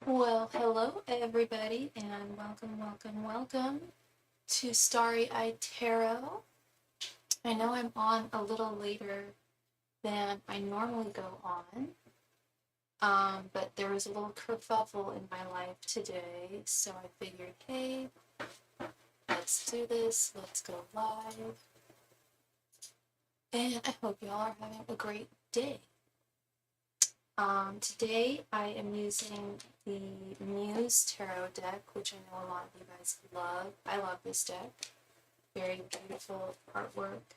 Well, hello everybody, and welcome to Starry Tarot. I know I'm on a little later than I normally go on, but there was a little kerfuffle in my life today, so I figured, hey, let's do this, let's go live, and I hope y'all are having a great day. Today I am using the Muse Tarot deck, which I know a lot of you guys love. I love this deck. Very beautiful artwork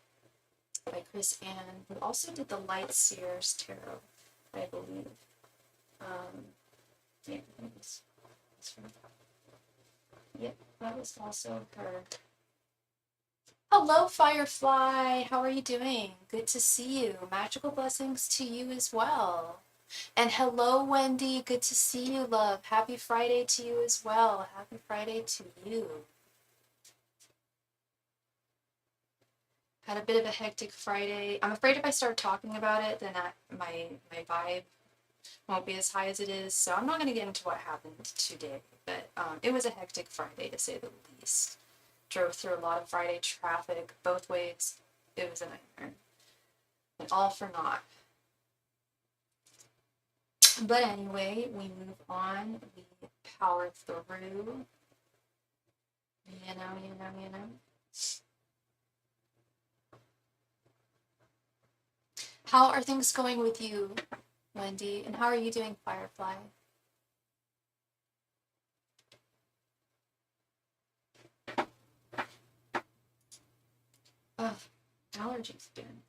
by Chris Ann, who also did the Light Seers Tarot, I believe. Yeah, yep, that was also her. Hello, Firefly. How are you doing? Good to see you. Magical blessings to you as well. And hello, Wendy. Good to see you, love. Happy Friday to you as well. Happy Friday to you. Had a bit of a hectic Friday. I'm afraid if I start talking about it, then my vibe won't be as high as it is. So I'm not going to get into what happened today. But it was a hectic Friday, to say the least. Drove through a lot of Friday traffic both ways. It was a nightmare. And all for naught. But anyway, we move on. We power through. You know. How are things going with you, Wendy? And how are you doing, Firefly? Ugh, allergies again.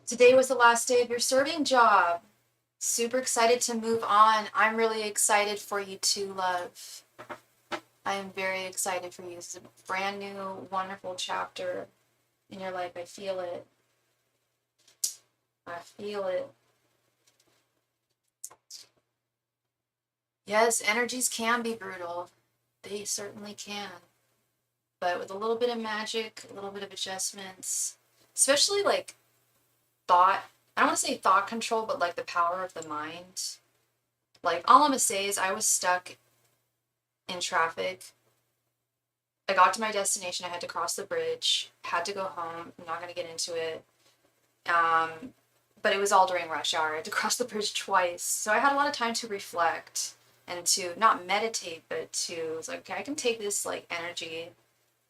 Today was the last day of your serving job. Super excited to move on. I'm really excited for you too, love. I am very excited for you. This is a brand new, wonderful chapter in your life. I feel it. I feel it. Yes, energies can be brutal. They certainly can. But with a little bit of magic, a little bit of adjustments, especially like thought, I don't want to say thought control, but like the power of the mind. Like, all I'm gonna say is I was stuck in traffic. I got to my destination, I had to cross the bridge, had to go home. I'm not gonna get into it. But it was all during rush hour. I had to cross the bridge twice. So I had a lot of time to reflect and to not meditate, but to, it's like, okay, I can take this like energy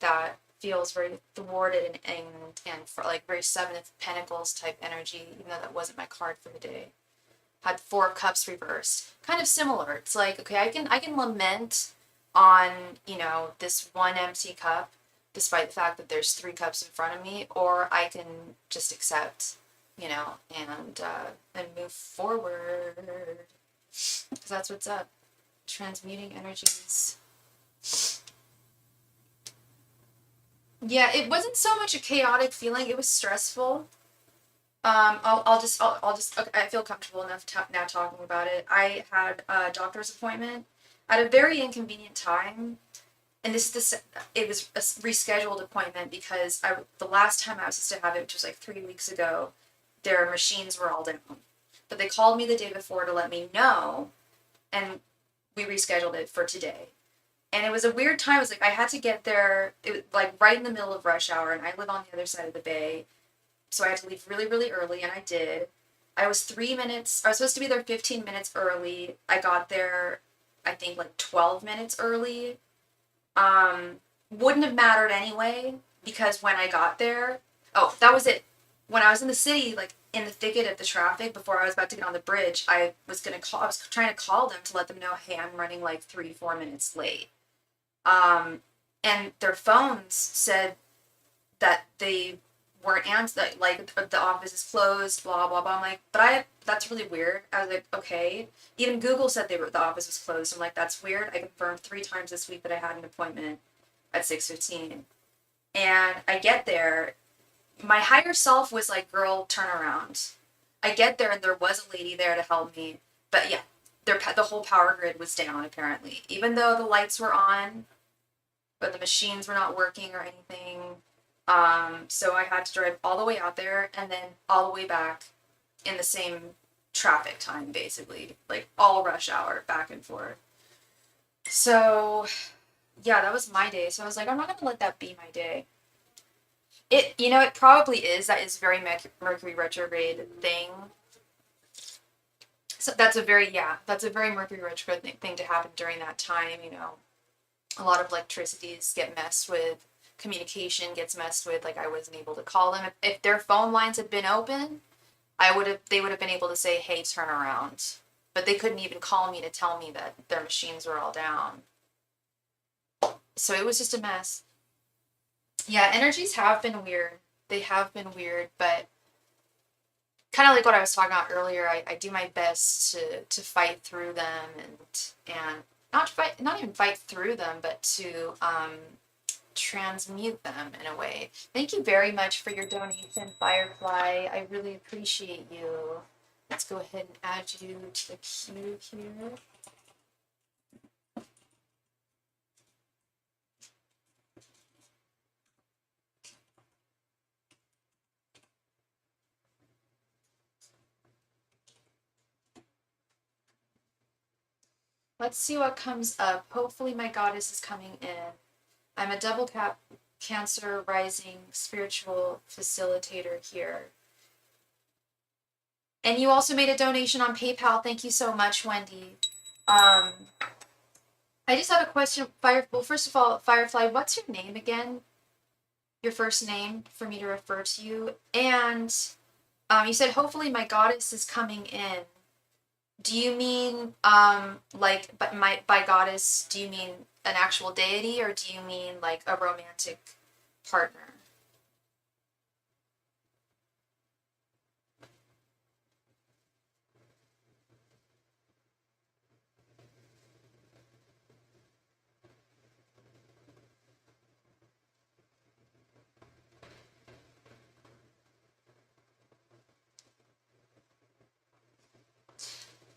that feels very thwarted and for like very Seven of Pentacles type energy, even though that wasn't my card for the day. Had Four of Cups reversed. Kind of similar. It's like, okay, I can lament on, this one empty cup, despite the fact that there's three cups in front of me, or I can just accept, and move forward. Because that's what's up. Transmuting energies. Yeah, it wasn't so much a chaotic feeling. It was stressful. Okay, I feel comfortable enough now talking about it. I had a doctor's appointment at a very inconvenient time, and it was a rescheduled appointment because the last time I was supposed to have it, which was like 3 weeks ago, their machines were all down. But they called me the day before to let me know, and we rescheduled it for today. And it was a weird time. It was like I had to get there. It was like right in the middle of rush hour, and I live on the other side of the bay. So I had to leave really, really early, and I did. I was supposed to be there 15 minutes early. I got there, I think, like 12 minutes early. Wouldn't have mattered anyway, because when I got there, oh, that was it. When I was in the city, like in the thicket of the traffic, before I was about to get on the bridge, I was trying to call them to let them know, hey, I'm running like 3-4 minutes late. And their phones said that they weren't answered, like the office is closed, blah blah blah. I'm like, that's really weird. I was like, okay. Even Google said the office was closed. I'm like, that's weird. I confirmed 3 times this week that I had an appointment at 6:15. And I get there. My higher self was like, girl, turn around. I get there and there was a lady there to help me. But yeah, the whole power grid was down apparently. Even though the lights were on, but the machines were not working or anything. So I had to drive all the way out there and then all the way back in the same traffic time, basically. Like all rush hour, back and forth. So yeah, that was my day. So I was like, I'm not gonna let that be my day. It probably is. That is very Mercury retrograde thing. So that's a very Mercury retrograde thing to happen during that time. A lot of electricities get messed with, communication gets messed with. Like I wasn't able to call them. If their phone lines had been open, they would have been able to say, hey, turn around. But they couldn't even call me to tell me that their machines were all down. So it was just a mess. Yeah, energies have been weird. They have been weird, but kind of like what I was talking about earlier, I do my best to fight through them and not even fight through them, but to transmute them in a way. Thank you very much for your donation, Firefly. I really appreciate you. Let's go ahead and add you to the queue here. Let's see what comes up. Hopefully my goddess is coming in. I'm a double cap Cancer rising spiritual facilitator here. And you also made a donation on PayPal. Thank you so much, Wendy. I just have a question. Well, first of all, Firefly, what's your name again? Your first name for me to refer to you. And you said, hopefully my goddess is coming in. Do you mean, by goddess, do you mean an actual deity, or do you mean like a romantic partner?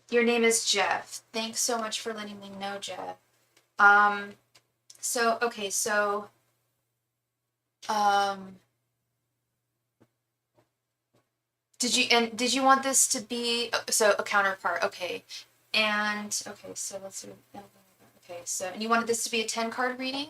Your name is Jeff. Thanks so much for letting me know, Jeff. Um, okay, um, did you want this to be, a counterpart, okay. And, okay, so let's see, okay, so, and you wanted this to be a 10 card reading?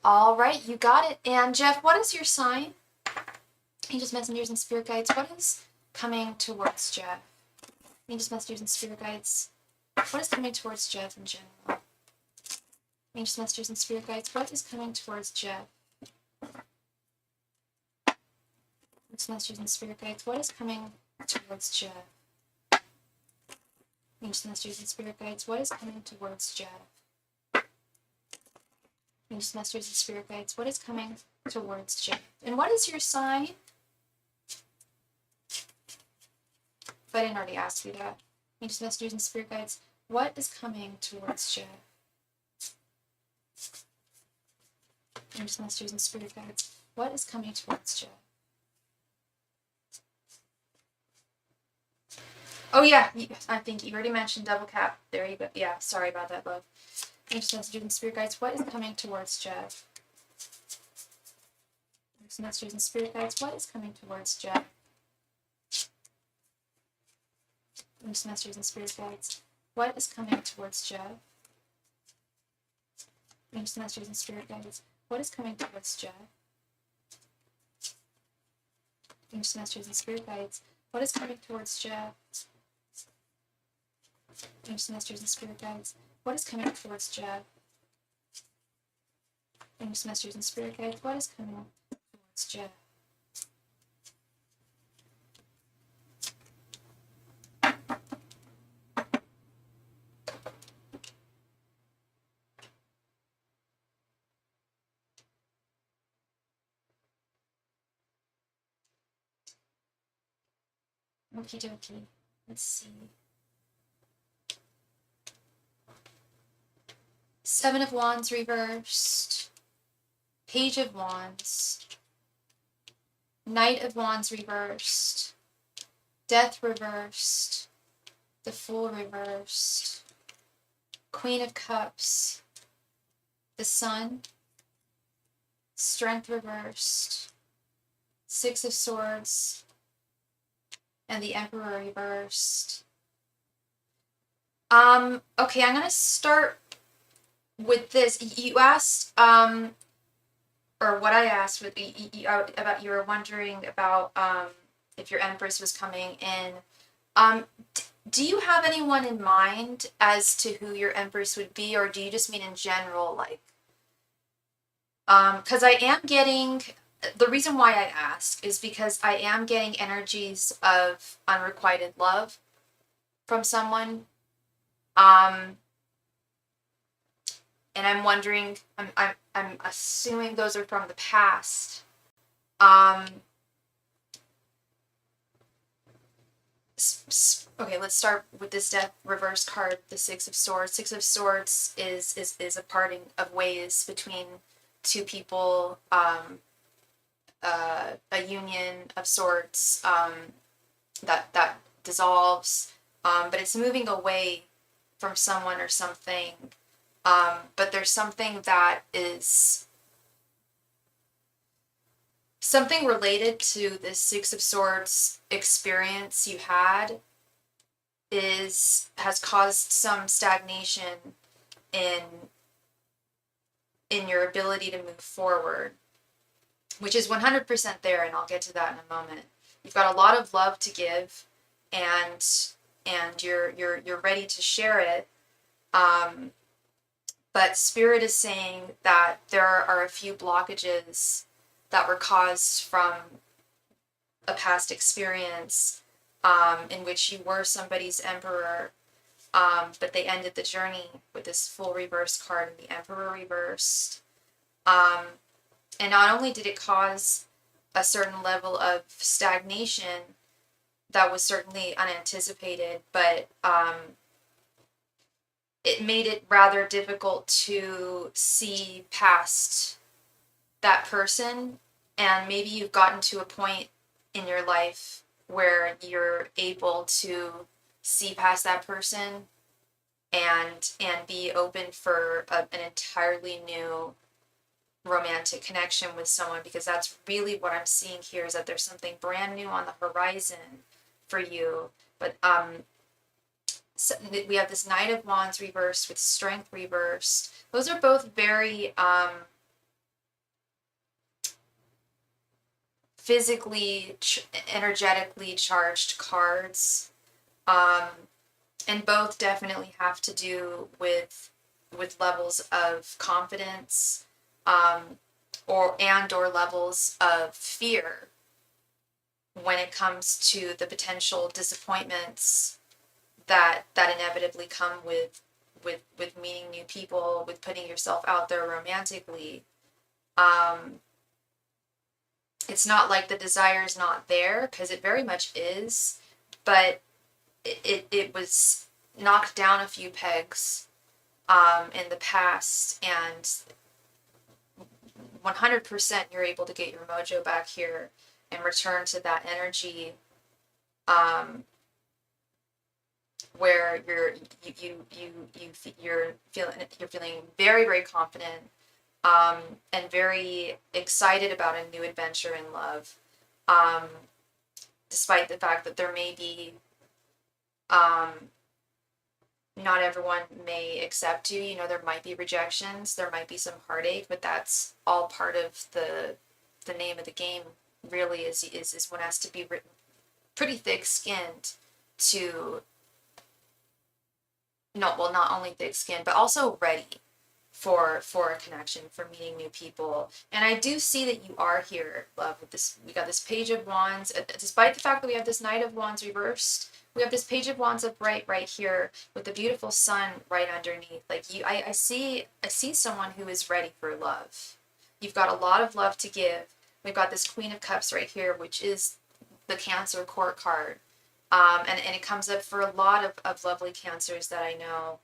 All right, you got it. And Jeff, what is your sign? Angels, messengers, and spirit guides. What is coming towards Jeff? Angels, messengers, and spirit guides. What is coming towards Jeff in general? Angels, messengers, and spirit guides. What is coming towards Jeff? Angels, messengers, and spirit guides. What is coming towards Jeff? Angels, messengers, and spirit guides. What is coming towards Jeff? Angels, messengers, and spirit guides. What is coming towards Jeff? And what is your sign? If I didn't already ask you that. Angels, messengers, and spirit guides. What is coming towards Jeff? Angels, messengers, and spirit guides. What is coming towards Jeff? Oh yeah, I think you already mentioned double cap. There you go. Yeah, sorry about that, love. Angels, messengers, and spirit guides. What is coming towards Jeff? Angels, messengers, and spirit guides. What is coming towards Jeff? Angels, messengers, and spirit guides. What is coming towards Jeff? Angels, masters, and spirit guides. What is coming towards Jeff? Angels, masters, and spirit guides. What is coming towards Jeff? Angels, masters, and spirit guides. What is coming towards Jeff? Angels, masters, and spirit guides. What is coming towards Jeff? Okie dokie. Let's see. Seven of Wands reversed. Page of Wands. Knight of Wands reversed. Death reversed. The Fool reversed. Queen of Cups. The Sun. Strength reversed. Six of Swords. And the Emperor reversed. Okay, I'm gonna start with this. You asked, or what I asked with about, you were wondering about if your Empress was coming in. Do you have anyone in mind as to who your Empress would be, or do you just mean in general, like, because I am getting, the reason why I ask is because I am getting energies of unrequited love from someone. And I'm wondering, I'm assuming those are from the past. Okay, let's start with this Death reverse card, the Six of Swords. Six of Swords is a parting of ways between two people, a union of sorts, that dissolves, but it's moving away from someone or something. But there's something that is something related to this Six of Swords experience you had has caused some stagnation in your ability to move forward, which is 100% there, and I'll get to that in a moment. You've got a lot of love to give, and you're ready to share it. But Spirit is saying that there are a few blockages that were caused from a past experience in which you were somebody's emperor, but they ended the journey with this Fool reverse card and the Emperor reversed. And not only did it cause a certain level of stagnation that was certainly unanticipated, but it made it rather difficult to see past that person. And maybe you've gotten to a point in your life where you're able to see past that person and be open for an entirely new romantic connection with someone, because that's really what I'm seeing here, is that there's something brand new on the horizon for you. But so we have this Knight of Wands reversed with Strength reversed. Those are both very physically, energetically charged cards, and both definitely have to do with levels of confidence, or levels of fear when it comes to the potential disappointments that inevitably come with meeting new people, with putting yourself out there romantically. It's not like the desire is not there, because it very much is, but it was knocked down a few pegs in the past, and 100% you're able to get your mojo back here and return to that energy, where you're feeling very, very confident, and very excited about a new adventure in love, despite the fact that there may be not everyone may accept you. You know, there might be rejections, there might be some heartache, but that's all part of the name of the game. Really, is one has to be pretty thick-skinned to no, well, not only thick-skinned, but also ready for a connection, for meeting new people. And I do see that you are here, love, with this. We got this Page of Wands, despite the fact that we have this Knight of Wands reversed. We have this Page of Wands upright right here with the beautiful sun right underneath. Like you, I see someone who is ready for love. You've got a lot of love to give. We've got this Queen of Cups right here, which is the Cancer court card. And it comes up for a lot of lovely Cancers that I know.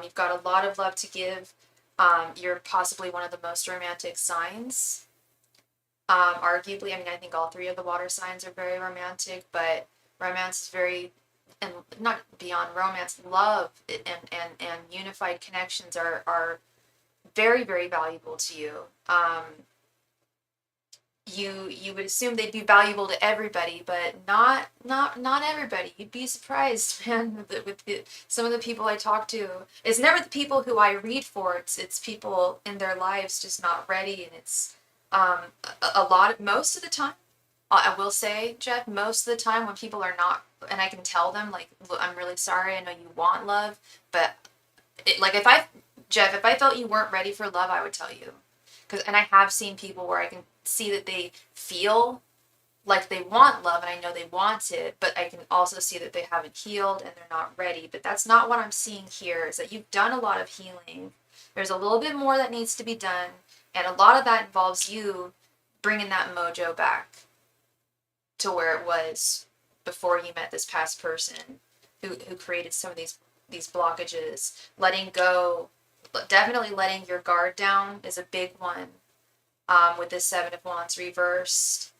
You've got a lot of love to give. You're possibly one of the most romantic signs. Arguably, I mean, I think all three of the water signs are very romantic, but romance is very, and not beyond romance, love and unified connections are very, very valuable to you. You would assume they'd be valuable to everybody, but not everybody. You'd be surprised, man, with some of the people I talk to. It's never the people who I read for. It's people in their lives just not ready, and it's a lot. Most of the time, I will say, Jeff, most of the time when people are not, and I can tell them like, look, I'm really sorry. I know you want love, but like Jeff, if I felt you weren't ready for love, I would tell you. And I have seen people where I can see that they feel like they want love, and I know they want it, but I can also see that they haven't healed and they're not ready. But that's not what I'm seeing here, is that you've done a lot of healing. There's a little bit more that needs to be done, and a lot of that involves you bringing that mojo back to where it was before you met this past person who created some of these blockages. Letting go, definitely letting your guard down is a big one. With this Seven of Wands reversed,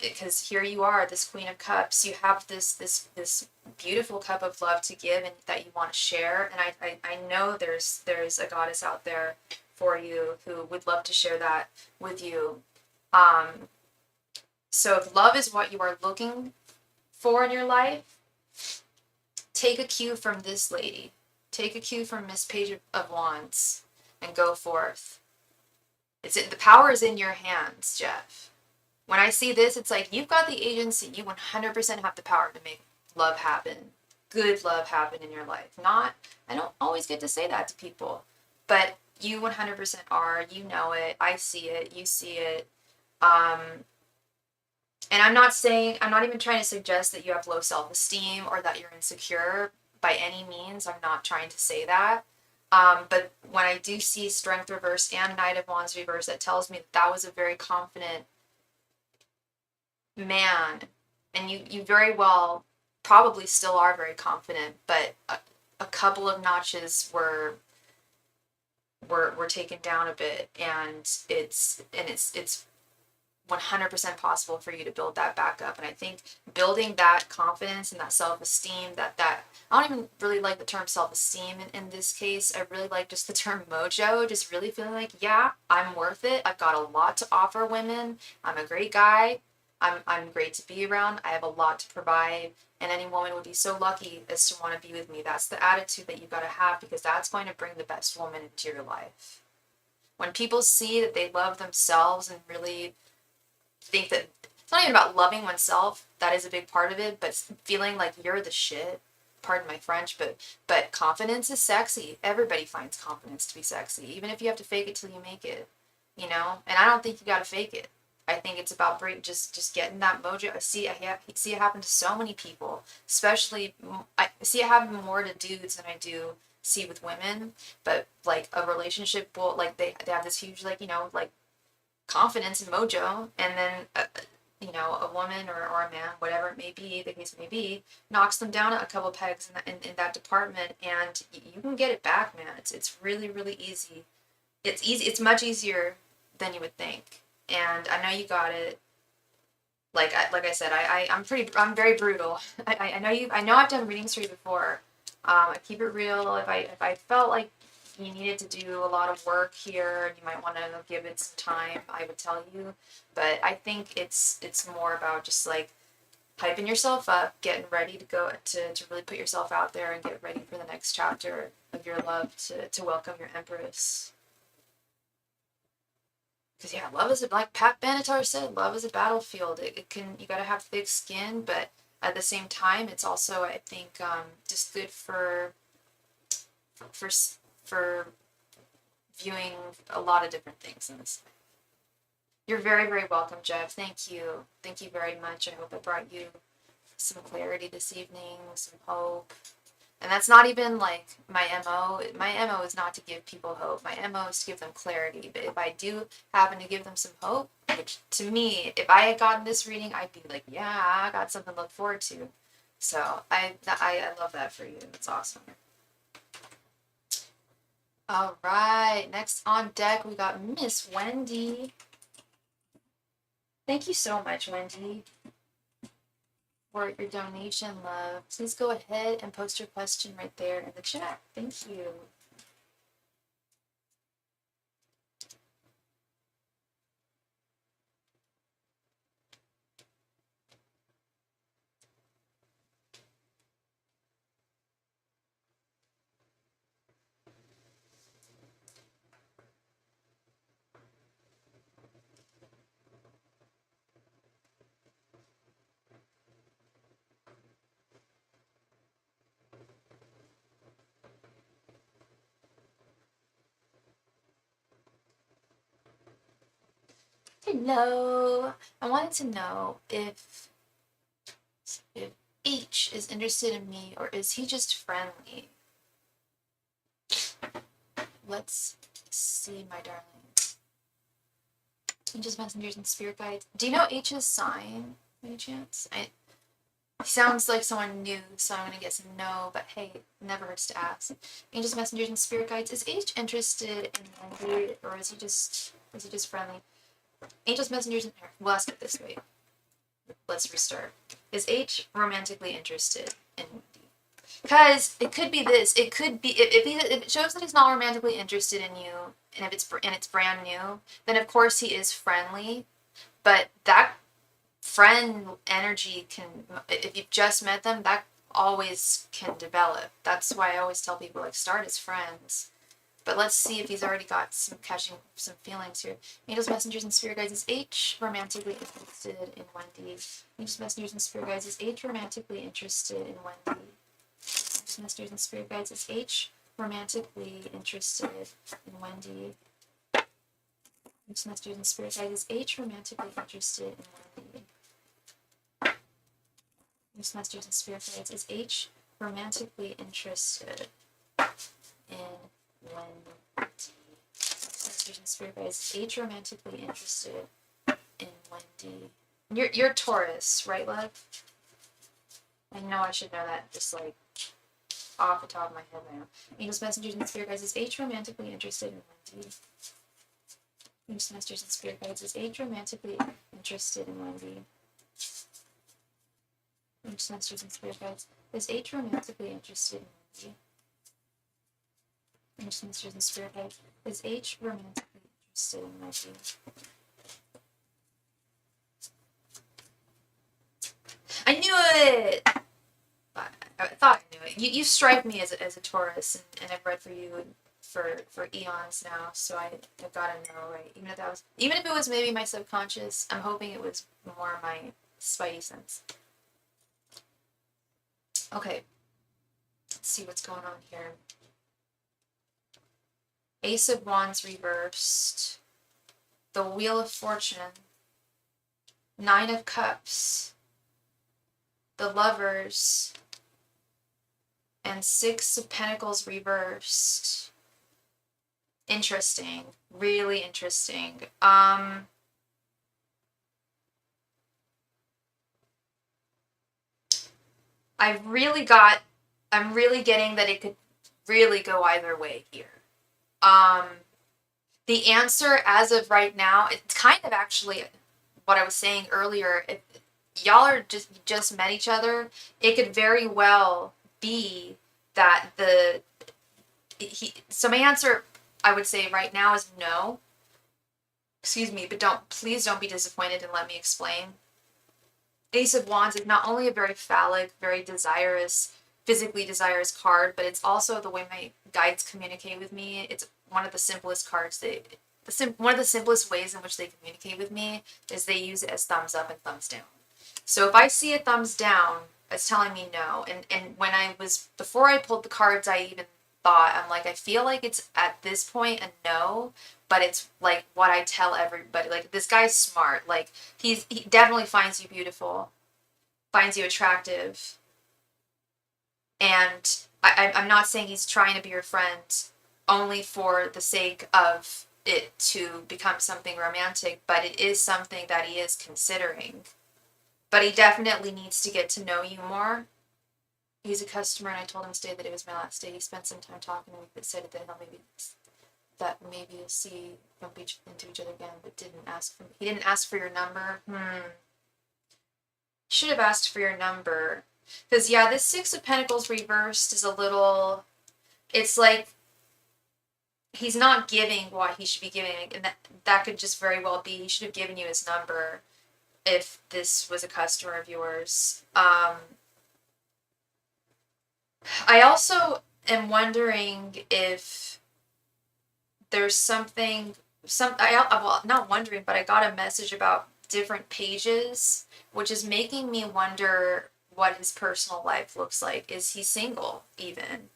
because here you are, this Queen of Cups, you have this beautiful cup of love to give and that you want to share, and I know there's a goddess out there for you who would love to share that with you. So if love is what you are looking for in your life, take a cue from this lady. Take a cue from Miss Page of Wands and go forth. The power is in your hands, Jeff. When I see this, it's like you've got the agency. You 100% have the power to make love happen. Good love happen in your life. I don't always get to say that to people, but you 100% are. You know it. I see it. You see it. And I'm not even trying to suggest that you have low self-esteem or that you're insecure by any means. I'm not trying to say that. But when I do see Strength reversed and Knight of Wands reversed, that tells me that was a very confident man. And you very well probably still are very confident, but a couple of notches were taken down a bit, and it's 100% possible for you to build that back up. And I think building that confidence and that self-esteem, that I don't even really like the term self-esteem in this case. I really like just the term mojo, just really feeling like, yeah, I'm worth it. I've got a lot to offer women. I'm a great guy. I'm great to be around. I have a lot to provide, and any woman would be so lucky as to want to be with me. That's the attitude that you got to have, because that's going to bring the best woman into your life. When people see that they love themselves and really think that it's not even about loving oneself, that is a big part of it, but feeling like you're the shit, pardon my French, but confidence is sexy. Everybody finds confidence to be sexy, even if you have to fake it till you make it, you know. And I don't think you got to fake it. I think it's about just getting that mojo. I see it happen to so many people, especially I see it happen more to dudes than I do see with women. But like a relationship will, like they have this huge, like, you know, like confidence and mojo, and then you know, a woman or a man, whatever it may be, the case may be, knocks them down a couple pegs in that department, and you can get it back, man. It's really, really easy. It's easy. It's much easier than you would think. And I know you got it. Like I said, I'm very brutal. I know I've done readings for you before. I keep it real. If I felt like you needed to do a lot of work here and you might want to give it some time, I would tell you. But I think it's more about just like hyping yourself up, getting ready to go to really put yourself out there and get ready for the next chapter of your love to welcome your Empress. Because yeah, love is like Pat Benatar said, love is a battlefield. It can, you gotta have thick skin, but at the same time, it's also, I think, just good for for viewing a lot of different things in this. You're very, very welcome, Jeff. Thank you. Thank you very much. I hope I brought you some clarity this evening, some hope. And that's not even like my MO. My MO is not to give people hope. My MO is to give them clarity. But if I do happen to give them some hope, which to me, if I had gotten this reading, I'd be like, yeah, I got something to look forward to. So I love that for you. It's awesome. All right, next on deck, we got Miss Wendy. Thank you so much, Wendy, for your donation, love. Please go ahead and post your question right there in the chat. Thank you. Hello. I wanted to know if H is interested in me or is he just friendly? Let's see, my darling. Angels, messengers, and spirit guides. Do you know H's sign, by any chance? He sounds like someone new, so I'm gonna guess no, but hey, never hurts to ask. Angels, messengers, and spirit guides. Is H interested in Wendy, or is he just friendly? Angels, messengers, and we'll ask it this way. Let's restart. Is H romantically interested in Wendy? Because it could be this. It could be if it shows that he's not romantically interested in you, and if it's brand new, then of course he is friendly. But that friend energy can, if you've just met them, that always can develop. That's why I always tell people, like, start as friends. But let's see if he's already got catching some feelings here. Angels, messengers, and spirit guides. Is H romantically interested in Wendy? Angels, messengers, and spirit guides. Is H romantically interested in Wendy? Angels, messengers, and spirit guides. Is H romantically interested in Wendy? Angels, messengers, and spirit guides. Is H romantically interested in Wendy? Angels, messengers, and spirit guides. Is H romantically interested in Wendy? Messengers and spirit guides. Is H romantically interested in Wendy? You're Taurus, right, love? I know I should know that, just like off the top of my head now. Angels, messengers, and spirit guides. Is H romantically interested in Wendy? Angels, messengers, and spirit guides. Is H romantically interested in Wendy? Angels, messengers, and spirit guides. Is H romantically interested in Wendy? Angels, messengers, and spirit guides. Is H romantically interested in Wendy? I knew it! I thought I knew it. You strike me as a Taurus, and I've read for you for eons now, so I gotta know, right? Even if it was maybe my subconscious, I'm hoping it was more my spidey sense. Okay, let's see what's going on here. Ace of Wands reversed, the Wheel of Fortune, Nine of Cups, the Lovers, and Six of Pentacles reversed. Interesting. Really interesting. I'm really getting that it could really go either way here. The answer as of right now, it's kind of actually what I was saying earlier. If y'all are just met each other, it could very well be that so my answer, I would say right now, is no. Excuse me, but please don't be disappointed and let me explain. Ace of Wands is not only a very phallic, very desirous, physically desirous card, but it's also the way my guides communicate with me. It's one of the simplest cards one of the simplest ways in which they communicate with me is they use it as thumbs up and thumbs down. So if I see a thumbs down, it's telling me no. And when before I pulled the cards, I even thought, I'm like, I feel like it's at this point a no, but it's like what I tell everybody. Like, this guy's smart. Like, he definitely finds you beautiful, finds you attractive. And I'm not saying he's trying to be your friend only for the sake of it to become something romantic, but it is something that he is considering. But he definitely needs to get to know you more. He's a customer, and I told him today that it was my last day. He spent some time talking to me, but said that maybe you'll see bump into each other again, but he didn't ask for your number. Should have asked for your number. Because, yeah, this Six of Pentacles reversed is a little, it's like he's not giving what he should be giving, and that could just very well be he should have given you his number if this was a customer of yours. I also am wondering if there's something, well, not wondering, but I got a message about different pages, which is making me wonder what his personal life looks like. Is he single, even?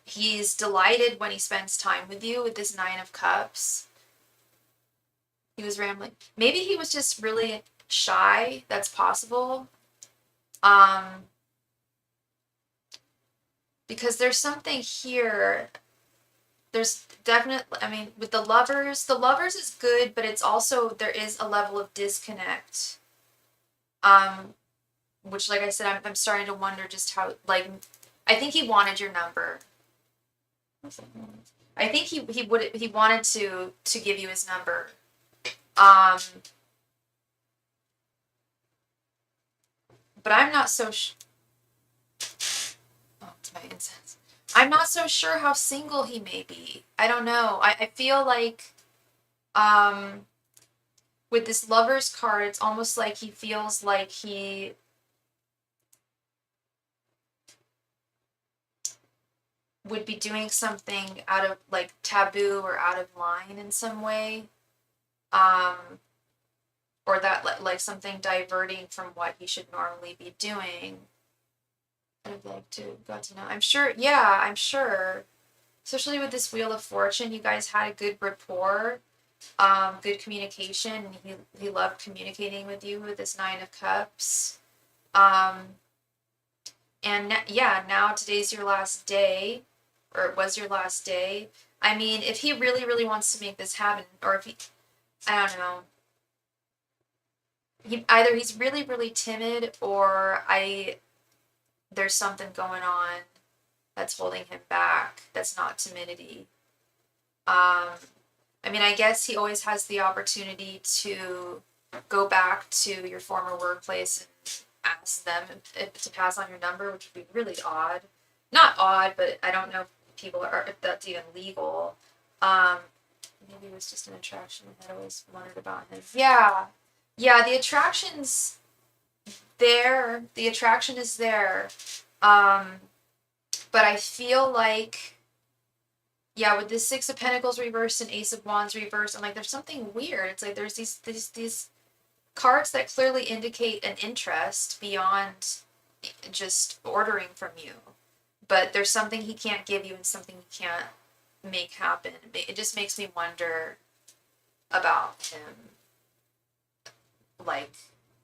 He's delighted when he spends time with you with this Nine of Cups. He was rambling. Maybe he was just really shy. That's possible. Because there's something here. There's definitely, I mean, with the lovers is good, but it's also, there is a level of disconnect. Which, like I said, I'm starting to wonder just how, like, I think he wanted your number. I think he wanted to give you his number. But I'm not so oh, it's my incense. I'm not so sure how single he may be. I don't know. I feel like with this Lover's card, it's almost like he feels like he would be doing something out of, like, taboo or out of line in some way. Or that, like, something diverting from what he should normally be doing. I'd like to got to know. I'm sure, yeah, I'm sure. Especially with this Wheel of Fortune, you guys had a good rapport, good communication, and he loved communicating with you with this Nine of Cups. And yeah, now today's your last day, or it was your last day. I mean, if he really, really wants to make this happen, or if he, I don't know. Either he's really, really timid, or there's something going on that's holding him back. That's not timidity. I mean, I guess he always has the opportunity to go back to your former workplace and ask them to pass on your number, which would be really odd. Not odd, but I don't know if that's even legal. Maybe it was just an attraction I always wondered about him. Yeah. Yeah, the attraction's there. The attraction is there. But I feel like, yeah, with this Six of Pentacles reversed and Ace of Wands reversed, I'm like, there's something weird. It's like there's these cards that clearly indicate an interest beyond just ordering from you. But there's something he can't give you and something he can't make happen. It just makes me wonder about him, like,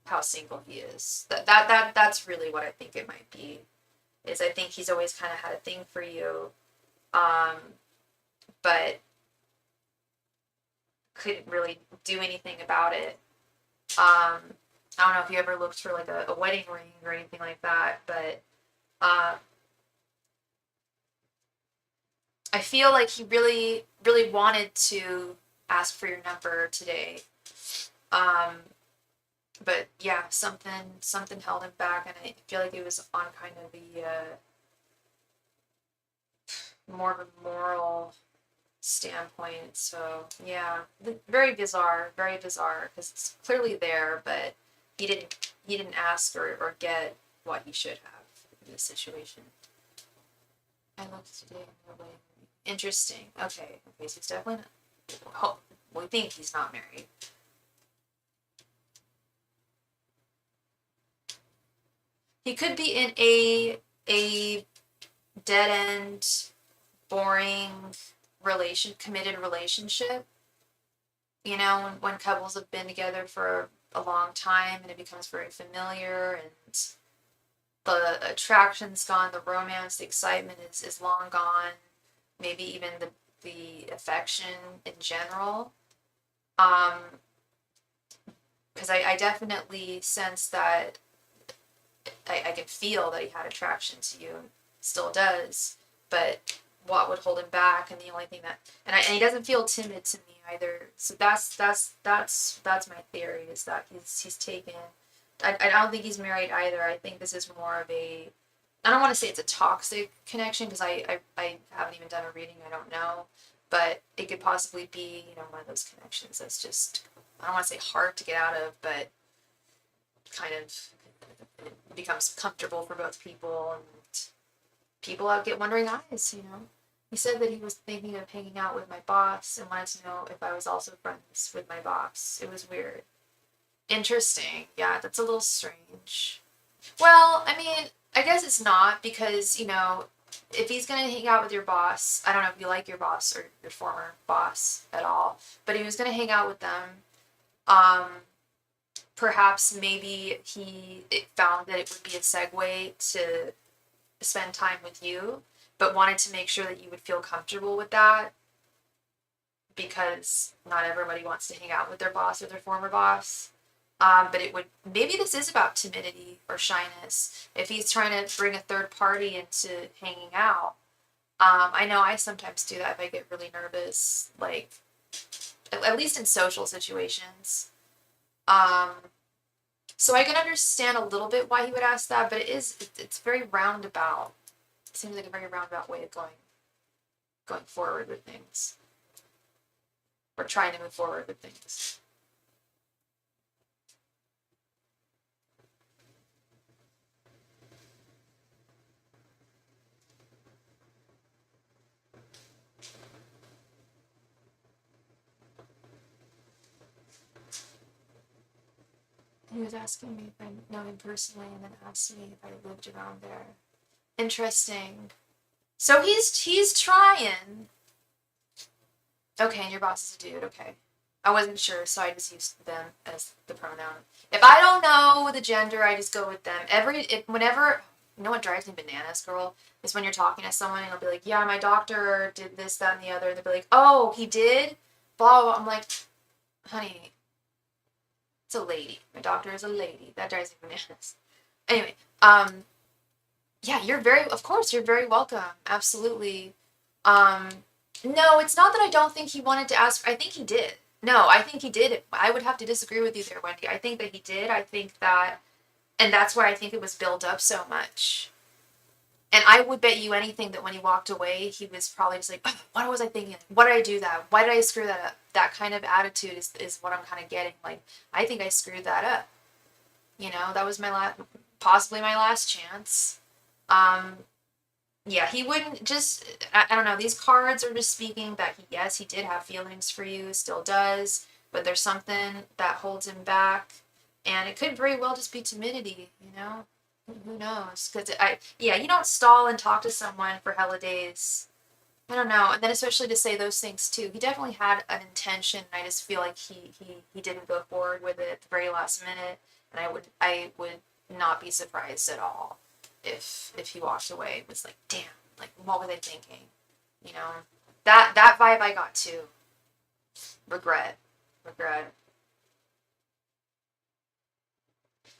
how single he is. That's really what I think it might be. Is I think he's always kind of had a thing for you, but couldn't really do anything about it. I don't know if you ever looked for, like, a wedding ring or anything like that, but I feel like he really, really wanted to ask for your number today. But yeah, something held him back, and I feel like it was on kind of the more of a moral standpoint. So yeah, very bizarre, because it's clearly there, but he didn't ask or get what he should have in this situation. I looked today. No way. Interesting. Okay. Okay. So he's definitely not. Oh, we think he's not married. He could be in a dead end, boring committed relationship. You know, when couples have been together for a long time and it becomes very familiar and the attraction's gone, the romance, the excitement is long gone, maybe even the affection in general. Because I definitely sense that I can feel that he had attraction to you, still does, but what would hold him back, and the only thing that, and he doesn't feel timid to me either. So that's my theory, is that he's taken. I don't think he's married either. I think this is more of a, I don't want to say it's a toxic connection, because I haven't even done a reading. I don't know, but it could possibly be, you know, one of those connections that's just, I don't want to say hard to get out of, but kind of it becomes comfortable for both people, and people out get wondering eyes, you know. He said that he was thinking of hanging out with my boss and wanted to know if I was also friends with my boss. It was weird. Interesting. Yeah, that's a little strange. Well, I mean, I guess it's not, because, you know, if he's going to hang out with your boss, I don't know if you like your boss or your former boss at all, but he was going to hang out with them. Perhaps maybe he found that it would be a segue to spend time with you, but wanted to make sure that you would feel comfortable with that, because not everybody wants to hang out with their boss or their former boss. But it would, maybe this is about timidity or shyness. If he's trying to bring a third party into hanging out, I know I sometimes do that if I get really nervous, like, at least in social situations. So I can understand a little bit why he would ask that, but it's very roundabout. It seems like a very roundabout way of going forward with things, or trying to move forward with things. He was asking me if I know him personally, and then asked me if I lived around there. Interesting. So he's trying. Okay, and your boss is a dude. Okay, I wasn't sure, so I just used them as the pronoun. If I don't know the gender, I just go with them. Whenever, you know what drives me bananas, girl, is when you're talking to someone and they'll be like, "Yeah, my doctor did this, that, and the other." And they'll be like, "Oh, he did." Blah blah. I'm like, honey, it's a lady. My doctor is a lady. That drives me bananas. Anyway, yeah, of course, you're very welcome. Absolutely. Um, no, it's not that I don't think he wanted to ask. I think he did. No, I think he did. I would have to disagree with you there, Wendy. I think that he did. I think that, and that's why I think it was built up so much. And I would bet you anything that when he walked away, he was probably just like, oh, what was I thinking? Why did I do that? Why did I screw that up? That kind of attitude is what I'm kind of getting. Like, I think I screwed that up. You know, that was possibly my last chance. Yeah, he wouldn't just, I don't know, these cards are just speaking that yes, he did have feelings for you, still does, but there's something that holds him back, and it could very well just be timidity, you know? Who knows? Because yeah, you don't stall and talk to someone for hella days. I don't know, and then especially to say those things too. He definitely had an intention, and I just feel like he didn't go forward with it at the very last minute, and I would not be surprised at all if he walked away. It was like, damn, like, what were they thinking? You know, that vibe I got too. Regret.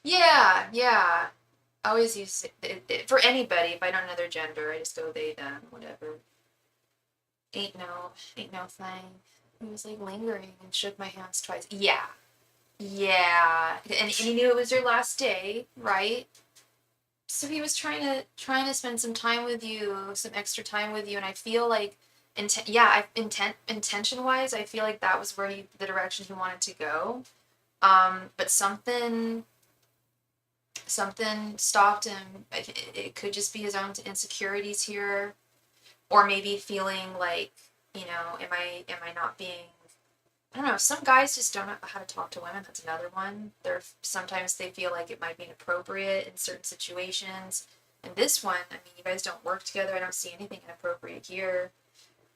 Yeah, yeah. I always use it for anybody. If I don't know their gender, I just go they, them, whatever. Ain't no thing. He was like lingering and shook my hands twice. Yeah, yeah. And he knew it was your last day, right? So he was trying to spend some time with you, some extra time with you, and I feel like intention wise, I feel like that was where the direction he wanted to go. But something stopped him. It could just be his own insecurities here, or maybe feeling like, am I not being, I don't know. Some guys just don't know how to talk to women. That's another one. Sometimes they feel like it might be inappropriate in certain situations. And this one, I mean, you guys don't work together. I don't see anything inappropriate here.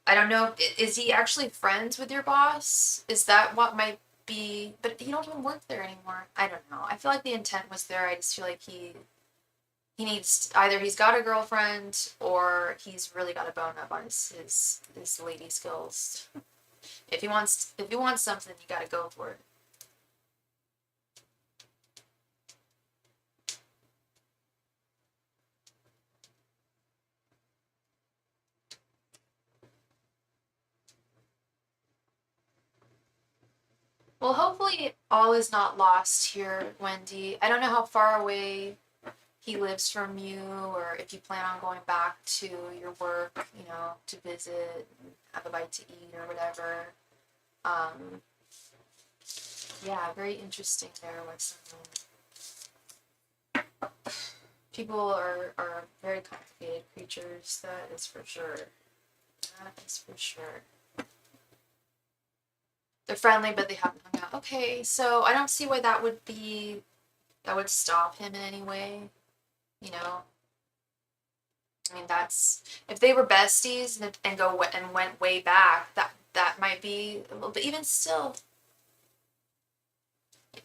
I don't know. Is he actually friends with your boss? Is that what might be? But you don't even work there anymore. I don't know. I feel like the intent was there. I just feel like he needs, either he's got a girlfriend or he's really got a bone up on his lady skills. If you want something, you gotta go for it. Well, hopefully all is not lost here, Wendy. I don't know how far away he lives from you, or if you plan on going back to your work, to visit, and have a bite to eat or whatever. Yeah, very interesting there with some people are very complicated creatures, that is for sure. That is for sure. They're friendly, but they haven't hung out. Okay, so I don't see why that would stop him in any way. I mean, that's, if they were besties and went way back, that might be a little bit, even still.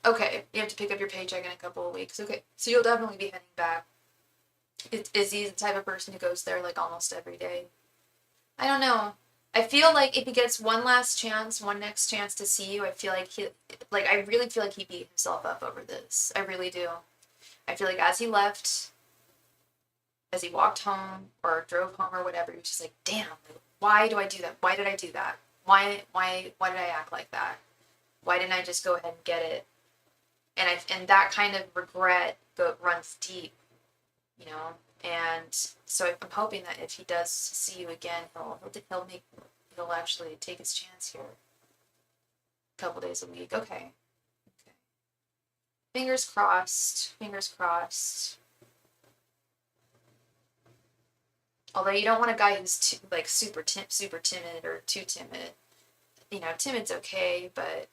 Okay, you have to pick up your paycheck in a couple of weeks. Okay, so you'll definitely be heading back. Is he the type of person who goes there like almost every day? I don't know. I feel like if he gets one next chance to see you, I feel like I really feel like he beat himself up over this. I really do. I feel like as he walked home or drove home or whatever, he was just like, damn, why do I do that? Why did I do that? Why did I act like that? Why didn't I just go ahead and get it? And that kind of regret runs deep, and so I'm hoping that if he does see you again, he'll actually take his chance here. A couple days a week. Okay. Fingers crossed. Fingers crossed. Although you don't want a guy who's super timid or too timid. Timid's okay, but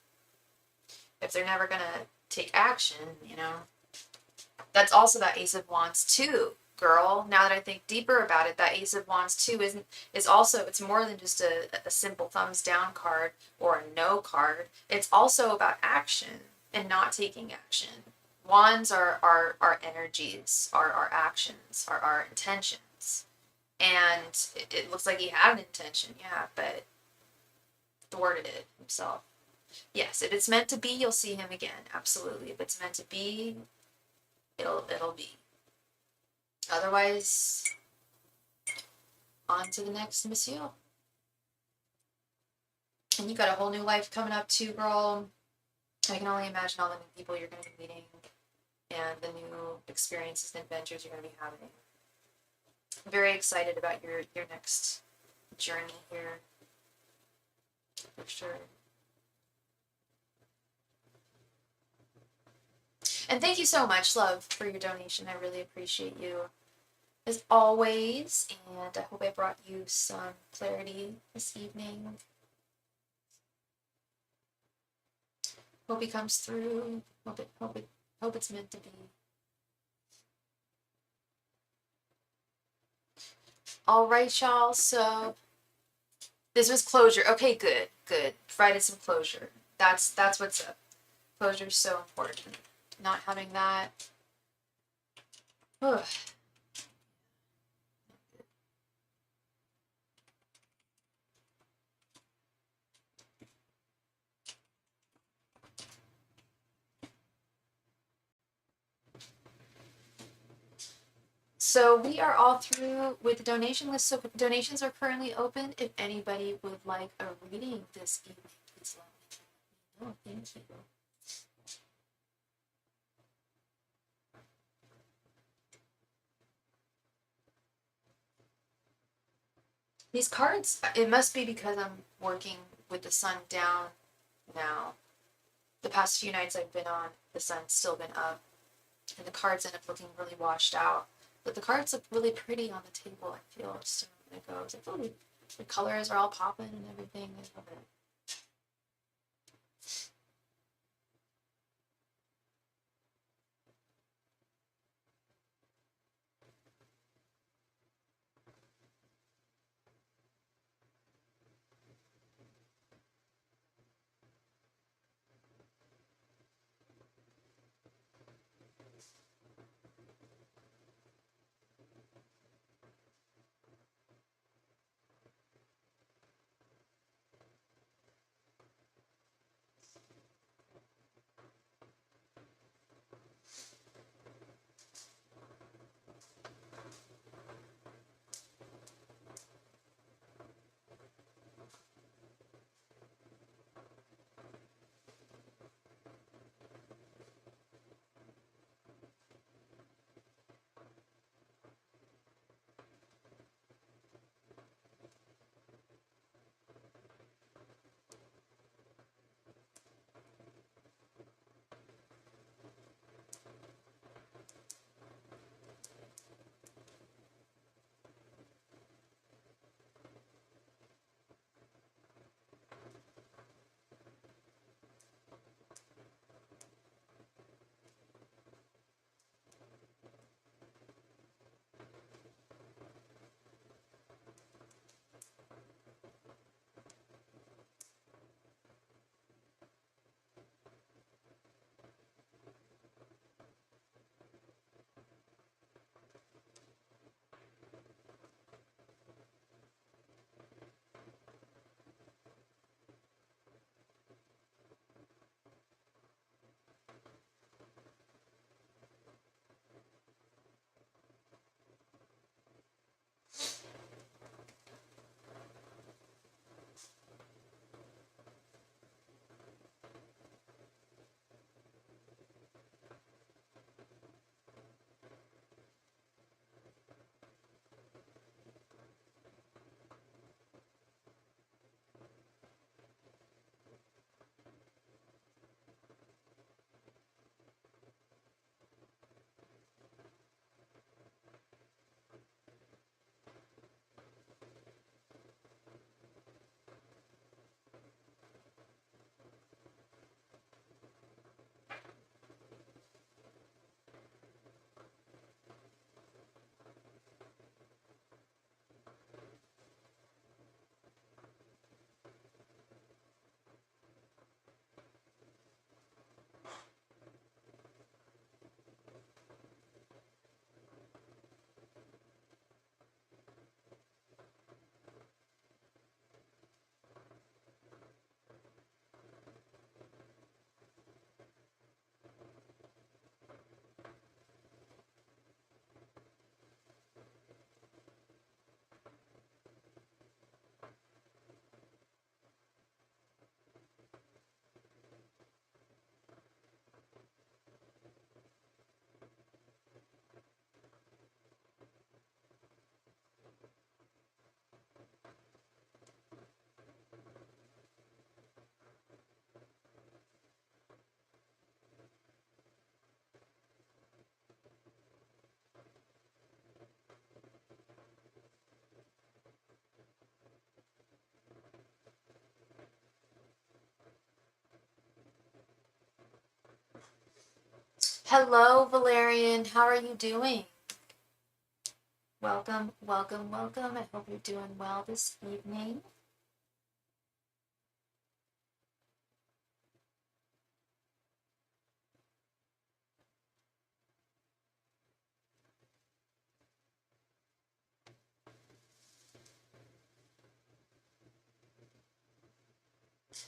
if they're never gonna take action, that's also that Ace of Wands too, girl. Now that I think deeper about it, that Ace of Wands too it's more than just a simple thumbs down card or a no card. It's also about action and not taking action. Wands are our energies, our actions, our intentions. And it looks like he had an intention, yeah, but thwarted it himself. Yes, if it's meant to be, you'll see him again. Absolutely. If it's meant to be, it'll be. Otherwise, on to the next monsieur. And you got a whole new life coming up too, girl. I can only imagine all the new people you're going to be meeting and the new experiences and adventures you're going to be having. I'm very excited about your next journey here. For sure. And thank you so much, love, for your donation. I really appreciate you, as always. And I hope I brought you some clarity this evening. Hope he comes through. Hope it's meant to be. All right, y'all. So this was closure. Okay, good. Provided some closure. That's what's up. Closure is so important. Not having that. Ugh. So we are all through with the donation list. So donations are currently open. If anybody would like a reading this evening, please let me know. Thank you. These cards, it must be because I'm working with the sun down now. The past few nights I've been on, the sun's still been up, and the cards end up looking really washed out. But the cards look really pretty on the table, I feel, just a minute ago. I was like, oh, the colors are all popping and everything. I love it. Hello, Valerian. How are you doing? Welcome, welcome, welcome. I hope you're doing well this evening.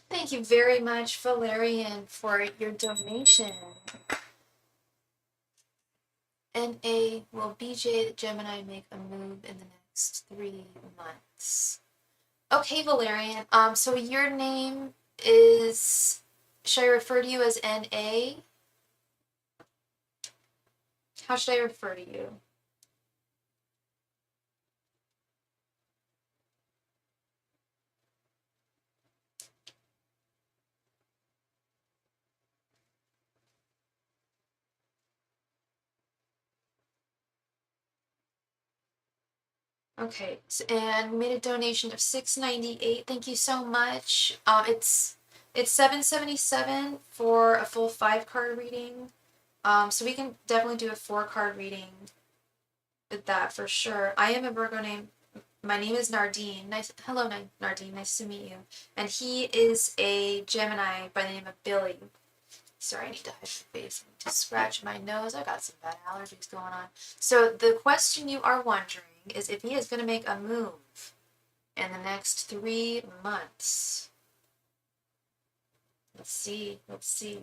Thank you very much, Valerian, for your donation. NA, will BJ the Gemini make a move in the next 3 months? Okay, Valerian. So your name is, should I refer to you as NA? How should I refer to you? Okay, and we made a donation of $6.98. Thank you so much. It's $7.77 for a full 5-card reading. So we can definitely do a 4-card reading with that for sure. I am a Virgo name. My name is Nardine. Hello, Nardine. Nice to meet you. And he is a Gemini by the name of Billy. Sorry, I need to hide my face. I need to scratch my nose. I got some bad allergies going on. So the question you are wondering is if he is going to make a move in the next 3 months. Let's see. Let's see.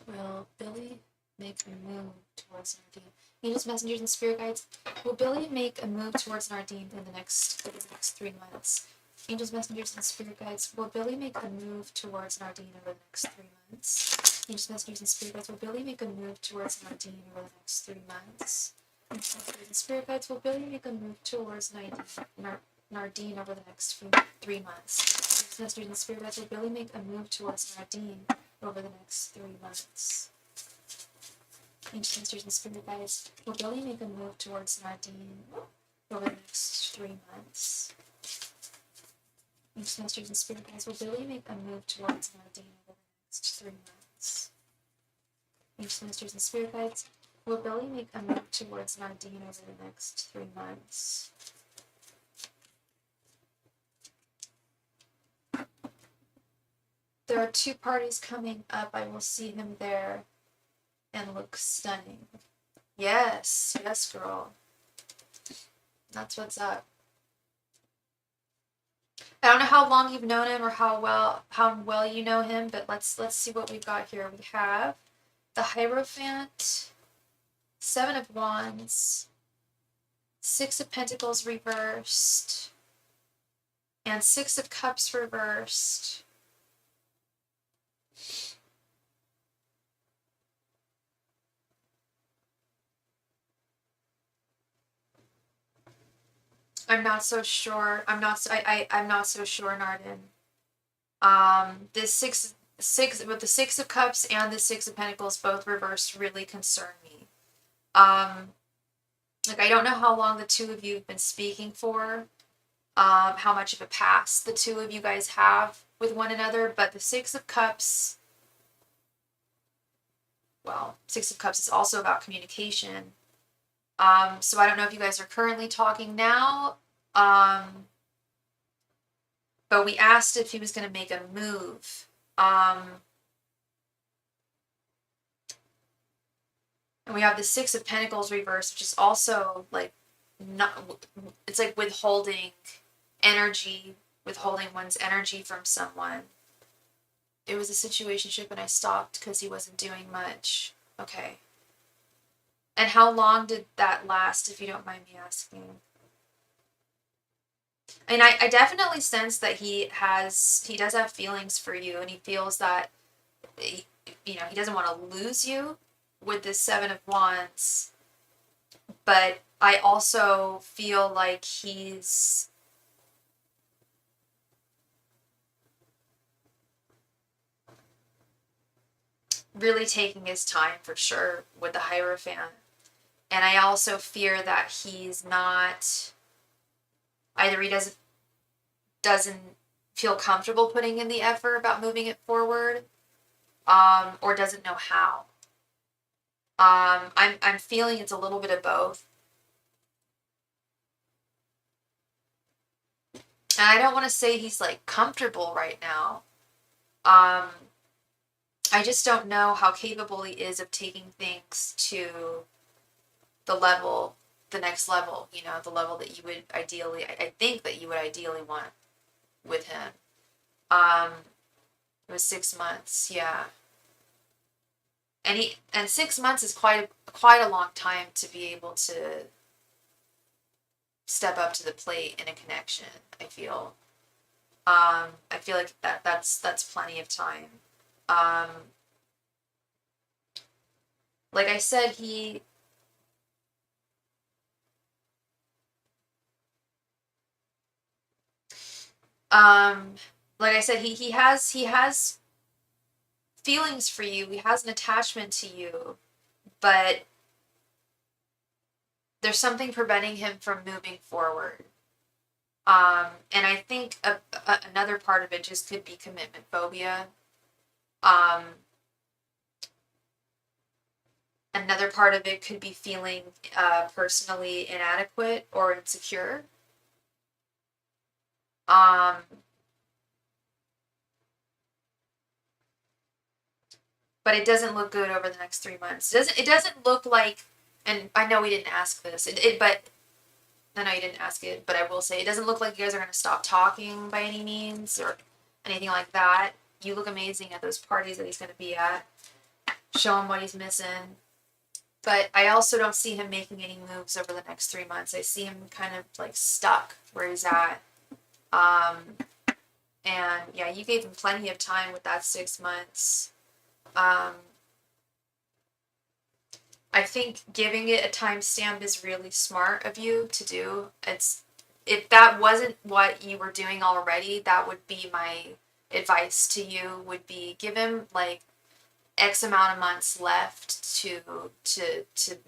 Will Billy make a move towards Nardine? Angels, messengers, and spirit guides. Will Billy make a move towards Nardine in the next 3 months? Angels, messengers, and spirit guides. Will Billy make a move towards Nardine over the next 3 months? Angels, messengers, and spirit guides. Will Billy make a move towards Nardine over the next 3 months? Angels, messengers, and spirit guides. Will Billy make a move towards Nardine over the next 3 months? Angels, messengers, and spirit guides. Will Billy make a move towards Nardine over the next 3 months? Ancient masters and spirit guides, will Billy make a move towards Nardine over the next 3 months? Ancient masters and spirit guides, will Billy make a move towards Nardine over the next 3 months? Ancient masters and spirit guides, will Billy make a move towards Nardine over the next 3 months? There are 2 parties coming up. I will see him there and look stunning. Yes, yes, girl. That's what's up. I don't know how long you've known him or how well you know him, but let's see what we've got here. We have the Hierophant, 7 of Wands, 6 of Pentacles reversed, and 6 of Cups reversed. I'm not so sure. I'm not so sure, Nardin. This six with the 6 of Cups and the 6 of Pentacles both reversed really concern me. Like I don't know how long the 2 of you have been speaking for, how much of a past the 2 of you guys have with one another, but the 6 of Cups, well, 6 of Cups is also about communication. So I don't know if you guys are currently talking now, but we asked if he was going to make a move. And we have the 6 of Pentacles reversed, which is also like it's like withholding one's energy from someone. It was a situationship and I stopped because he wasn't doing much. Okay. And how long did that last, if you don't mind me asking? And I definitely sense that he does have feelings for you, and he feels that, he doesn't want to lose you with this 7 of Wands. But I also feel like he's really taking his time for sure with the Hierophant. And I also fear that he's not, either he doesn't feel comfortable putting in the effort about moving it forward, or doesn't know how. I'm feeling it's a little bit of both. And I don't want to say he's like comfortable right now. I just don't know how capable he is of taking things to the next level, the level that you would ideally, I think that you would ideally want with him. It was 6 months, yeah. And 6 months is quite a long time to be able to step up to the plate in a connection, I feel. I feel like that's plenty of time. Like I said, Um, like I said, he has feelings for you. He has an attachment to you, but there's something preventing him from moving forward. And I think another part of it just could be commitment phobia. Um, Another part of it could be feeling personally inadequate or insecure. Um, but it doesn't look good over the next 3 months. It doesn't look like, and I know we didn't ask this, but I know you didn't ask it, but I will say it doesn't look like you guys are going to stop talking by any means or anything like that. You look amazing at those parties that he's going to be at. Show him what he's missing. But I also don't see him making any moves over the next 3 months. I see him kind of like stuck where he's at. Um, and yeah, you gave him plenty of time with that 6 months. I think giving it a timestamp is really smart of you to do. If that wasn't what you were doing already, that would be my advice to you, would be give him like X amount of months left to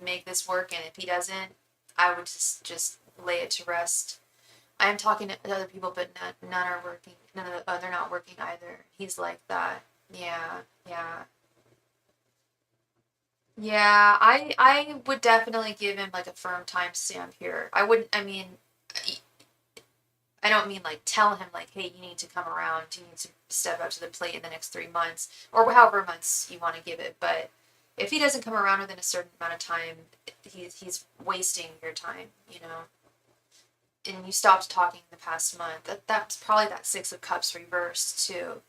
make this work, and if he doesn't, I would just lay it to rest. I am talking to other people, but none are working. They're not working either. He's like that. Yeah, yeah. Yeah, I would definitely give him like a firm timestamp here. I wouldn't, I mean, I don't mean like tell him like, hey, you need to come around, you need to step up to the plate in the next 3 months, or however months you want to give it. But if he doesn't come around within a certain amount of time, he's wasting your time, you know. And you stopped talking in the past month. That's probably that Six of Cups reversed too.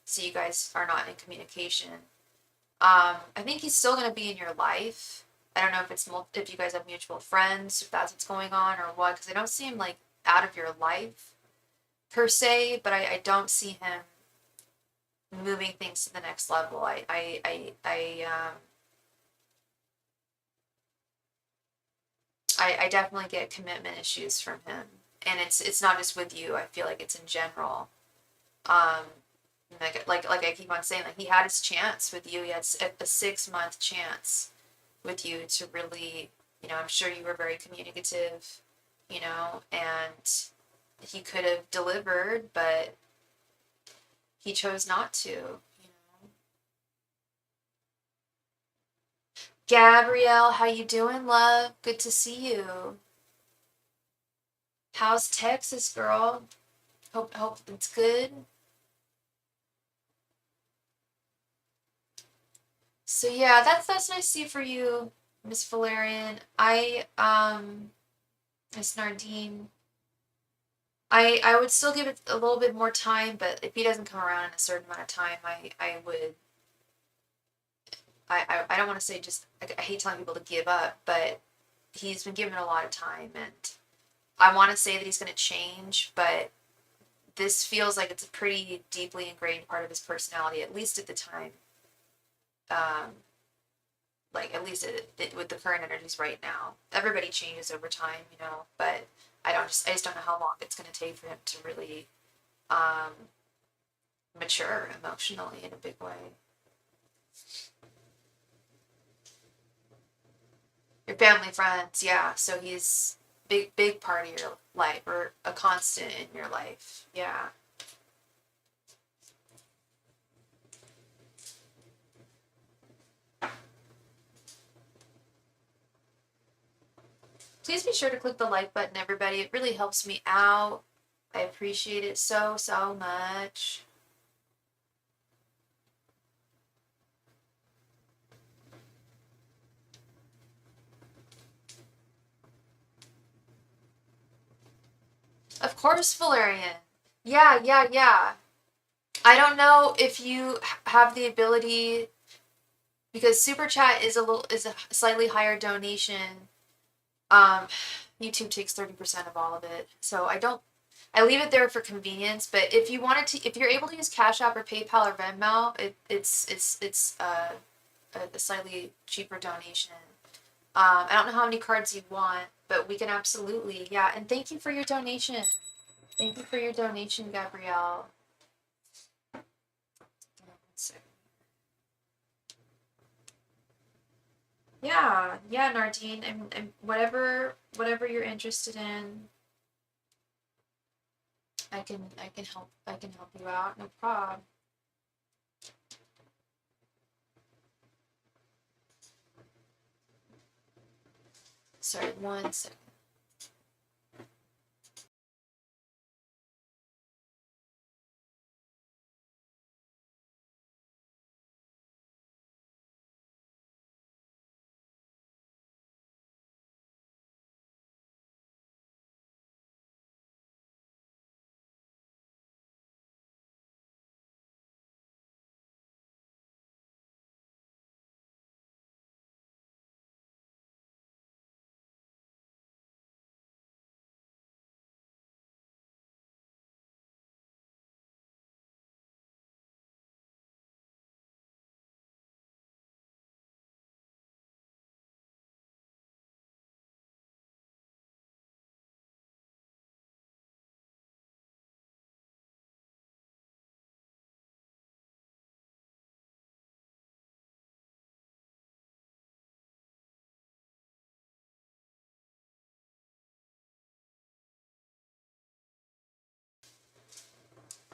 So you guys are not in communication. I think he's still gonna be in your life. I don't know if if you guys have mutual friends, if that's what's going on or what, because I don't see him like out of your life per se, but I don't see him moving things to the next level. I definitely get commitment issues from him, and it's not just with you. I feel like it's in general. Um, like I keep on saying, like he had his chance with you. He had a 6 month chance with you to really, I'm sure you were very communicative, and he could have delivered, but he chose not to. Gabrielle, how you doing, love? Good to see you. How's Texas, girl? Hope it's good. So yeah, that's nice to see for you, Miss Valerian. Miss Nardine. I would still give it a little bit more time, but if he doesn't come around in a certain amount of time, I would I don't want to say just I hate telling people to give up, but he's been given a lot of time, and I want to say that he's going to change, but this feels like it's a pretty deeply ingrained part of his personality, at least at the time. Um, like at least with the current energies right now. Everybody changes over time, but I just don't know how long it's going to take for him to really um, mature emotionally in a big way. Your family, friends, yeah. So he's big part of your life, or a constant in your life, yeah. Please be sure to click the like button, everybody. It really helps me out. I appreciate it so much. Of course, Valerian. Yeah. I don't know if you have the ability, because SuperChat is a slightly higher donation. YouTube takes 30% of all of it, so I leave it there for convenience. But if you're able to use Cash App or PayPal or Venmo, it's a slightly cheaper donation. I don't know how many cards you want, but we can absolutely, yeah. And thank you for your donation. Thank you for your donation, Gabrielle. Yeah, Nardine, and whatever you're interested in, I can help you out, no problem. Sorry, 1 second.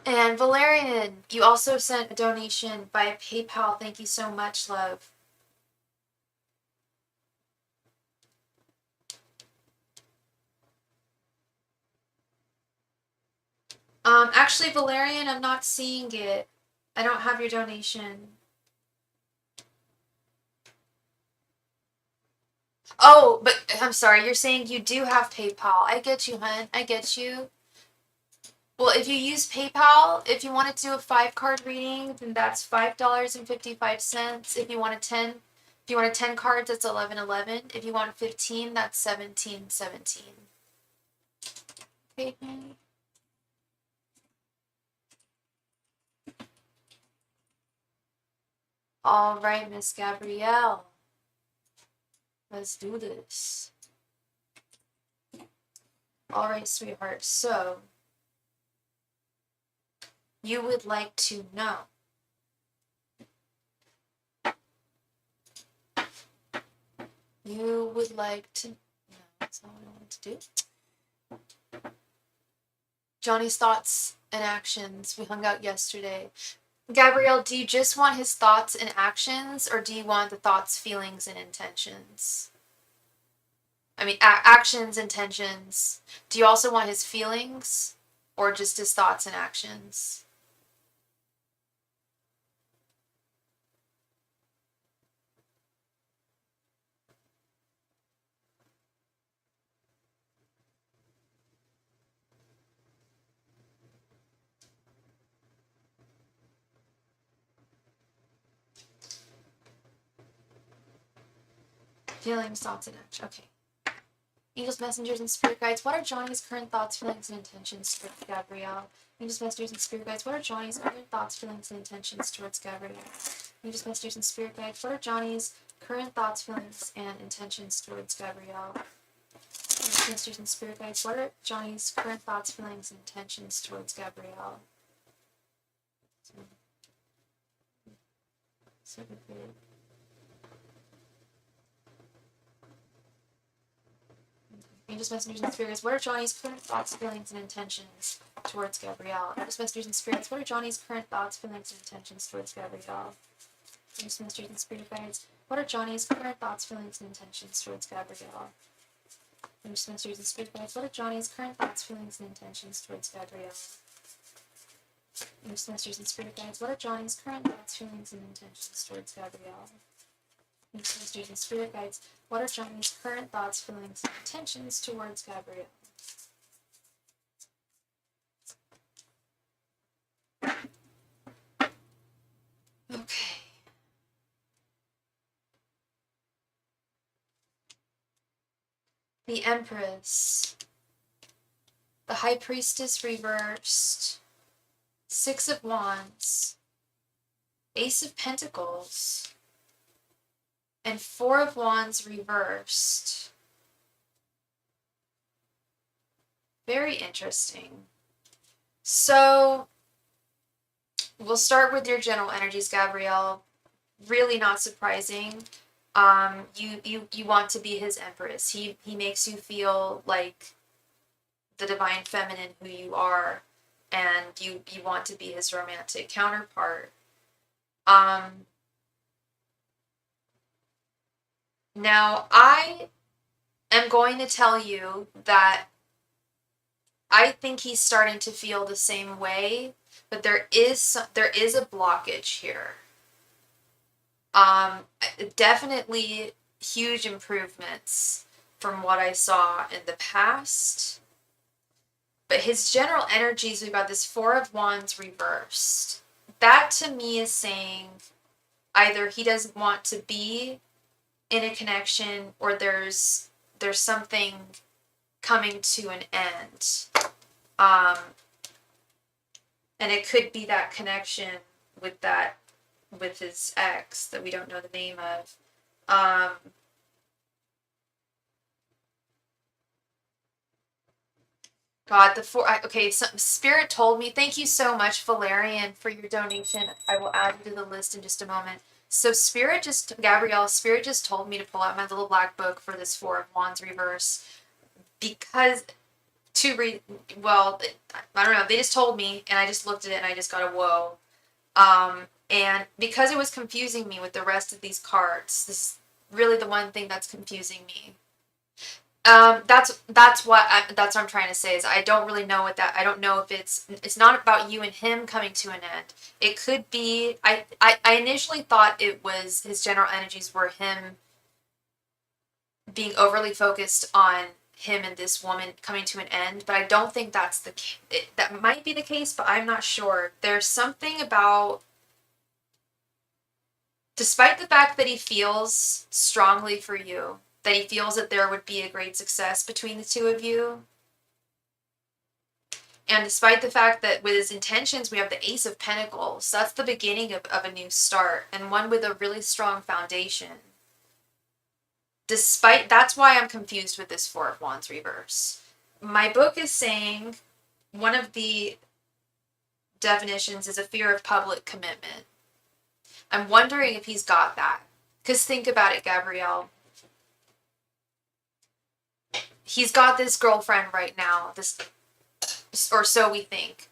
And Valerian, you also sent a donation via PayPal. Thank you so much, love. Actually, Valerian, I'm not seeing it. I don't have your donation. Oh, but I'm sorry, you're saying you do have PayPal. I get you, hun. I get you. Well, if you use PayPal, if you want to do a 5-card reading, then that's $5.55. If you want 10 cards, that's $11.11. If you want 15, that's $17.17. Okay. All right, Miss Gabrielle. Let's do this. All right, sweetheart. So, you would like to know no, that's not what I wanted to do. Johnny's thoughts and actions. We hung out yesterday. Gabrielle, do you just want his thoughts and actions, or do you want the thoughts, feelings, and intentions? I mean, actions, intentions. Do you also want his feelings, or just his thoughts and actions? Feelings, thoughts, and action. Okay. Angels, messengers, and spirit guides. What are Johnny's current thoughts, feelings, and intentions towards Gabrielle? Angels, messengers, and spirit guides. What are Johnny's current thoughts, feelings, and intentions towards Gabrielle? Angels, messengers, and spirit guides. What are Johnny's current thoughts, feelings, and intentions towards Gabrielle? Angels, messengers, and spirit guides. What are Johnny's current thoughts, feelings, and intentions towards Gabrielle? Angels, messengers, and spirits. What are Johnny's current thoughts, feelings, and intentions towards Gabrielle? Angels, messengers, and spirits. What are Johnny's current thoughts, feelings, and intentions towards Gabrielle? Angels, messengers, and spirit guides. What are Johnny's current thoughts, feelings, and intentions towards Gabrielle? Angels, messengers, and spirit guides. What are Johnny's current thoughts, feelings, and intentions towards Gabrielle? Angels, messengers, and spirit guides. What are Johnny's current thoughts, feelings, and intentions towards Gabrielle? Masters and spirit guides. What are Johnny's current thoughts, feelings, and intentions towards Gabrielle? Okay. The Empress. The High Priestess reversed. 6 of Wands. Ace of Pentacles. And 4 of Wands reversed. Very interesting. So we'll start with your general energies, Gabrielle. Really not surprising. You want to be his empress. He makes you feel like the divine feminine who you are, and you want to be his romantic counterpart. Now I am going to tell you that I think he's starting to feel the same way, but there is a blockage here. Definitely huge improvements from what I saw in the past. But his general energies, we've got this Four of Wands reversed. That to me is saying either he doesn't want to be in a connection, or there's something coming to an end. And it could be that connection with his ex that we don't know the name of. God, okay, so Spirit told me, thank you so much, Valerian, for your donation. I will add you to the list in just a moment. So Gabrielle, Spirit just told me to pull out my little black book for this Four of Wands reverse, because well, I don't know, they just told me, and I just looked at it, and I just got a whoa. And because it was confusing me with the rest of these cards, this is really the one thing that's confusing me. That's what I'm trying to say, is I don't really know I don't know if it's not about you and him coming to an end. It could be, I initially thought it was his general energies were him being overly focused on him and this woman coming to an end, but I don't think that's that might be the case, but I'm not sure. There's something about, despite the fact that he feels strongly for you, that he feels that there would be a great success between the two of you, and despite the fact that with his intentions we have the Ace of Pentacles, that's the beginning of a new start, and one with a really strong foundation. That's why I'm confused with this Four of Wands reverse. My book is saying one of the definitions is a fear of public commitment. I'm wondering if he's got that. Because think about it, Gabrielle. He's got this girlfriend right now, or so we think,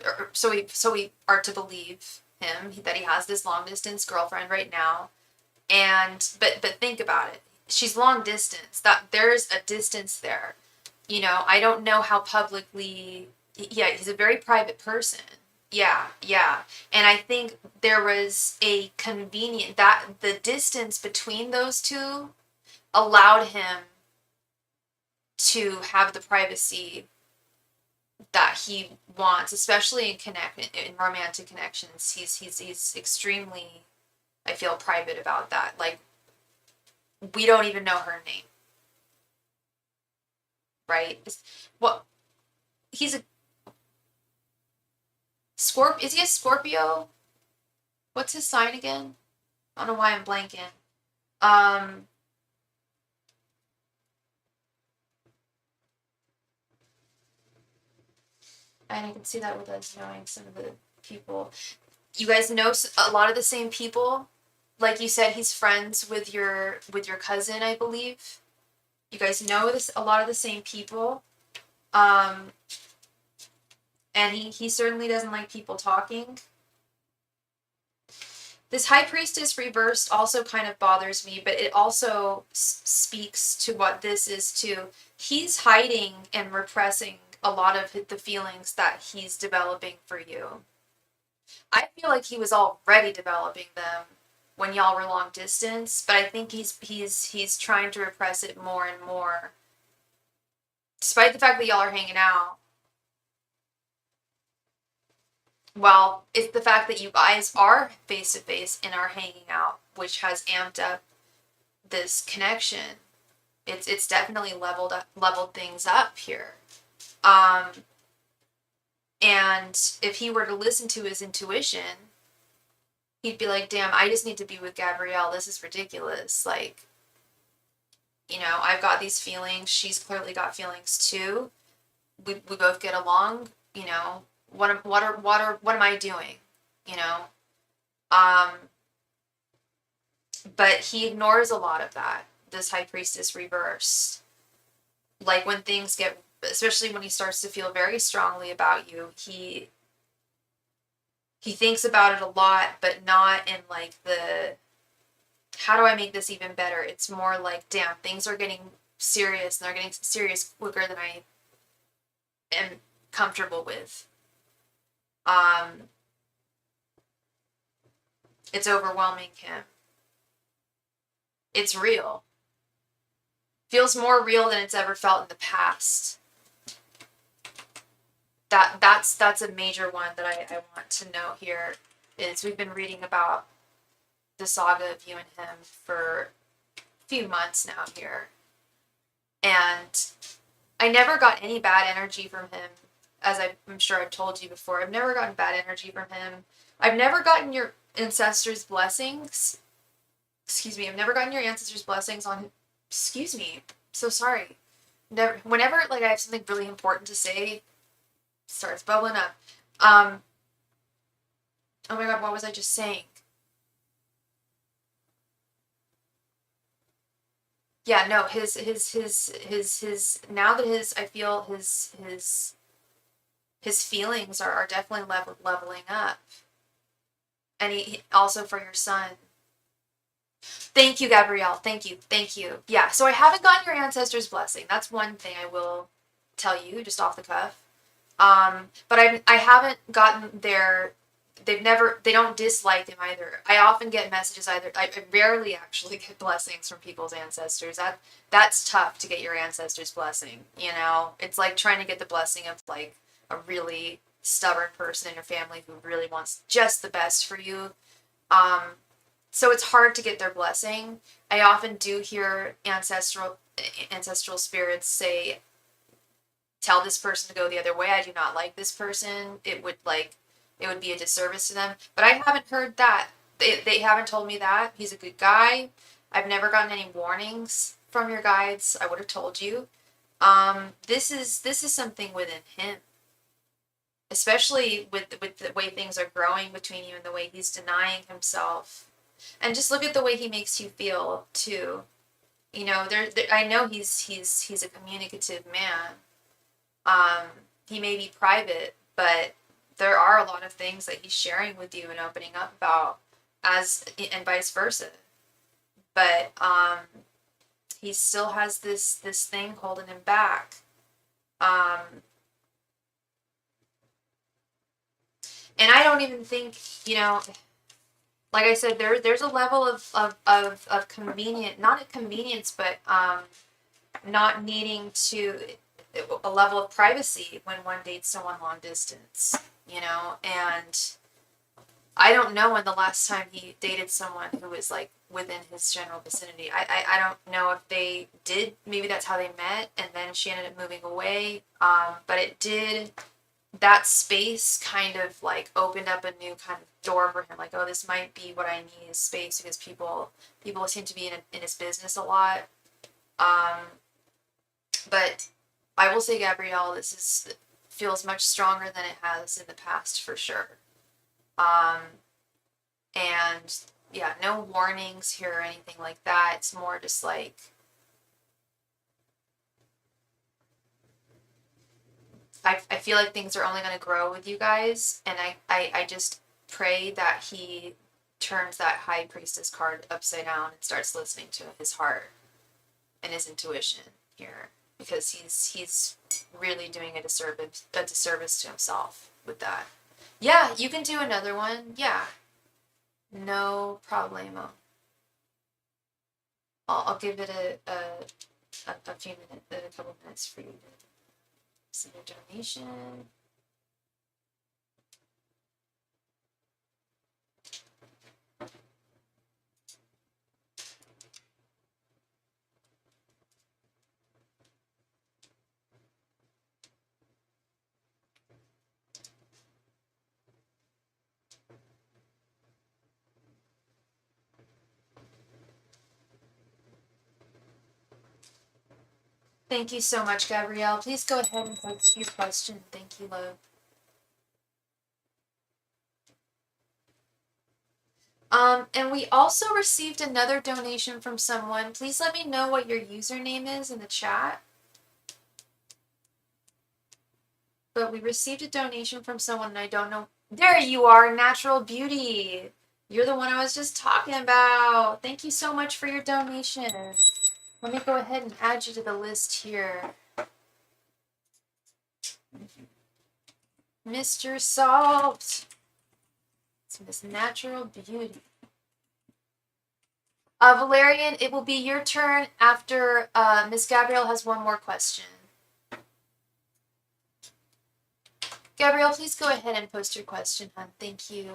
or so we are to believe him, that he has this long distance girlfriend right now. And but think about it. She's long distance. That there's a distance there. I don't know how publicly. Yeah, he's a very private person. Yeah. And I think there was a convenient, that the distance between those two allowed him to have the privacy that he wants, especially in romantic connections. He's extremely, I feel, private about that. Like, we don't even know her name, right? Well, he's a Scorpio. Is he a Scorpio? What's his sign again? I don't know why I'm blanking. And I can see that with us knowing some of the people. You guys know a lot of the same people. Like you said, he's friends with your cousin, I believe. You guys know a lot of the same people. And he certainly doesn't like people talking. This High Priestess reversed also kind of bothers me, but it also speaks to what this is too. He's hiding and repressing a lot of the feelings that he's developing for you. I feel like he was already developing them when y'all were long distance, but I think he's trying to repress it more and more, despite the fact that y'all are hanging out. Well, it's the fact that you guys are face to face and are hanging out, which has amped up this connection. It's definitely leveled things up here. And if he were to listen to his intuition, he'd be like, damn, I just need to be with Gabrielle. This is ridiculous. Like, I've got these feelings. She's clearly got feelings too. We both get along. what am I doing? You know? Um, but he ignores a lot of that, this High Priestess reverse. Like when things get, especially when he starts to feel very strongly about you, he thinks about it a lot, but not in like the, how do I make this even better? It's more like, damn, things are getting serious, and they're getting serious quicker than I am comfortable with. It's overwhelming him. It's real. Feels more real than it's ever felt in the past. That's a major one that I want to note here, is we've been reading about the saga of you and him for a few months now here. And I never got any bad energy from him, as I'm sure I've told you before. I've never gotten bad energy from him. I've never gotten your ancestors' blessings. Excuse me, I've never gotten your ancestors' blessings on, excuse me, so sorry. Never, whenever like I have something really important to say, starts bubbling up. Oh my god, what was I just saying? Yeah, no, his now that I feel his feelings are definitely leveling up. And he also for your son. Thank you, Gabrielle. Thank you. Thank you. Yeah, so I haven't gotten your ancestors' blessing. That's one thing I will tell you, just off the cuff. But I haven't gotten their, they don't dislike him either. I often get messages either, I rarely actually get blessings from people's ancestors. That's tough to get your ancestors' blessing, you know? It's like trying to get the blessing of like a really stubborn person in your family who really wants just the best for you. So it's hard to get their blessing. I often do hear ancestral spirits say, tell this person to go the other way. I do not like this person. It would be a disservice to them. But I haven't heard that. They haven't told me that. He's a good guy. I've never gotten any warnings from your guides. I would have told you. This is something within him. Especially with the way things are growing between you and the way he's denying himself. And just look at the way he makes you feel too. You know, I know he's a communicative man. He may be private, but there are a lot of things that he's sharing with you and opening up about, and vice versa. But he still has this thing holding him back. And I don't even think, you know, like I said, there's a level of convenient, not a convenience, but not needing to, a level of privacy when one dates someone long distance, you know. And I don't know when the last time he dated someone who was like within his general vicinity. I don't know if they did, maybe that's how they met and then she ended up moving away. But it did, that space kind of like opened up a new kind of door for him. Like, oh, this might be what I need, is space, because people seem to be in his business a lot. But I will say, Gabrielle, feels much stronger than it has in the past for sure. And yeah, no warnings here or anything like that. It's more just like, I feel like things are only going to grow with you guys, and I just pray that he turns that High Priestess card upside down and starts listening to his heart and his intuition here, because he's really doing a disservice to himself with that. Yeah, you can do another one. Yeah, no problemo. I'll give it a few minutes, a couple minutes for you to send a donation. Thank you so much, Gabrielle. Please go ahead and post your question. Thank you, love. And we also received another donation from someone. Please let me know what your username is in the chat. But we received a donation from someone and I don't know. There you are, Natural Beauty. You're the one I was just talking about. Thank you so much for your donation. Let me go ahead and add you to the list here. Mr. Salt. It's Miss Natural Beauty. Valerian, it will be your turn after Miss Gabrielle has one more question. Gabrielle, please go ahead and post your question, hon. Thank you.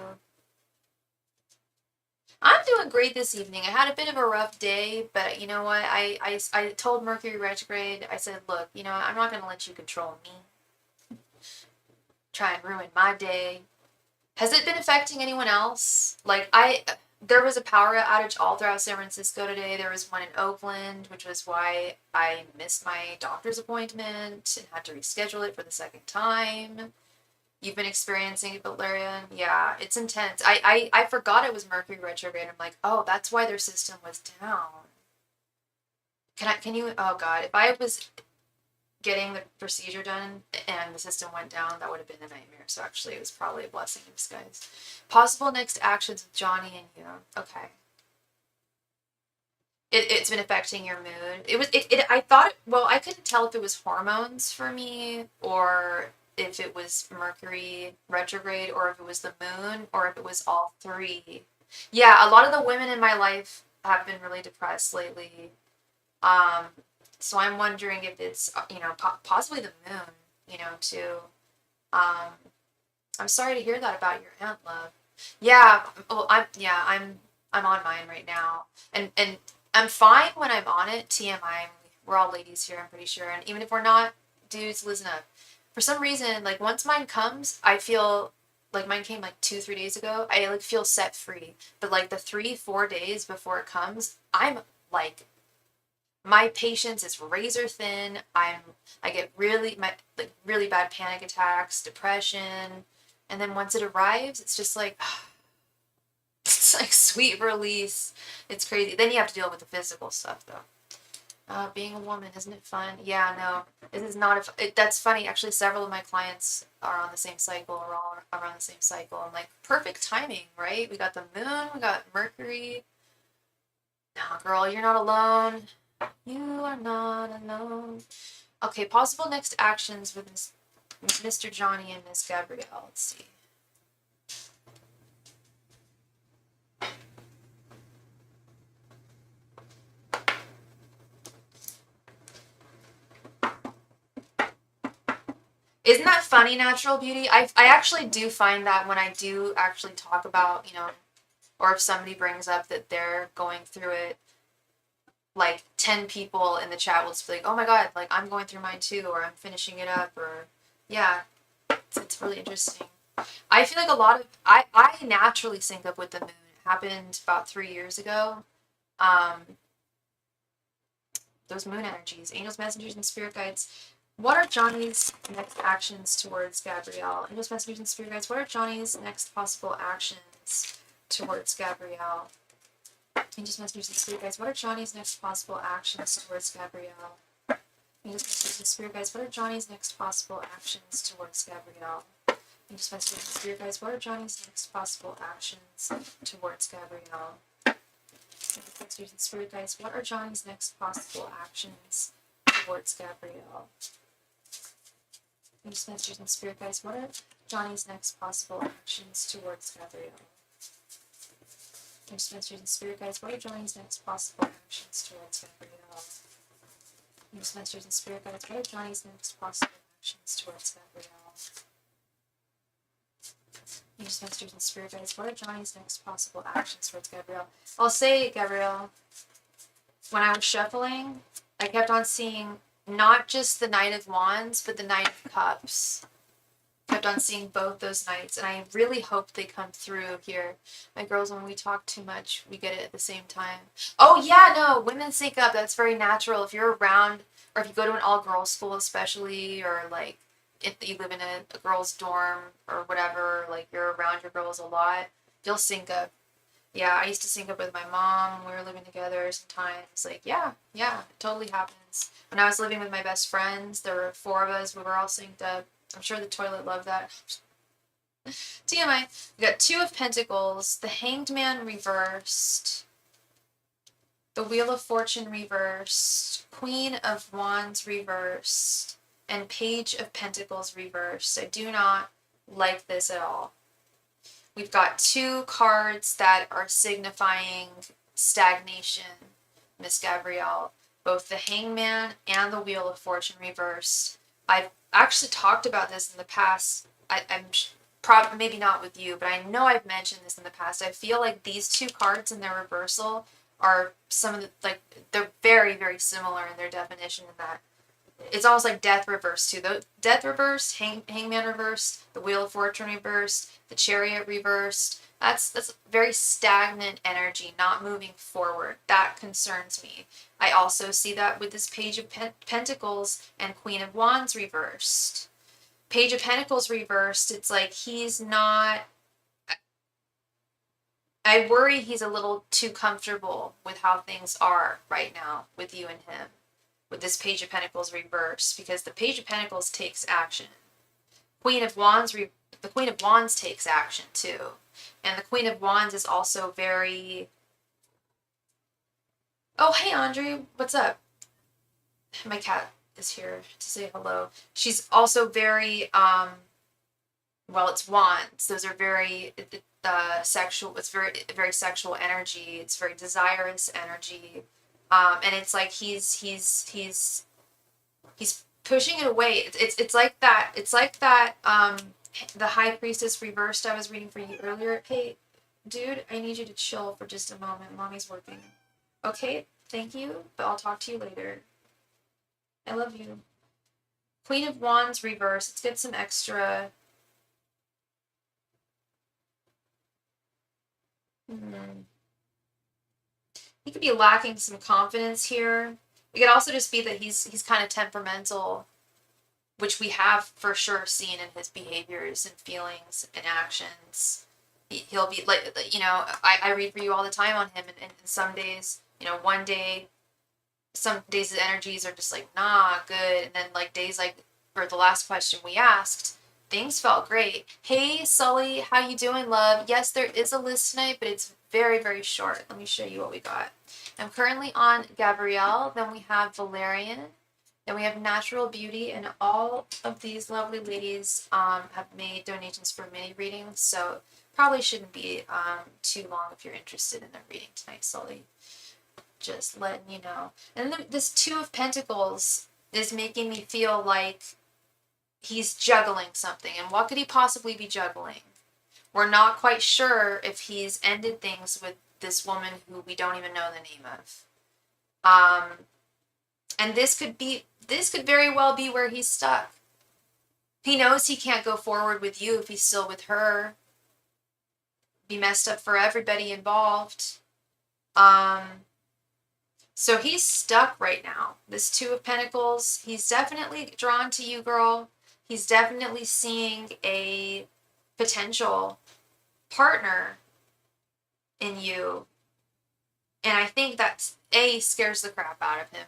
I'm doing great this evening. I had a bit of a rough day, but you know what? I told Mercury retrograde, I said, look, you know, I'm not going to let you control me. Try and ruin my day. Has it been affecting anyone else? Like, there was a power outage all throughout San Francisco today. There was one in Oakland, which was why I missed my doctor's appointment and had to reschedule it for the second time. You've been experiencing it, Valerian? Yeah, it's intense. I forgot it was Mercury retrograde. I'm like, oh, that's why their system was down. Can you, oh God, if I was getting the procedure done and the system went down, that would have been a nightmare. So actually it was probably a blessing in disguise. Possible next actions with Johnny and you. Okay. It's been affecting your mood. I thought, well, I couldn't tell if it was hormones for me or if it was Mercury retrograde or if it was the moon or if it was all three. Yeah, a lot of the women in my life have been really depressed lately. So I'm wondering if it's, you know, possibly the moon, you know, too. I'm sorry to hear that about your aunt, love. Yeah, well, I'm on mine right now. And I'm fine when I'm on it, TMI. We're all ladies here, I'm pretty sure. And even if we're not, dudes, listen up. For some reason, like once mine comes, I feel like mine came like 2-3 days ago. I like feel set free. But like the 3-4 days before it comes, I'm like my patience is razor thin. I get really bad panic attacks, depression, and then once it arrives, it's just like it's like sweet release. It's crazy. Then you have to deal with the physical stuff though. Being a woman, isn't it fun? Yeah, no, it is not. That's funny. Actually, several of my clients are on the same cycle or all around the same cycle. I'm like, perfect timing, right? We got the moon, we got Mercury. No, girl, you're not alone. You are not alone. Okay, possible next actions with Mr. Johnny and Miss Gabrielle. Let's see. Isn't that funny, Natural Beauty? I actually do find that when I do actually talk about, you know, or if somebody brings up that they're going through it, like 10 people in the chat will just be like, oh my God, like I'm going through mine too, or I'm finishing it up, or yeah, it's really interesting. I feel like a lot of, I naturally sync up with the moon. It happened about 3 years ago. Those moon energies, angels, messengers, and spirit guides. What are Johnny's next actions towards Gabrielle? Angels, messengers, and spirit guides. What are Johnny's next possible actions towards Gabrielle? Angels, messengers, and spirit guides. What are Johnny's next possible actions towards Gabrielle? Angels, messengers, and spirit guides. What are Johnny's next possible actions towards Gabrielle? Angels, messengers, and spirit guides. What are Johnny's next possible actions towards Gabrielle? Angels, messengers, and spirit guides. What are Johnny's next possible actions towards Gabrielle? Angels, messengers, and spirit guides. What are Johnny's next possible actions towards Gabrielle? Angels, messengers, and spirit guides. What are Johnny's next possible actions towards Gabrielle? Angels, messengers, and spirit guides. What are Johnny's next possible actions towards Gabrielle? Angels, messengers, and spirit guides. What are Johnny's next possible actions towards Gabrielle? I'll say, Gabrielle, when I was shuffling, I kept on seeing not just the Knight of Wands, but the Knight of Cups. Kept on seeing both those knights, and I really hope they come through here. My girls, when we talk too much, we get it at the same time. Oh yeah, no, women sync up. That's very natural. If you're around, or if you go to an all-girls school especially, or like if you live in a girls' dorm or whatever, like you're around your girls a lot, you'll sync up. Yeah, I used to sync up with my mom when we were living together sometimes. Like, yeah, it totally happens. When I was living with my best friends, there were four of us. We were all synced up. I'm sure the toilet loved that. TMI. We got Two of Pentacles, the Hanged Man reversed, the Wheel of Fortune reversed, Queen of Wands reversed, and Page of Pentacles reversed. I do not like this at all. We've got two cards that are signifying stagnation, Miss Gabrielle. Both the Hangman and the Wheel of Fortune reversed. I've actually talked about this in the past. I'm probably maybe not with you, but I know I've mentioned this in the past. I feel like these two cards in their reversal are some of the, like, they're very, very similar in their definition in that it's almost like Death reversed too. The Death reversed, Hangman reversed, the Wheel of Fortune reversed, the Chariot reversed. That's very stagnant energy, not moving forward. That concerns me. I also see that with this Page of Pentacles and Queen of Wands reversed. Page of Pentacles reversed, it's like he's not... I worry he's a little too comfortable with how things are right now with you and him, with this Page of Pentacles reversed, because the Page of Pentacles takes action. The Queen of Wands takes action too. And the Queen of Wands is also very... Oh, hey, Andre, what's up? My cat is here to say hello. She's also very, well, it's wands. Those are very sexual. It's very sexual energy. It's very desirous energy. And it's like he's pushing it away. It's like that. It's like that. The High Priestess reversed I was reading for you earlier. Hey, dude, I need you to chill for just a moment. Mommy's working. Okay, thank you, but I'll talk to you later. I love you. Queen of Wands reverse. Let's get some extra. He could be lacking some confidence here. It could also just be that he's kind of temperamental, which we have for sure seen in his behaviors and feelings and actions. He'll be like, I read for you all the time on him, and some days, one day, some days his energies are just like, nah, good. And then like days like, for the last question we asked, things felt great. Hey, Sully, how you doing, love? Yes, there is a list tonight, but it's very, very short. Let me show you what we got. I'm currently on Gabrielle. Then we have Valerian. Then we have Natural Beauty. And all of these lovely ladies have made donations for mini readings. So probably shouldn't be too long if you're interested in their reading tonight, Sully. Just letting you know. And then this Two of Pentacles is making me feel like he's juggling something. And what could he possibly be juggling? We're not quite sure if he's ended things with this woman who we don't even know the name of. And this could very well be where he's stuck. He knows he can't go forward with you if he's still with her. Be messed up for everybody involved. So he's stuck right now. This Two of Pentacles, he's definitely drawn to you, girl. He's definitely seeing a potential partner in you. And I think that A, scares the crap out of him.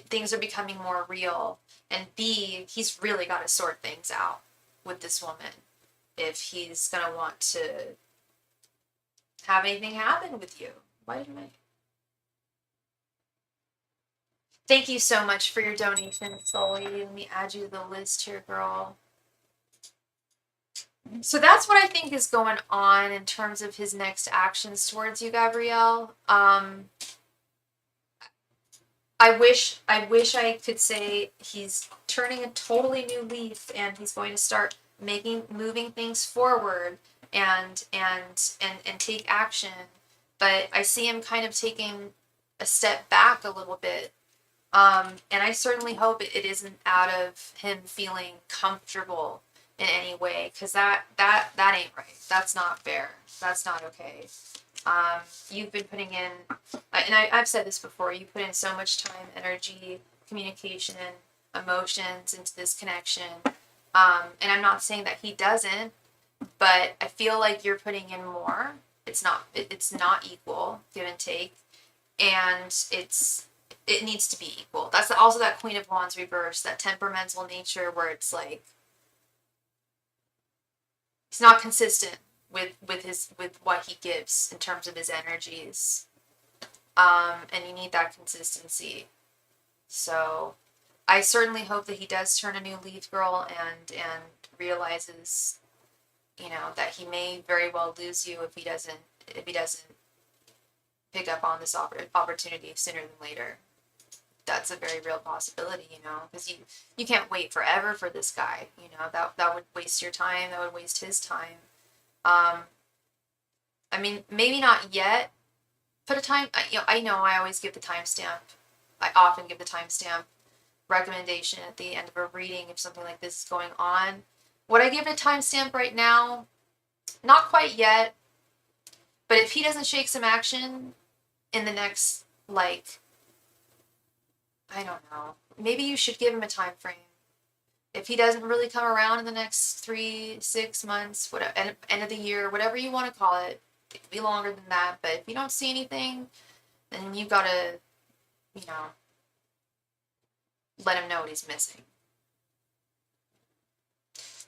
Things are becoming more real. And B, he's really got to sort things out with this woman if he's going to want to have anything happen with you. Why didn't I? Thank you so much for your donation, Sully. Let me add you to the list here, girl. So that's what I think is going on in terms of his next actions towards you, Gabrielle. I wish I could say he's turning a totally new leaf and he's going to start moving things forward and take action. But I see him kind of taking a step back a little bit. And I certainly hope it isn't out of him feeling comfortable in any way, because that ain't right. That's not fair. That's not okay. You've been putting in, and I've said this before, you put in so much time, energy, communication, emotions into this connection. And I'm not saying that he doesn't, but I feel like you're putting in more. It's not equal, give and take, and it needs to be equal. That's also that Queen of Wands reverse, that temperamental nature where it's like he's not consistent with what he gives in terms of his energies, and you need that consistency. So I certainly hope that he does turn a new leaf, girl, and realizes, that he may very well lose you if he doesn't pick up on this opportunity sooner than later. That's a very real possibility, because you can't wait forever for this guy. That would waste your time. That would waste his time. I mean, maybe not yet. Put a time. I know I always give the timestamp. I often give the timestamp recommendation at the end of a reading if something like this is going on. Would I give it a timestamp right now? Not quite yet. But if he doesn't shake some action in the next, I don't know, maybe you should give him a time frame. If he doesn't really come around in the next 3-6 months, whatever, end of the year, whatever you want to call it, it could be longer than that. But if you don't see anything, then you gotta, let him know what he's missing.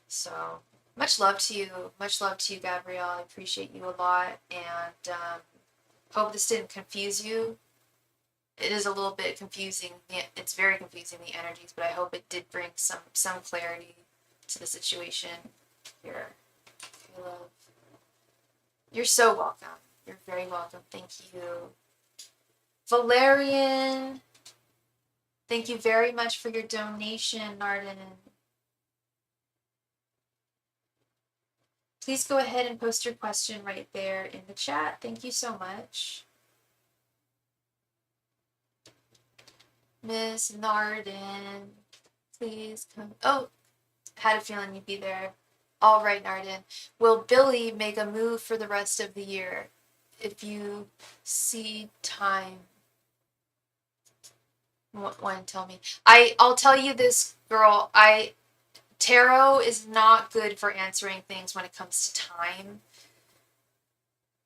So much love to you. Much love to you, Gabrielle. I appreciate you a lot, and hope this didn't confuse you. It is a little bit confusing. It's very confusing, the energies, but I hope it did bring some clarity to the situation. Here, love. You're so welcome. You're very welcome. Thank you. Valerian, thank you very much for your donation, Narden. Please go ahead and post your question right there in the chat. Thank you so much. Miss Narden, please come. Oh, had a feeling you'd be there. All right, Narden. Will Billy make a move for the rest of the year? If you see time. One, tell me. I'll tell you this, girl. Tarot is not good for answering things when it comes to time,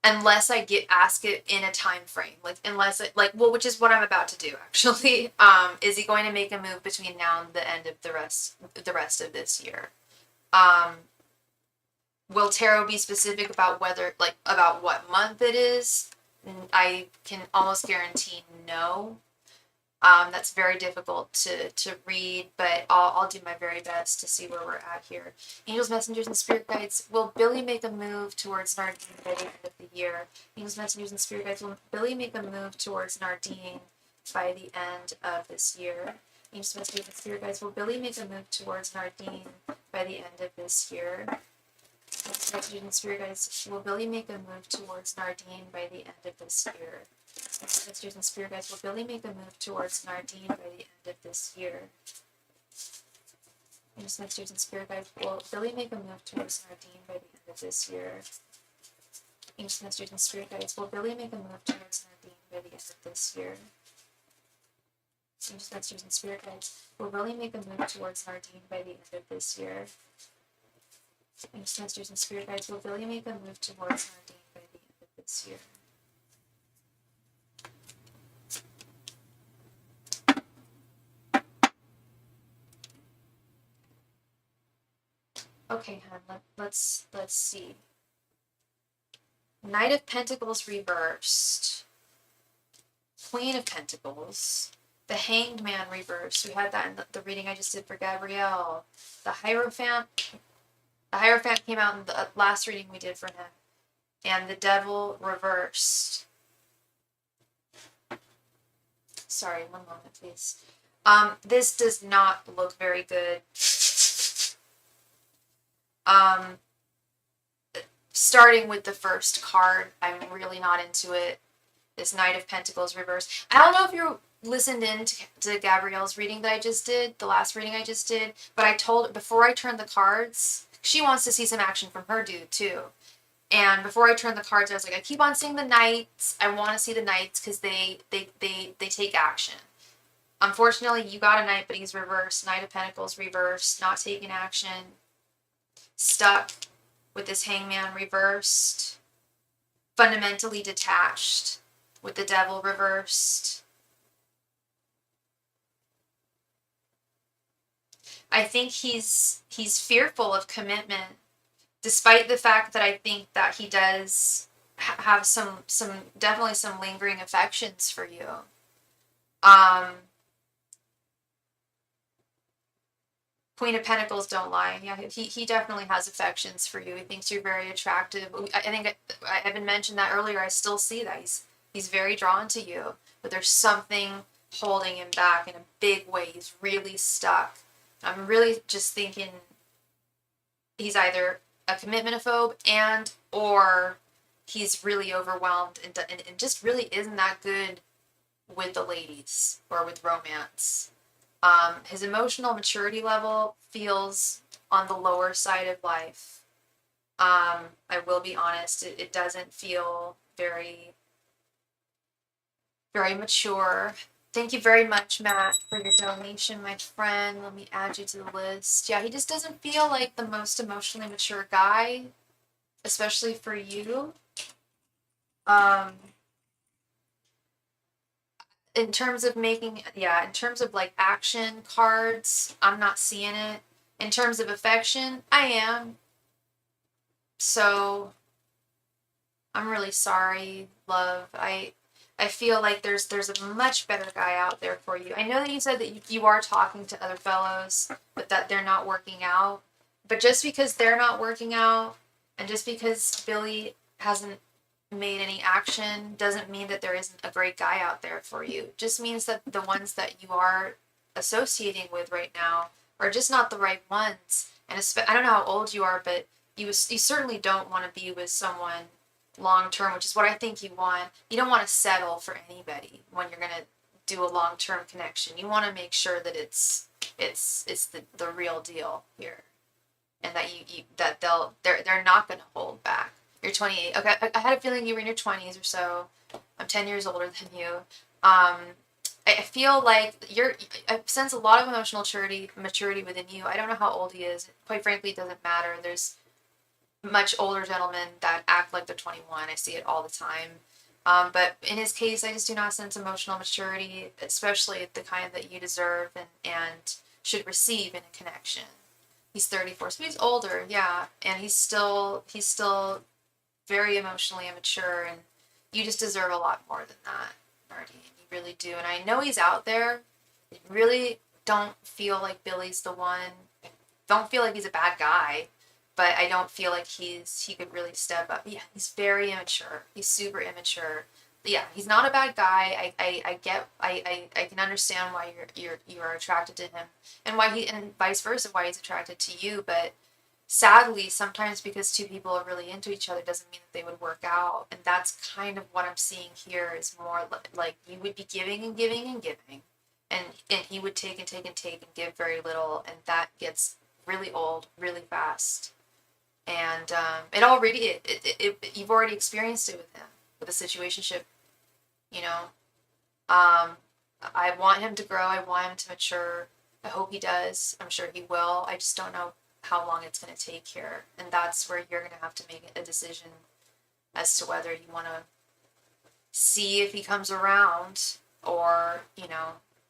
unless I ask it in a time frame. Which is what I'm about to do actually. Is he going to make a move between now and the end of the rest of this year? Will tarot be specific about about what month it is? I can almost guarantee no. That's very difficult to read, but I'll do my very best to see where we're at here. Angels, messengers, and spirit guides. Will Billy make a move towards Nardine by the end of the year? Angels, messengers, and spirit guides. Will Billy make a move towards Nardine by the end of this year? Angels, messengers, and spirit guides. Will Billy make a move towards Nardine by the end of this year? Angels, messengers, and spirit guides. Will Billy make a move towards Nardine by the end of this year? Messengers and spirit guides. Will Billy make a move towards Nardine by the end of this year? Messengers and spirit guides. Will Billy make a move towards Nardine by the end of this year? Messengers and spirit guides. Will Billy make a move towards Nardine by the end of this year? Messengers and spirit guides. Will Billy make a move towards Nardine by the end of this year? Messengers and spirit guides. Will Billy make a move towards Nardine by the end of this year? Okay, hon, let's see. Knight of Pentacles reversed. Queen of Pentacles. The Hanged Man reversed. We had that in the reading I just did for Gabrielle. The Hierophant came out in the last reading we did for him. And the Devil reversed. Sorry, one moment, please. This does not look very good. Starting with the first card, I'm really not into it. This Knight of Pentacles reverse. I don't know if you listened in to Gabrielle's reading that I just did, the last reading I just did, but I told her before I turned the cards, she wants to see some action from her dude too. And before I turned the cards, I was like, I keep on seeing the Knights. I want to see the Knights because they take action. Unfortunately, you got a Knight, but he's reversed. Knight of Pentacles reversed, not taking action. Stuck. with this Hangman reversed, fundamentally detached with the Devil reversed. I think he's fearful of commitment, despite the fact that I think that he does have some definitely some lingering affections for you. Queen of Pentacles don't lie. Yeah, he definitely has affections for you. He thinks you're very attractive. I think I haven't mentioned that earlier. I still see that he's very drawn to you, but there's something holding him back in a big way. He's really stuck. I'm really just thinking he's either a commitment-ophobe or he's really overwhelmed and just really isn't that good with the ladies or with romance. His emotional maturity level feels on the lower side of life. I will be honest, it doesn't feel very, very mature. Thank you very much, Matt, for your donation, my friend. Let me add you to the list. Yeah, he just doesn't feel like the most emotionally mature guy, especially for you. In terms of in terms of like action cards, I'm not seeing it. In terms of affection, I am. So I'm really sorry, love. I feel like there's a much better guy out there for you. I know that you said that you are talking to other fellows, but that they're not working out. But just because they're not working out, and just because Billy hasn't made any action, doesn't mean that there isn't a great guy out there for you. It just means that the ones that you are associating with right now are just not the right ones. And I don't know how old you are, but you certainly don't want to be with someone long term, which is what I think you want. You don't want to settle for anybody when you're gonna do a long term connection. You want to make sure that it's the real deal here, and that they're not gonna hold back. You're 28. Okay, I had a feeling you were in your 20s or so. I'm 10 years older than you. I feel like I sense a lot of emotional maturity within you. I don't know how old he is. Quite frankly, it doesn't matter. There's much older gentlemen that act like they're 21. I see it all the time. But in his case, I just do not sense emotional maturity, especially the kind that you deserve and should receive in a connection. He's 34, so he's older, yeah, and he's still very emotionally immature, and you just deserve a lot more than that, Nardine. You really do. And I know he's out there. You really don't feel like Billy's the one. Don't feel like he's a bad guy, but I don't feel like he could really step up. Yeah, he's very immature. He's super immature. But yeah, he's not a bad guy. I can understand why you are attracted to him, and vice versa, why he's attracted to you, but sadly, sometimes because two people are really into each other doesn't mean that they would work out. And that's kind of what I'm seeing here, is more like you would be giving and giving and giving. And he would take and take and take and give very little. And that gets really old really fast. And you've already experienced it with him, with a situationship, you know. I want him to grow. I want him to mature. I hope he does. I'm sure he will. I just don't know how long it's going to take here. And that's where you're going to have to make a decision as to whether you want to see if he comes around, or,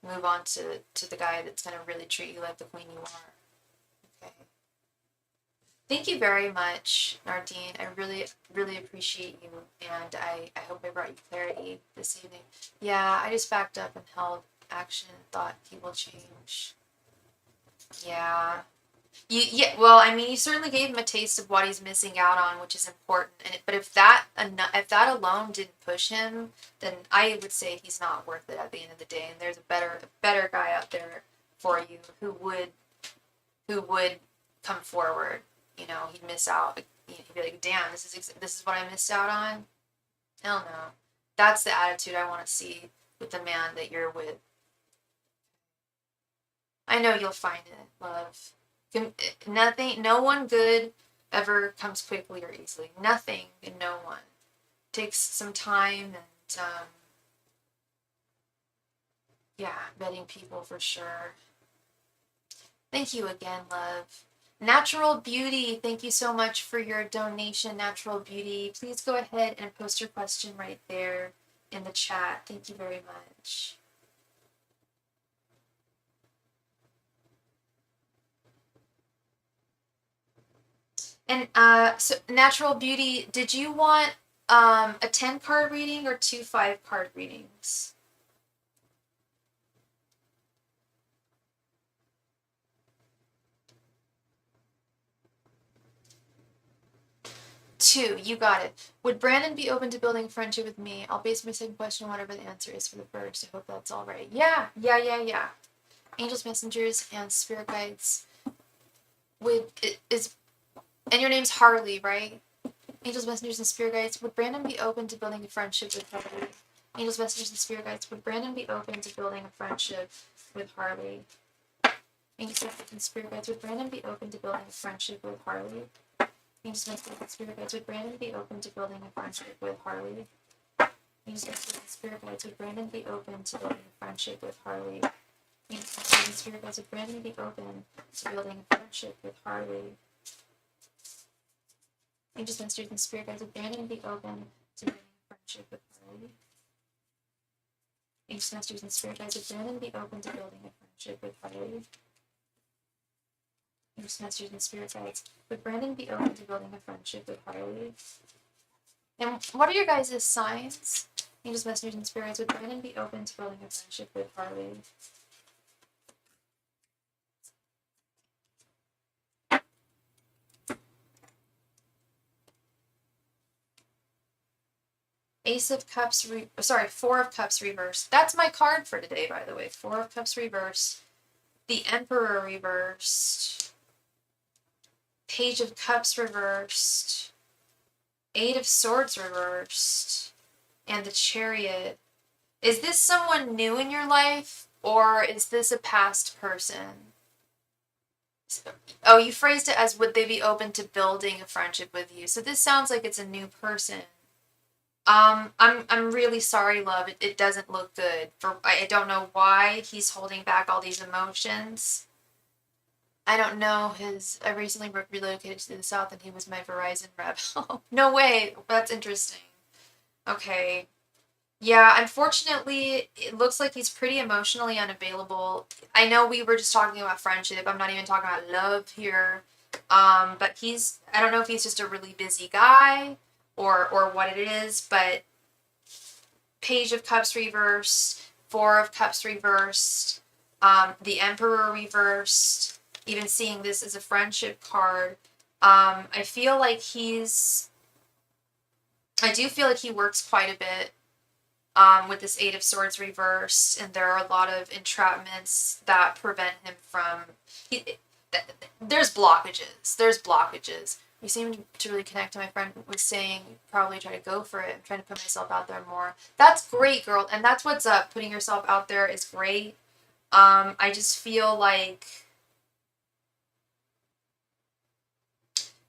move on to the guy that's going to really treat you like the queen you are. Okay. Thank you very much, Nardine. I really, really appreciate you, and I hope I brought you clarity this evening. Yeah, I just backed up and held action and thought he will change. Yeah. Well, I mean, you certainly gave him a taste of what he's missing out on, which is important. But if that alone didn't push him, then I would say he's not worth it at the end of the day. And there's a better guy out there for you who would come forward. He'd miss out. He'd be like, "Damn, this is what I missed out on." Hell no. That's the attitude I want to see with the man that you're with. I know you'll find it, love. No one good ever comes quickly or easily. Nothing and no one. It takes some time and, vetting people for sure. Thank you again, love. Natural Beauty, thank you so much for your donation, Natural Beauty. Please go ahead and post your question right there in the chat. Thank you very much. And so Natural Beauty, did you want a 10-card reading or 2 5-card readings? 2, you got it. Would Brandon be open to building a friendship with me? I'll base my second question on whatever the answer is for the first. I hope that's all right. Yeah. Angels, messengers, and spirit guides. And your name's Harley, right? Angels, messengers, and spirit guides. Would Brandon be open to building a friendship with Harley? Angels, messengers, and spirit guides. Would Brandon be open to building a friendship with Harley? Angels, messengers, and spirit guides. Would Brandon be open to building a friendship with Harley? Angels, messengers, and spirit guides. Would Brandon be open to building a friendship with Harley? Angels, messengers, and spirit guides. Would Brandon be open to building a friendship with Harley? Angels, messengers, and spirit guides. Would Brandon be open to building a friendship with Harley? Angels, messengers, and spirit guides. Would Brandon be open to building a friendship with Harley? Angels, messengers, and spirit guides. Would Brandon be open to building a friendship with Harley? Angels, messengers, and spirit guides. Would Brandon be open to building a friendship with Harley? And what are your guys' signs? Angels, messengers, and spirit guides. Would Brandon be open to building a friendship with Harley? Ace of Cups, Four of Cups reversed. That's my card for today, by the way. Four of Cups reversed. The Emperor reversed. Page of Cups reversed. Eight of Swords reversed. And the Chariot. Is this someone new in your life, or is this a past person? Oh, you phrased it as would they be open to building a friendship with you. So this sounds like it's a new person. I'm really sorry, love. It doesn't look good. I don't know why he's holding back all these emotions. I don't know I recently relocated to the South and he was my Verizon rep. No way. That's interesting. Okay. Yeah, unfortunately, it looks like he's pretty emotionally unavailable. I know we were just talking about friendship. I'm not even talking about love here. But I don't know if he's just a really busy guy or what it is, but Page of Cups reversed, Four of Cups reversed, the Emperor reversed, even seeing this as a friendship card. I do feel like he works quite a bit with this Eight of Swords reversed, and there are a lot of entrapments that prevent him from... There's blockages. You seem to really connect to my friend was saying, probably try to go for it. I'm trying to put myself out there more. That's great, girl. And that's what's up. Putting yourself out there is great. I just feel like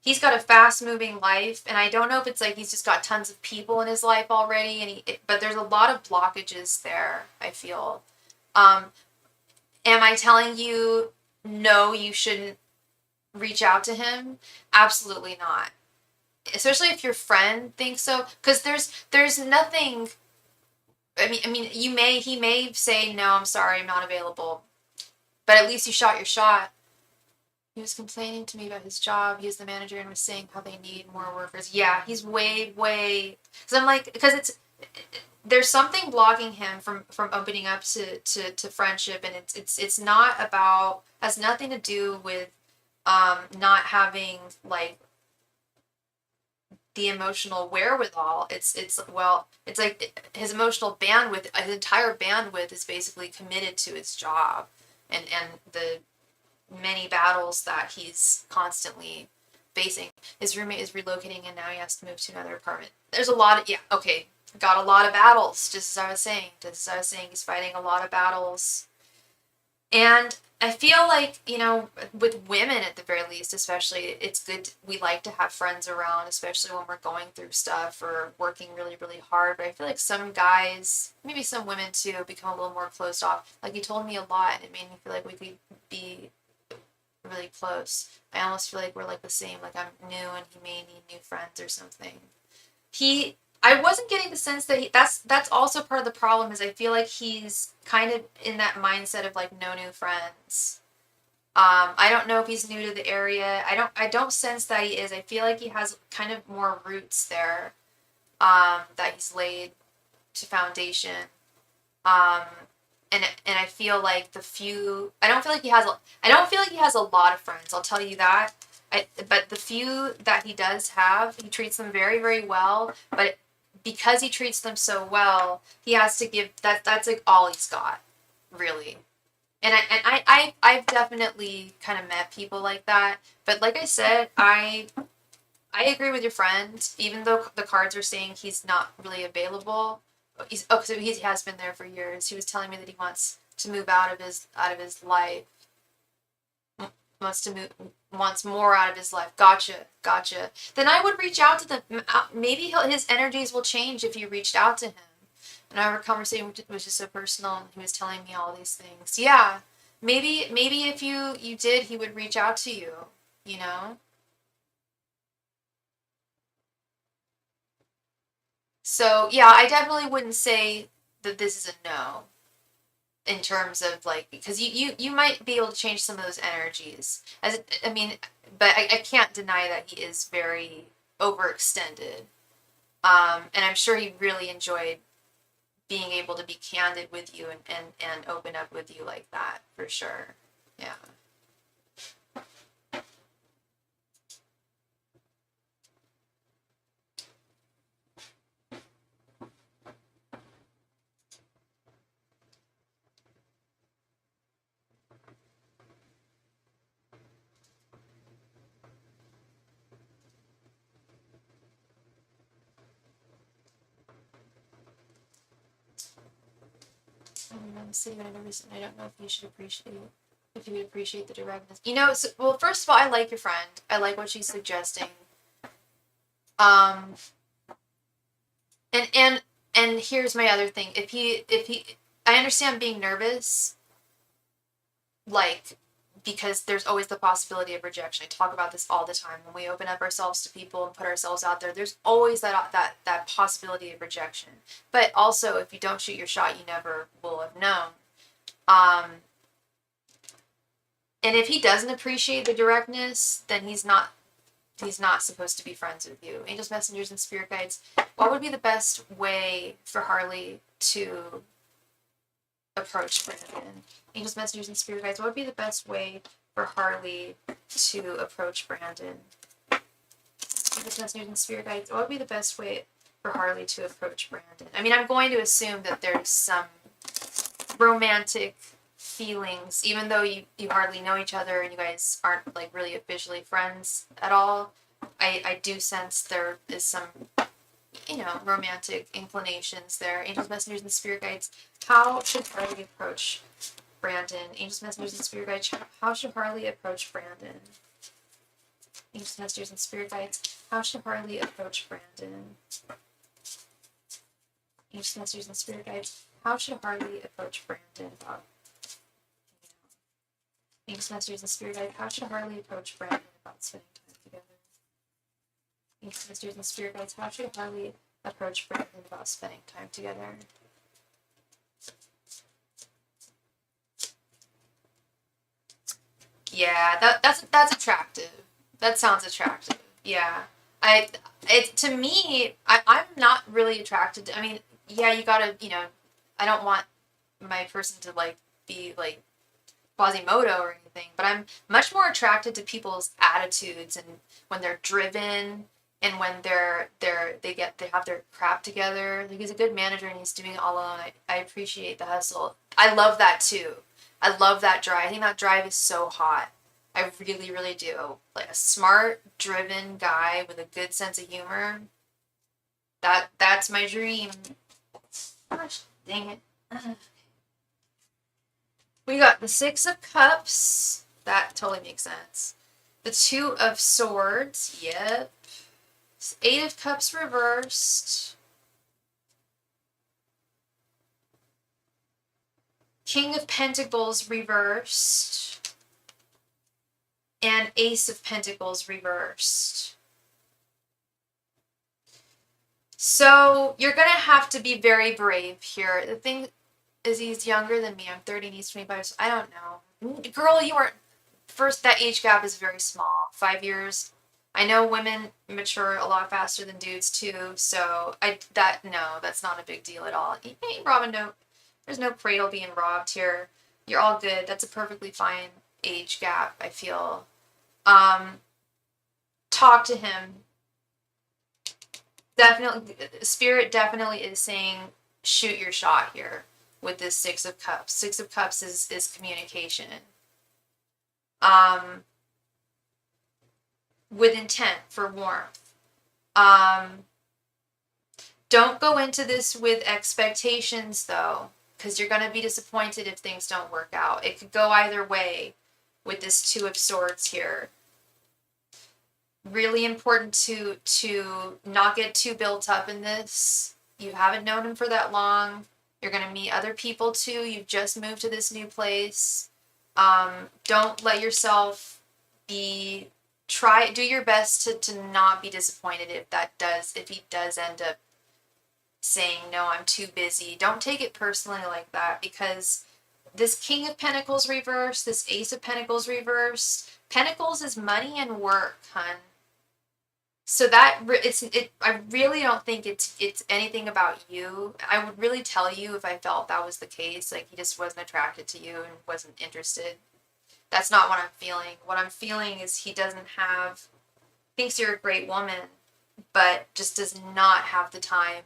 he's got a fast-moving life, and I don't know if it's like he's just got tons of people in his life already, but there's a lot of blockages there, I feel. Am I telling you, no, you shouldn't reach out to him? Absolutely not. Especially if your friend thinks so, because there's nothing. I mean, he may say no, I'm sorry, I'm not available, but at least you shot your shot. He was complaining to me about his job. He was the manager and was saying how they need more workers. Yeah, he's way. Because I'm like, there's something blocking him from opening up to friendship, and it's not about, has nothing to do with not having like the emotional wherewithal. It's like his emotional bandwidth, his entire bandwidth is basically committed to his job and the many battles that he's constantly facing. His roommate is relocating and now he has to move to another apartment. There's a lot of, got a lot of battles, just as I was saying. He's fighting a lot of battles. And I feel like, with women at the very least, especially, it's good. We like to have friends around, especially when we're going through stuff or working really, really hard. But I feel like some guys, maybe some women too, become a little more closed off. Like, he told me a lot, and it made me feel like we could be really close. I almost feel like we're like the same. Like I'm new and he may need new friends or something. I wasn't getting the sense that that's also part of the problem, is I feel like he's kind of in that mindset of like no new friends. I don't know if he's new to the area. I don't sense that he is. I feel like he has kind of more roots there, that he's laid to foundation. Um, and I feel like I don't feel like he has a lot of friends. I'll tell you that. But the few that he does have, he treats them very, very well. But because he treats them so well, he has to give that's like all he's got, really. And I've definitely kind of met people like that. But like I said, I agree with your friend. Even though the cards are saying he's not really available, so he has been there for years. He was telling me that he wants to move out of his life, wants more out of his life. Gotcha. Then I would reach out to them. Maybe his energies will change if you reached out to him. And our conversation was just so personal, and he was telling me all these things. Yeah, maybe if you did, he would reach out to you. You know. So yeah, I definitely wouldn't say that this is a no in terms of like, because you might be able to change some of those energies. I mean, but I can't deny that he is very overextended. And I'm sure he really enjoyed being able to be candid with you and open up with you like that, for sure. Yeah. I'm sitting on a reason. I don't know if you would appreciate the directness. Well, first of all, I like your friend. I like what she's suggesting. Um, and here's my other thing. I understand being nervous, like, because there's always the possibility of rejection. I talk about this all the time. When we open up ourselves to people and put ourselves out there, there's always that possibility of rejection. But also, if you don't shoot your shot, you never will have known. And if he doesn't appreciate the directness, then he's not supposed to be friends with you. Angels, messengers, and spirit guides, what would be the best way for Harley to approach Brandon? Angels, messengers, and spirit guides, what would be the best way for Harley to approach Brandon? Angels, messengers, and spirit guides, what would be the best way for Harley to approach Brandon? I mean, I'm going to assume that there's some romantic feelings, even though you hardly know each other and you guys aren't like really officially friends at all. I do sense there is some, romantic inclinations there. Angels, messengers, and spirit guides, how should Harley approach Brandon? Angels, messengers, and spirit guides, how should Harley approach Brandon? Angels, messengers, and spirit guides, how should Harley approach Brandon? Angels, messengers, and spirit guides, how should Harley approach Brandon? Angels, messengers, and spirit guides, how should Harley approach Brandon about spending time together? Angels, messengers, and spirit guides, how should Harley approach Brandon about spending time together? Yeah, that's attractive. That sounds attractive. Yeah. To me, I'm not really attracted to, I mean, yeah, you gotta, I don't want my person to like be like Quasimodo or anything, but I'm much more attracted to people's attitudes, and when they're driven, and when they have their crap together. Like, he's a good manager and he's doing it all alone. I appreciate the hustle. I love that too. I love that drive. I think that drive is so hot. I really, really do. Like a smart, driven guy with a good sense of humor. That's my dream. Gosh, dang it. We got the Six of Cups. That totally makes sense. The Two of Swords. Yep. Eight of Cups reversed. King of Pentacles reversed. and Ace of Pentacles reversed. So you're going to have to be very brave here. The thing is, he's younger than me. I'm 30 and he's 25. So I don't know. Girl, you are... First, that age gap is very small. 5 years. I know women mature a lot faster than dudes too. So no, that's not a big deal at all. You ain't robbing no... There's no cradle being robbed here. You're all good. That's a perfectly fine age gap, I feel. Talk to him. Definitely, Spirit definitely is saying shoot your shot here with this Six of Cups. Six of Cups is communication. With intent for warmth. Don't go into this with expectations though, because you're going to be disappointed if things don't work out. It could go either way with this Two of Swords here. Really important to not get too built up in this. You haven't known him for that long. You're going to meet other people too. You've just moved to this new place. Don't let yourself be... do your best to not be disappointed if he does end up saying, no, I'm too busy. Don't take it personally like that, because this King of Pentacles reversed, this Ace of Pentacles reversed. Pentacles is money and work, hun. So I really don't think it's anything about you. I would really tell you if I felt that was the case, like he just wasn't attracted to you and wasn't interested. That's not what I'm feeling. What I'm feeling is he thinks you're a great woman, but just does not have the time.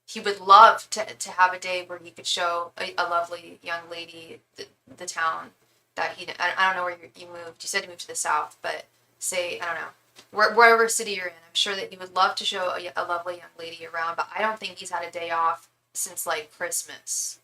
He would love to have a day where he could show a lovely young lady the town that I don't know where you moved. You said you moved to the south, but say, I don't know, wherever city you're in. I'm sure that he would love to show a lovely young lady around, but I don't think he's had a day off since like Christmas.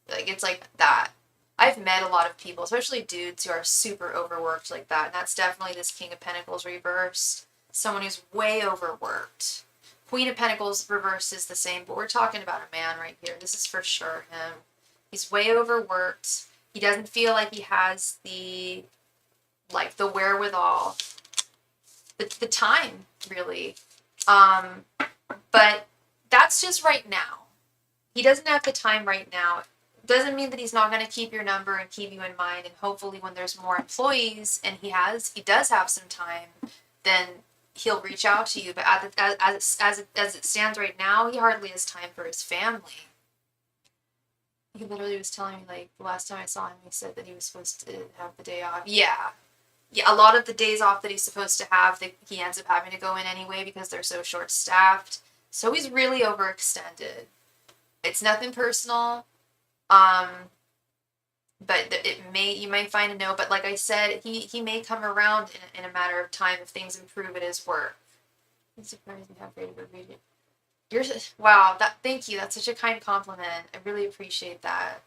Like, it's like that. I've met a lot of people, especially dudes, who are super overworked like that, and that's definitely this King of Pentacles reversed. Someone who's way overworked. Queen of Pentacles reversed is the same, but we're talking about a man right here. This is for sure him. He's way overworked. He doesn't feel like he has the wherewithal, the time, really. But that's just right now. He doesn't have the time right now. Doesn't mean that he's not going to keep your number and keep you in mind, and hopefully when there's more employees and he does have some time, then he'll reach out to you. But as it stands right now, he hardly has time for his family. He literally was telling me, like, the last time I saw him, he said that he was supposed to have the day off. Yeah, a lot of the days off that he's supposed to have, he ends up having to go in anyway because they're so short-staffed. So he's really overextended. It's nothing personal. But you might find a no, but like I said, he may come around in a matter of time if things improve at his work. I'm surprised you have great of a reading. Wow, thank you. That's such a kind compliment. I really appreciate that.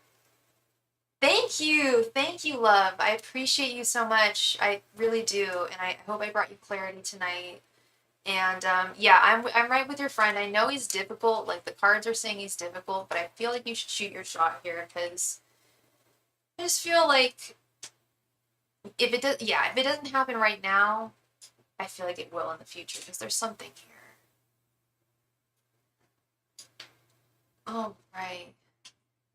Thank you, love. I appreciate you so much. I really do, and I hope I brought you clarity tonight. And yeah, I'm right with your friend. I know he's difficult. Like, the cards are saying he's difficult, but I feel like you should shoot your shot here, because I just feel like if it doesn't happen right now, I feel like it will in the future, because there's something here. Oh, right.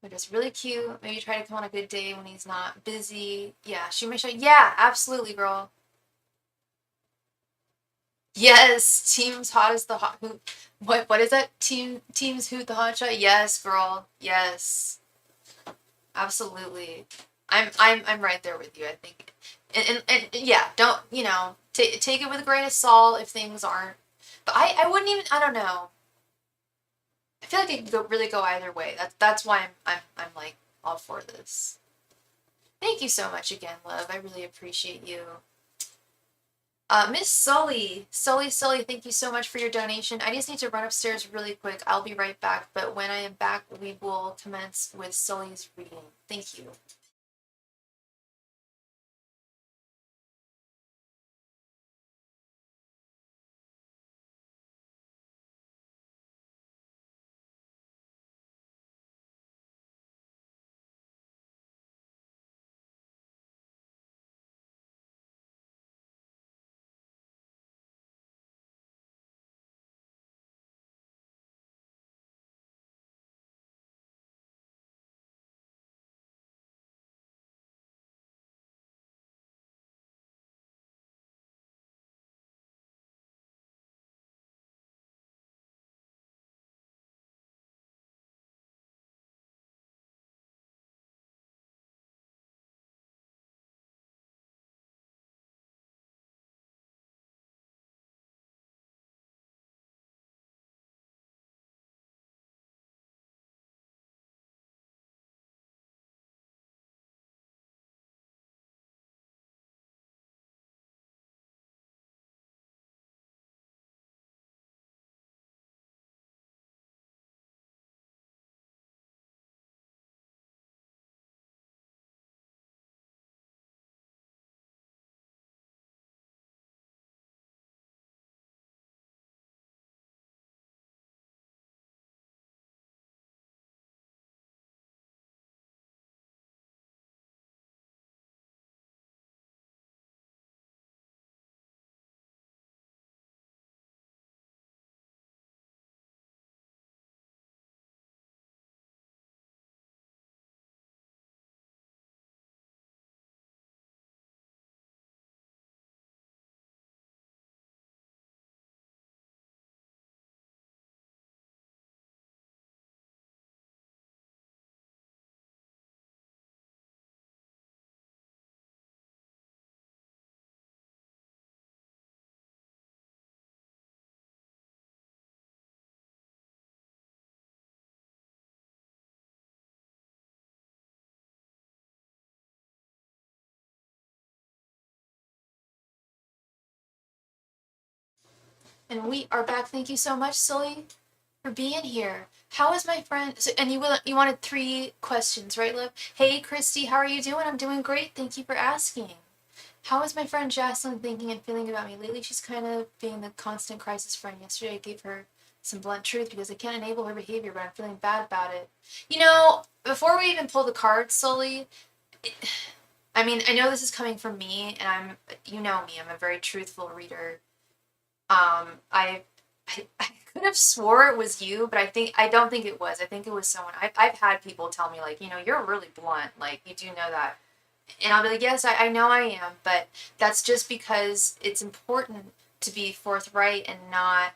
But it's really cute. Maybe try to come on a good day when he's not busy. Yeah, shoot my shot. Yeah, absolutely, girl. Yes, teams hot as the hot hoot. What is that? Teams hoot the hot shot. Yes, girl. Yes, absolutely. I'm right there with you. I think, and yeah, don't take it with a grain of salt if things aren't. But I wouldn't even. I don't know. I feel like it could really go either way. That's why I'm like all for this. Thank you so much again, love. I really appreciate you. Miss Sully, thank you so much for your donation. I just need to run upstairs really quick. I'll be right back, but when I am back, we will commence with Sully's reading. Thank you. And we are back. Thank you so much, Sully, for being here. How is my friend? So, and you wanted 3 questions, right, Liv? Hey, Christy, how are you doing? I'm doing great. Thank you for asking. How is my friend Jocelyn thinking and feeling about me? Lately, she's kind of being the constant crisis friend. Yesterday, I gave her some blunt truth because I can't enable her behavior, but I'm feeling bad about it. You know, before we even pull the cards, Sully, I mean, I know this is coming from me, and you know me, I'm a very truthful reader. I could have swore it was you, but I don't think it was. I think it was someone. I've had people tell me, like, you're really blunt, like, you do know that. And I'll be like, yes, I know I am, but that's just because it's important to be forthright and not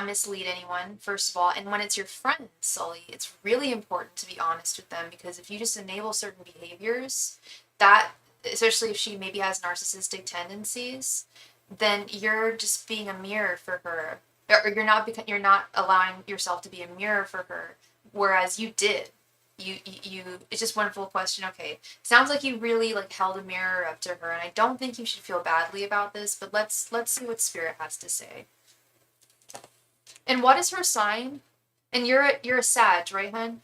mislead anyone, first of all. And when it's your friend, Sully, it's really important to be honest with them, because if you just enable certain behaviors, that, especially if she maybe has narcissistic tendencies, then you're just being a mirror for her. Or you're not allowing yourself to be a mirror for her, whereas you did. You it's just one full question. Okay, sounds like you really like held a mirror up to her, and I don't think you should feel badly about this, but let's see what spirit has to say. And what is her sign? And you're a Sag, right, hun?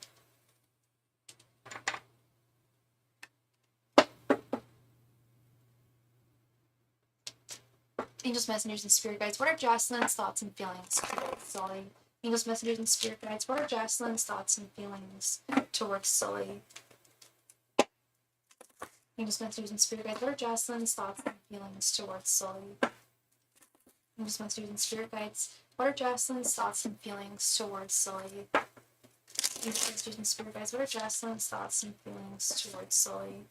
Angels, messengers, and spirit guides, what are Jocelyn's thoughts and feelings towards Sully? Angels, messengers, and spirit guides, what are Jocelyn's thoughts and feelings towards Sully? Angels, messengers, and spirit guides, what are Jocelyn's thoughts and feelings towards Sully? Angels, messengers, and spirit guides, what are Jocelyn's thoughts and feelings towards Sully? Angels, messengers, and spirit guides, what are Jocelyn's thoughts and feelings towards Sully?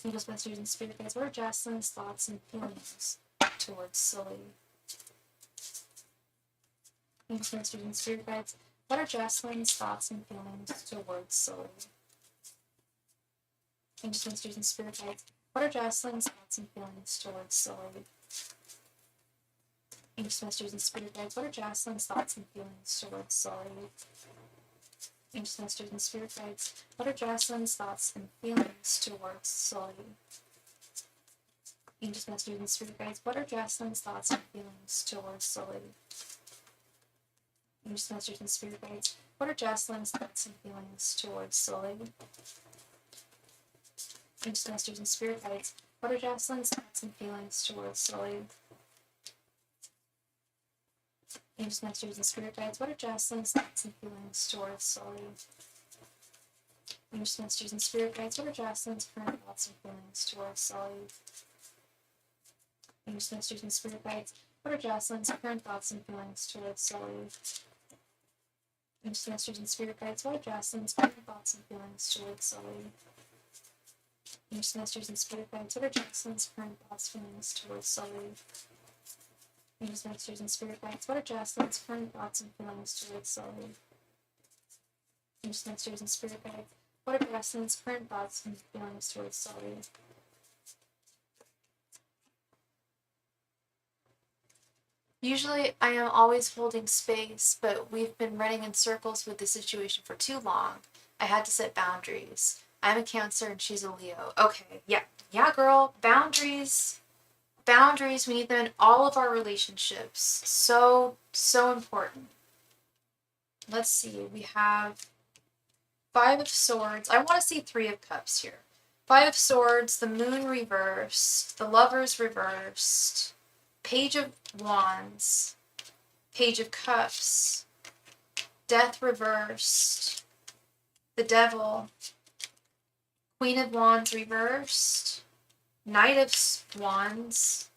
Angels, messengers, and spirit guides, what are Jocelyn's thoughts and feelings towards Sully? Angels, messengers, and spirit guides, what are Jocelyn's thoughts and feelings towards Sully? Angels, messengers, and spirit guides, what are Jocelyn's thoughts and feelings towards Sully? Angels, messengers, and spirit guides, what are Jocelyn's thoughts and feelings towards Sully? Angels, messengers, and spirit guides, what are Jocelyn's thoughts and feelings towards Sully? Angels, messengers, and spirit guides, what are Jocelyn's thoughts and feelings towards Sully? Angels, messengers, and spirit guides, what are Jocelyn's thoughts and feelings towards Sully? Angels, messengers, and spirit guides, what are Jocelyn's thoughts and feelings towards Sully? Angels, messengers, and spirit guides, what are Jocelyn's thoughts and feelings towards Sully? Angels, messengers, and spirit guides, what are Jocelyn's current thoughts and feelings towards Sully? Angels, messengers, and spirit guides, what are Jocelyn's current thoughts and feelings towards Sully? Angels, messengers, and spirit guides, what are Jocelyn's current thoughts and feelings towards Sully? Angels, messengers, and spirit guides, what are Jocelyn's current thoughts and feelings towards Sully? Angels, messengers, and spirit guides, what are Jocelyn's current thoughts and feelings towards Sully? Angels, messengers, and spirit guides, what are Jocelyn's current thoughts and feelings towards Sully? Usually I am always holding space, but we've been running in circles with the situation for too long. I had to set boundaries. I'm a Cancer and she's a Leo. Okay, yeah, girl, boundaries. Boundaries, we need them in all of our relationships. So important. Let's see, we have 5 of Swords. I want to see 3 of Cups here. 5 of Swords, the Moon reversed, the Lovers reversed, Page of Wands, Page of Cups, Death reversed, the Devil, Queen of Wands reversed, Knight of Wands,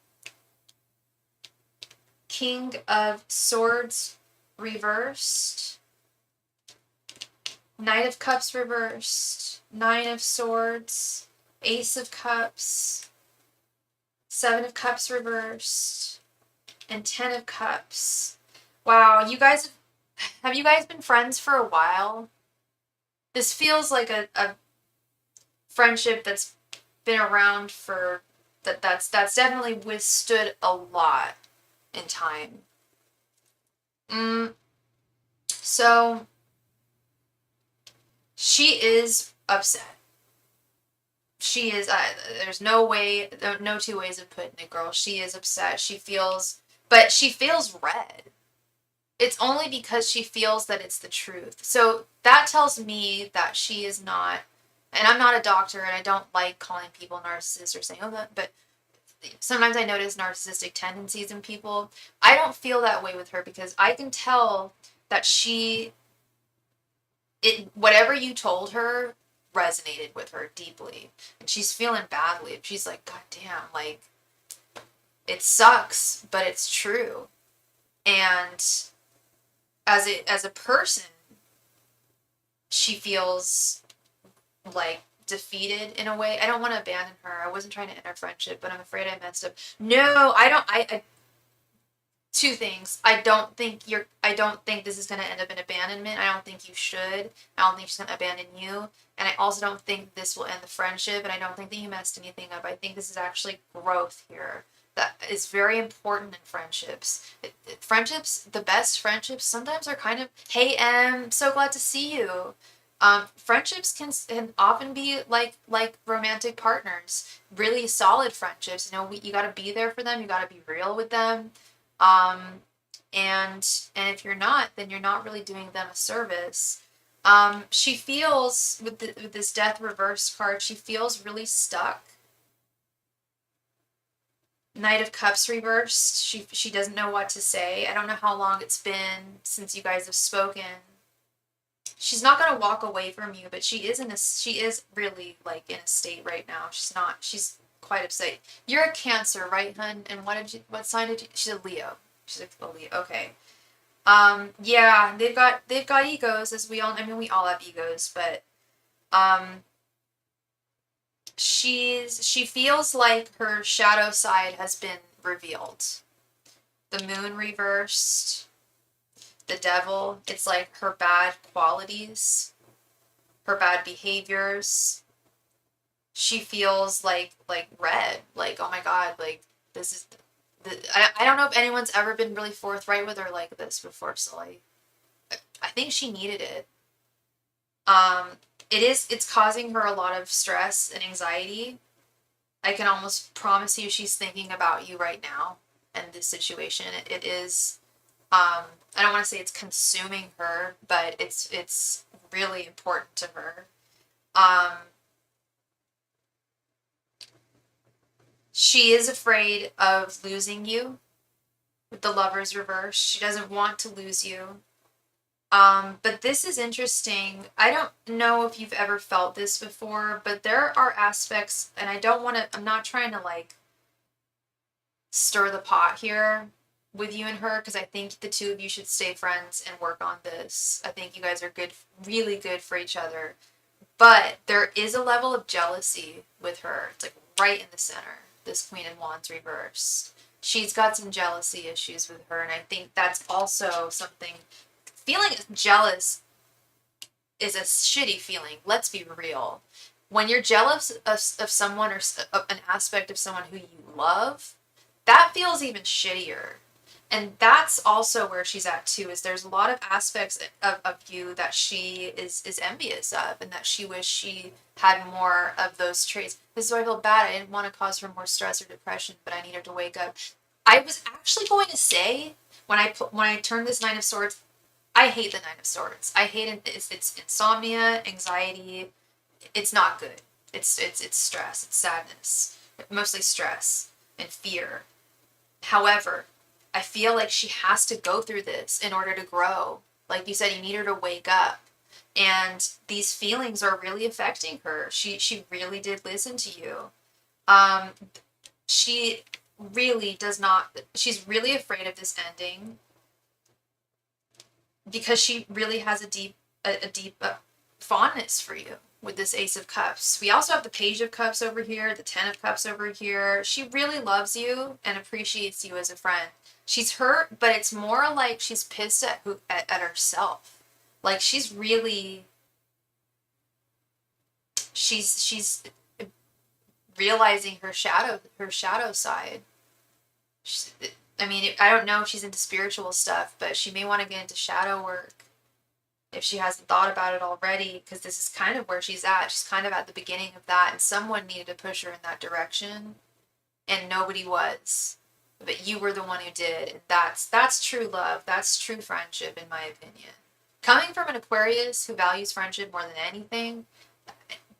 King of Swords reversed, Knight of Cups reversed, 9 of Swords, Ace of Cups, 7 of Cups reversed, and 10 of Cups. Wow, have you guys been friends for a while? This feels like a friendship that's been around for, that's definitely withstood a lot in time. So she is upset. she is, there's no way, no two ways of putting it, girl. She is upset. But she feels red. It's only because she feels that it's the truth. So that tells me that she is not, and I'm not a doctor and I don't like calling people narcissists or saying, oh, that, but sometimes I notice narcissistic tendencies in people. I don't feel that way with her because I can tell that whatever you told her resonated with her deeply. And she's feeling badly. She's like, God damn, like, it sucks, but it's true. And as a person, she feels like defeated in a way. I don't want to abandon her. I wasn't trying to end our friendship, but I'm afraid I messed up. No, I don't. I two things. I don't think this is going to end up in abandonment. I don't think you should. I don't think she's going to abandon you. And I also don't think this will end the friendship. And I don't think that you messed anything up. I think this is actually growth here. That is very important in friendships. Friendships, the best friendships, sometimes are kind of, hey, so glad to see you. Friendships can often be like romantic partners, really solid friendships. You know, you got to be there for them. You got to be real with them. And if you're not, then you're not really doing them a service. She feels with this death reverse card, she feels really stuck. Knight of Cups reversed. She doesn't know what to say. I don't know how long it's been since you guys have spoken. She's not gonna walk away from you, but she is really like in a state right now. She's quite upset. You're a Cancer, right, hun? And what sign did you? She's a Leo. She's a Leo. Okay. Yeah, they've got egos, as we all. I mean, we all have egos, but she feels like her shadow side has been revealed. The moon reversed. The devil. It's like her bad qualities, her bad behaviors. She feels like red. Like, oh my God, like this is. I don't know if anyone's ever been really forthright with her like this before, so I think she needed it. It's causing her a lot of stress and anxiety. I can almost promise you she's thinking about you right now and this situation. It is, I don't want to say it's consuming her, but it's really important to her. She is afraid of losing you with the Lovers reverse. She doesn't want to lose you. But this is interesting. I don't know if you've ever felt this before, but there are aspects, and I'm not trying to like stir the pot here with you and her, because I think the two of you should stay friends and work on this. I think you guys are good, really good for each other. But there is a level of jealousy with her. It's like right in the center, this Queen of Wands reversed. She's got some jealousy issues with her, and I think that's also something. Feeling jealous is a shitty feeling. Let's be real. When you're jealous of someone or an aspect of someone who you love, that feels even shittier. And that's also where she's at too, is there's a lot of aspects of you that she is envious of, and that she wished she had more of those traits. This is why I feel bad. I didn't want to cause her more stress or depression, but I need her to wake up. I was actually going to say, when I turned this Nine of Swords, I hate the Nine of Swords. I hate it. It's insomnia, anxiety. It's not good. It's stress. It's sadness. Mostly stress and fear. However, I feel like she has to go through this in order to grow. Like you said, you need her to wake up. And these feelings are really affecting her. She really did listen to you. She really does not. She's really afraid of this ending, because she really has a deep fondness for you with this Ace of Cups. We also have the Page of Cups over here, the Ten of Cups over here. She really loves you and appreciates you as a friend. She's hurt, but it's more like she's pissed at herself. Like she's realizing her shadow side. I mean, I don't know if she's into spiritual stuff, but she may want to get into shadow work. if she hasn't thought about it already, because this is kind of where she's at. She's kind of at the beginning of that, and someone needed to push her in that direction, and nobody was. But you were the one who did. And that's true love. That's true friendship, in my opinion. Coming from an Aquarius who values friendship more than anything,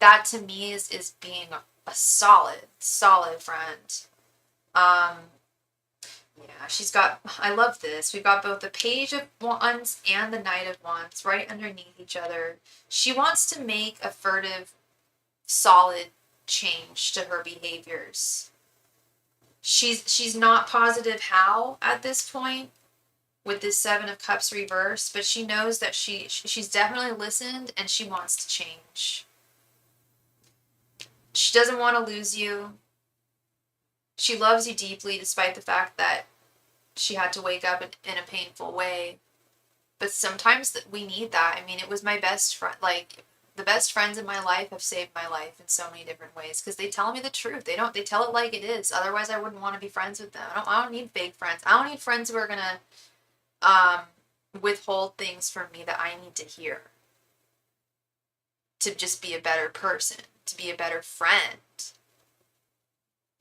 that to me is being a solid, solid friend. Um, yeah, she's got, I love this. We've got both the Page of Wands and the Knight of Wands right underneath each other. She wants to make a furtive, solid change to her behaviors. She's not positive how at this point with this Seven of Cups reverse, but she knows that she's definitely listened and she wants to change. She doesn't want to lose you. She loves you deeply despite the fact that she had to wake up in a painful way. But sometimes we need that. I mean, it was my best friend. Like, the best friends in my life have saved my life in so many different ways because they tell me the truth. They tell it like it is. Otherwise, I wouldn't want to be friends with them. I don't need fake friends. I don't need friends who are going to withhold things from me that I need to hear to just be a better person, to be a better friend,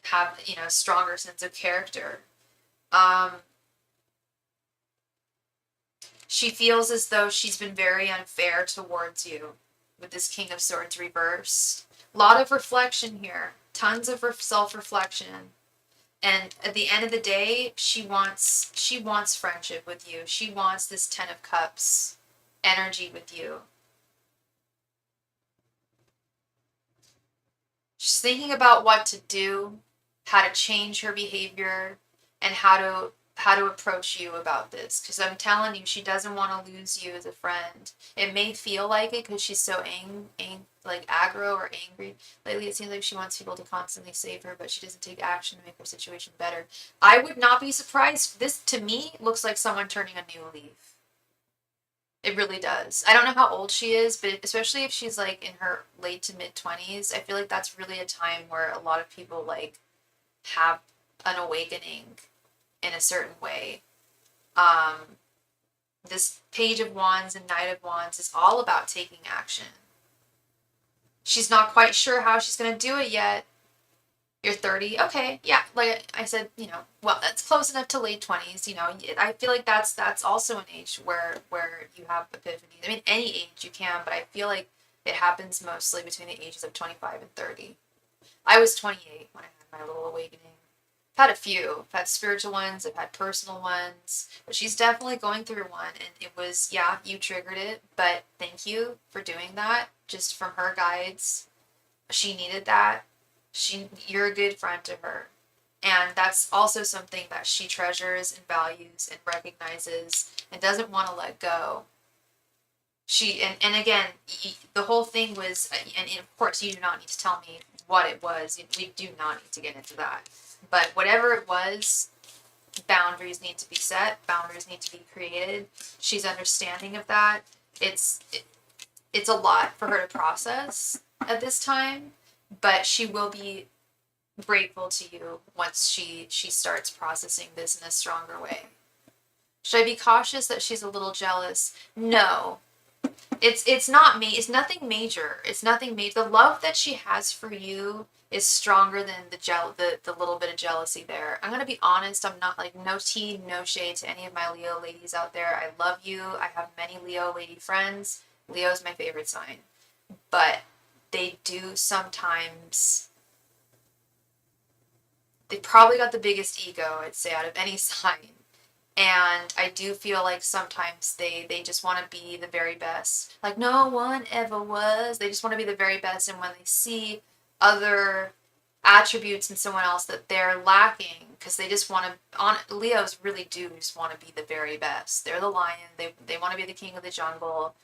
have, a stronger sense of character. She feels as though she's been very unfair towards you with this King of Swords reverse. A lot of reflection here. Tons of self-reflection. And at the end of the day, she wants friendship with you. She wants this Ten of Cups energy with you. She's thinking about what to do, how to change her behavior, and how to approach you about this. Because I'm telling you, she doesn't want to lose you as a friend. It may feel like it because she's so like aggro or angry. Lately, it seems like she wants people to constantly save her, but she doesn't take action to make her situation better. I would not be surprised. This, to me, looks like someone turning a new leaf. It really does. I don't know how old she is, but especially if she's like in her late to mid 20s, I feel like that's really a time where a lot of people like have an awakening in a certain way. This Page of Wands and Knight of Wands is all about taking action. She's not quite sure how she's going to do it yet. You're 30. Okay, yeah, like I said, well, that's close enough to late 20s, I feel like that's also an age where you have epiphanies. I mean, any age you can, but I feel like it happens mostly between the ages of 25 and 30. I was 28 when I had my little awakening. I've had a few. I've had spiritual ones, I've had personal ones, but she's definitely going through one, and it was, yeah, you triggered it, but thank you for doing that, just from her guides. She needed that. You're a good friend to her. And that's also something that she treasures and values and recognizes and doesn't want to let go. And again, the whole thing was, and of course you do not need to tell me what it was. We do not need to get into that. But whatever it was, boundaries need to be set. Boundaries need to be created. She's understanding of that. It's a lot for her to process at this time. But she will be grateful to you once she starts processing this in a stronger way. Should I be cautious that she's a little jealous? No. It's not me. It's nothing major. It's nothing major. The love that she has for you is stronger than the little bit of jealousy there. I'm going to be honest. I'm not like, no tea, no shade to any of my Leo ladies out there. I love you. I have many Leo lady friends. Leo's my favorite sign. But they do sometimes, they probably got the biggest ego, I'd say, out of any sign. And I do feel like sometimes they just want to be the very best. Like no one ever was. They just want to be the very best. And when they see other attributes in someone else that they're lacking, because they just want to, Leos really do just want to be the very best. They're the lion. They want to be the king of the jungle.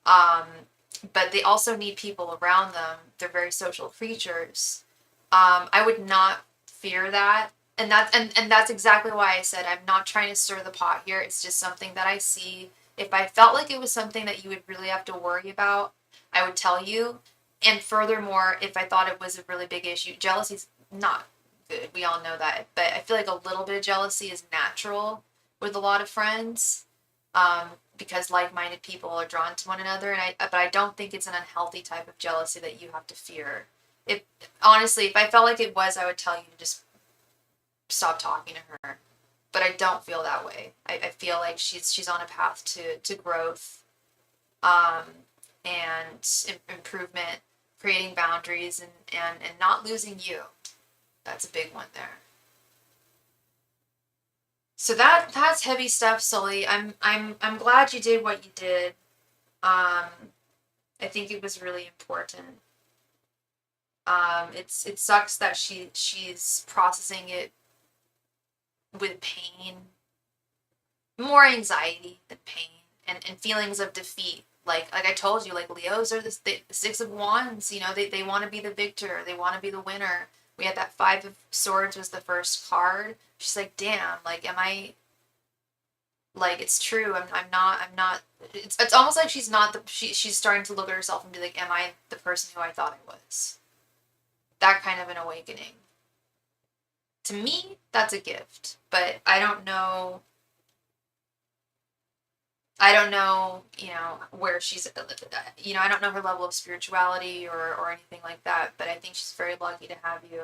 But they also need people around them. They're very social creatures. I would not fear that. And that's exactly why I said I'm not trying to stir the pot here. It's just something that I see. If I felt like it was something that you would really have to worry about, I would tell you. And furthermore, if I thought it was a really big issue, jealousy's not good. We all know that. But I feel like a little bit of jealousy is natural with a lot of friends. because like-minded people are drawn to one another, but I don't think it's an unhealthy type of jealousy that you have to fear. If honestly, if I felt like it was, I would tell you to just stop talking to her. But I don't feel that way. I feel like she's on a path to growth, um, and improvement, creating boundaries, and not losing you. That's a big one there. So that's heavy stuff, Sully. I'm glad you did what you did. Um, I think it was really important. It sucks that she's processing it with pain, more anxiety than pain, and feelings of defeat. Like I told you, like Leos are the Six of Wands. You know, they want to be the victor. They want to be the winner. We had that Five of Swords was the first card. She's like, damn, like, am I, like, it's true. I'm not. It's almost like she's not she's starting to look at herself and be like, am I the person who I thought I was? That kind of an awakening. To me, that's a gift, but I don't know. You know, where she's, you know, I don't know her level of spirituality or anything like that, but I think she's very lucky to have you.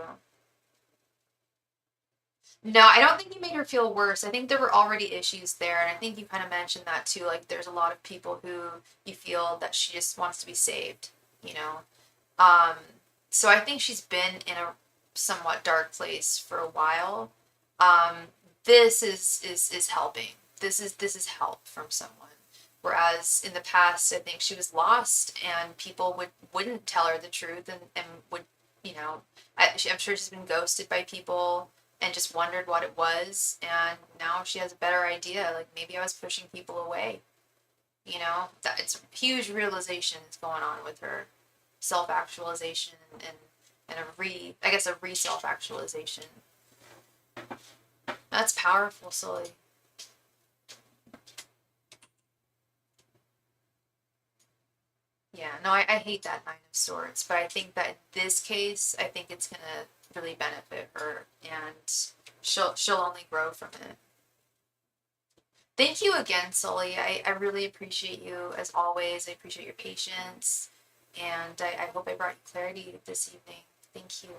No, I don't think you made her feel worse. I think there were already issues there, and I think you kind of mentioned that too. Like, there's a lot of people who you feel that she just wants to be saved, you know? Um, so I think she's been in a somewhat dark place for a while. Um, this is helping. This is help from someone. Whereas in the past, I think she was lost, and people wouldn't tell her the truth, and would, you know, I'm sure she's been ghosted by people and just wondered what it was, and now she has a better idea. Like, maybe I was pushing people away. You know, that it's a huge realization that's going on with her, self actualization, and I guess a re self actualization. That's powerful, Sully. Yeah, no, I hate that Nine of Swords, but I think that in this case, I think it's gonna really benefit her, and she'll only grow from it. Thank you again, Sully. I really appreciate you as always. I appreciate your patience, and I hope I brought you clarity this evening. Thank you.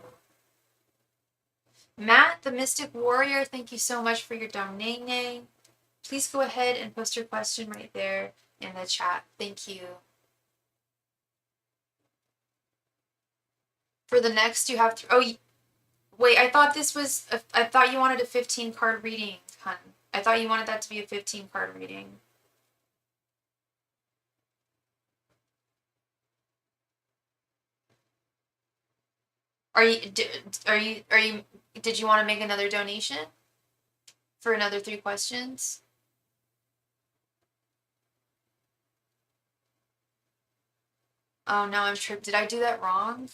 Matt, the Mystic Warrior, thank you so much for your donate. Please go ahead and post your question right there in the chat. Thank you. For the next, you have to. Oh, wait. I thought this was. I thought you wanted a 15 card reading, hun. I thought you wanted that to be a 15 card reading. Are you? Are you? Did you want to make another donation for another 3 questions? Oh no, I'm tripped. Did I do that wrong?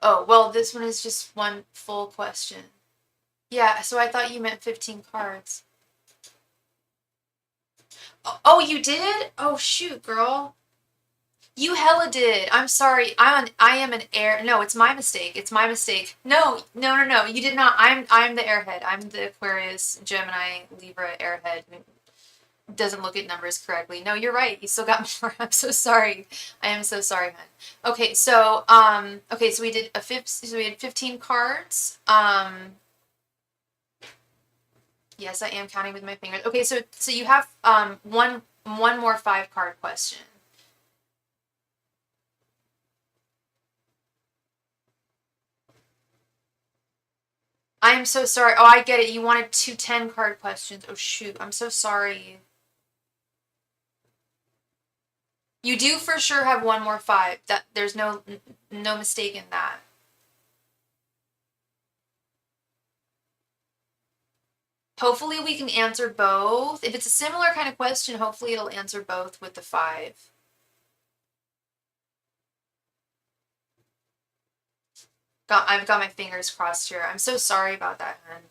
Oh, well, this one is just one full question. Yeah, so I thought you meant 15 cards. Oh, you did? Oh, shoot, girl. You hella did. I'm sorry. I am an air. No, it's my mistake. It's my mistake. No, no, no, no. You did not. I'm the airhead. I'm the Aquarius, Gemini, Libra airhead who doesn't look at numbers correctly. No, you're right. You still got more. I'm so sorry. I am so sorry, man. Okay, so we did so we had 15 cards. Yes, I am counting with my fingers. Okay, so you have one more 5 card question. I am so sorry. Oh, I get it. You wanted 2 10-card questions. Oh, shoot. I'm so sorry. You do for sure have one more 5. That there's no mistake in that. Hopefully we can answer both. If it's a similar kind of question, hopefully it'll answer both with the 5. I've got my fingers crossed here. I'm so sorry about that, man.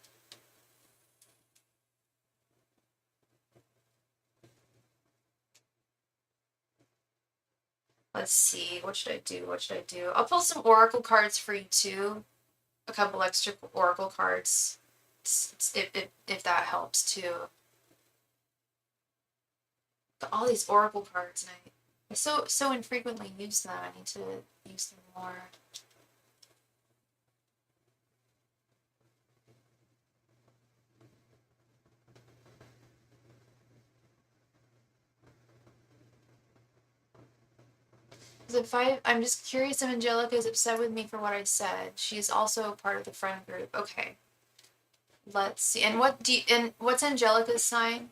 Let's see. What should I do? What should I do? I'll pull some oracle cards for you too. a couple extra oracle cards, if that helps too. But all these oracle cards, and I so infrequently use them. I need to use them more. I'm just curious if Angelica is upset with me for what I said. She's also part of the friend group. Okay. Let's see. And what's Angelica's sign?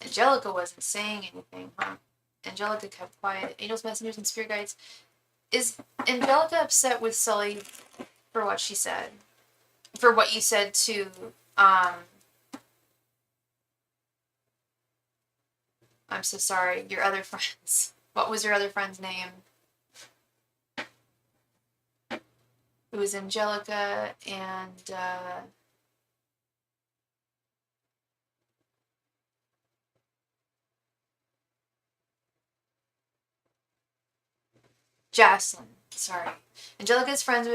Angelica wasn't saying anything, huh? Angelica kept quiet. Angels, messengers, and spirit guides. Is Angelica upset with Sully for what she said? For what you said to, I'm so sorry, your other friends. What was your other friend's name? It was Angelica and, Jocelyn. Sorry. Angelica's friends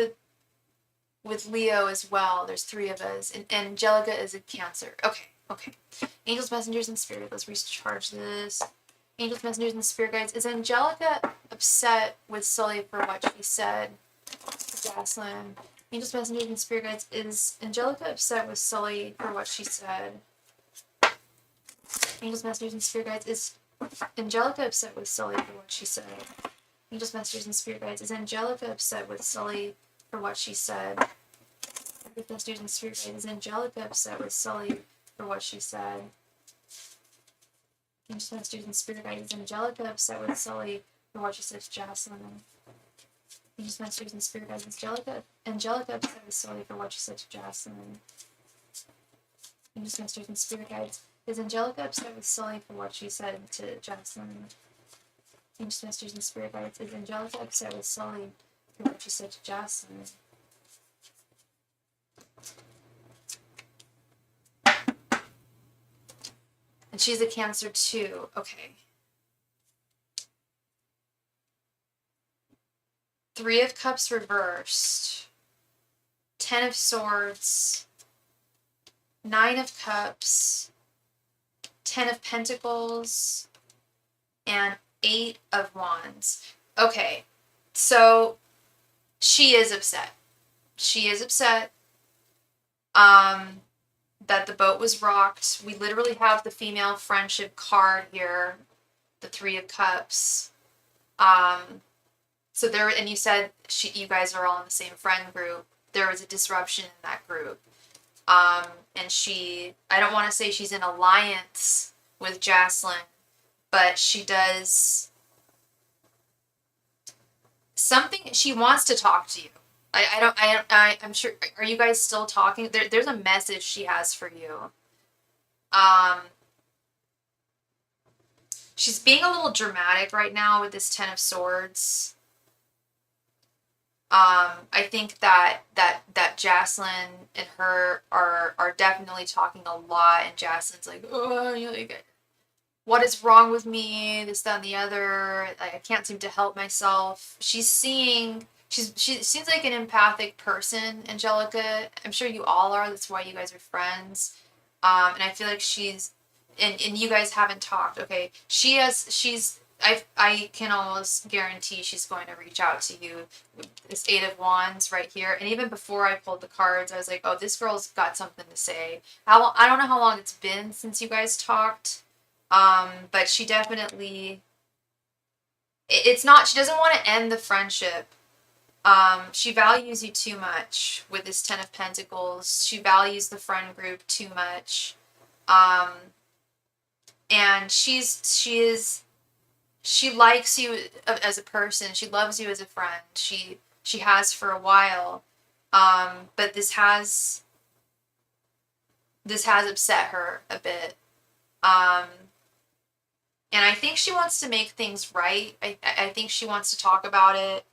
with Leo as well. There's 3 of us. And Angelica is a Cancer. Okay. Angels, messengers, and spirit. Let's recharge this. Angels, messengers, and spirit guides. Is Angelica upset with Sully for what she said? Jocelyn. Angels, messengers, and spirit guides. Is Angelica upset with Sully for what she said? Angels, messengers, and spirit guides. Is Angelica upset with Sully for what she said? Angels, messengers, and spirit guides. Is Angelica upset with Sully for what she said? Angels, messengers, and spirit guides. Is Angelica upset with Sully for what she said? Angels, messengers, and spirit guides. Is Angelica upset with Sully for what she said to Jocelyn? Angels, messengers, and spirit guides. Is Angelica upset with Sully for what she said to Jocelyn? Angels, messengers, and spirit guides. Is Angelica upset with Sully for what she said to Jocelyn? Angels, messengers, and spirit guides. Is Angelica upset with Sully for what she said to Jocelyn? And she's a Cancer too. Okay. 3 of Cups reversed. 10 of Swords. 9 of Cups. 10 of Pentacles. And 8 of Wands. Okay. So she is upset. She is upset. That the boat was rocked. We literally have the female friendship card here, the 3 of Cups. So there, and you said you guys are all in the same friend group. There was a disruption in that group. And I don't want to say she's in alliance with Jocelyn, but she does something. She wants to talk to you. I'm sure. Are you guys still talking? There's a message she has for you. She's being a little dramatic right now with this 10 of Swords. I think that Jocelyn and her are definitely talking a lot, and Jocelyn's like, oh, what is wrong with me? This, that, and the other. I can't seem to help myself. She seems like an empathic person, Angelica. I'm sure you all are. That's why you guys are friends. And I feel like and you guys haven't talked. Okay, I can almost guarantee she's going to reach out to you. This 8 of Wands right here. And even before I pulled the cards, I was like, oh, this girl's got something to say. I don't know how long it's been since you guys talked. But she definitely, she doesn't want to end the friendship. She values you too much with this 10 of Pentacles. She values the friend group too much. And she likes you as a person. She loves you as a friend. She has for a while. But this has upset her a bit. And I think she wants to make things right. I think she wants to talk about it.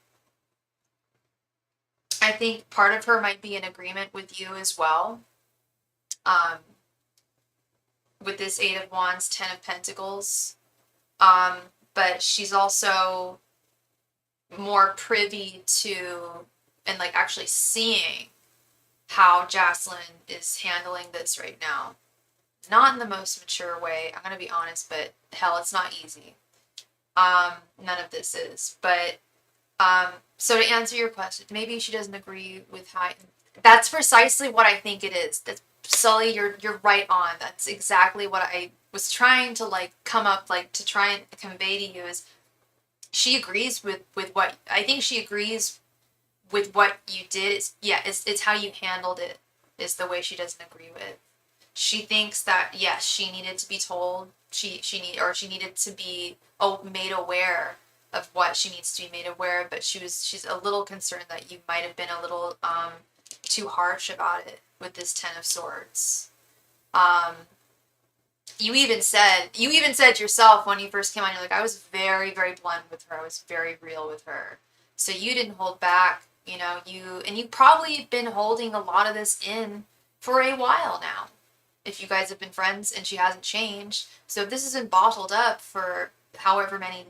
I think part of her might be in agreement with you as well. With this 8 of Wands, 10 of Pentacles. But she's also more privy to and like actually seeing how Jocelyn is handling this right now. Not in the most mature way, I'm gonna be honest, but hell, it's not easy. None of this is. But so to answer your question, maybe she doesn't agree with how. That's precisely what I think it is. That's Sully, you're right on. That's exactly what I was trying to like come up like to try and convey to you is she agrees with what I think she agrees with what you did. It's how you handled it is the way she doesn't agree with. She thinks that yes, she needed to be told she needed to be made aware of what she needs to be made aware of, but she's a little concerned that you might have been a little too harsh about it with this Ten of Swords. You even said yourself when you first came on, you're like, I was very, very blunt with her. I was very real with her. So you didn't hold back, you probably been holding a lot of this in for a while now. If you guys have been friends and she hasn't changed. So if this has been bottled up for however many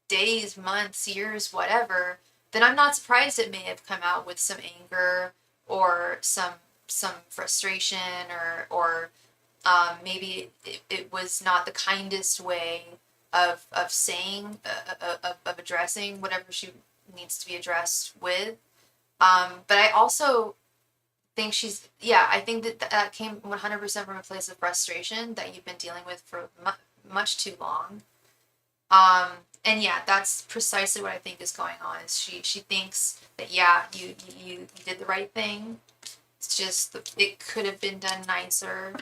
days, months, years, whatever, then I'm not surprised it may have come out with some anger or some frustration or maybe it was not the kindest way of saying of addressing whatever she needs to be addressed with. But I also think I think that came 100% from a place of frustration that you've been dealing with for much too long. And yeah, that's precisely what I think is going on. Is she thinks that you did the right thing. It's just it could have been done nicer.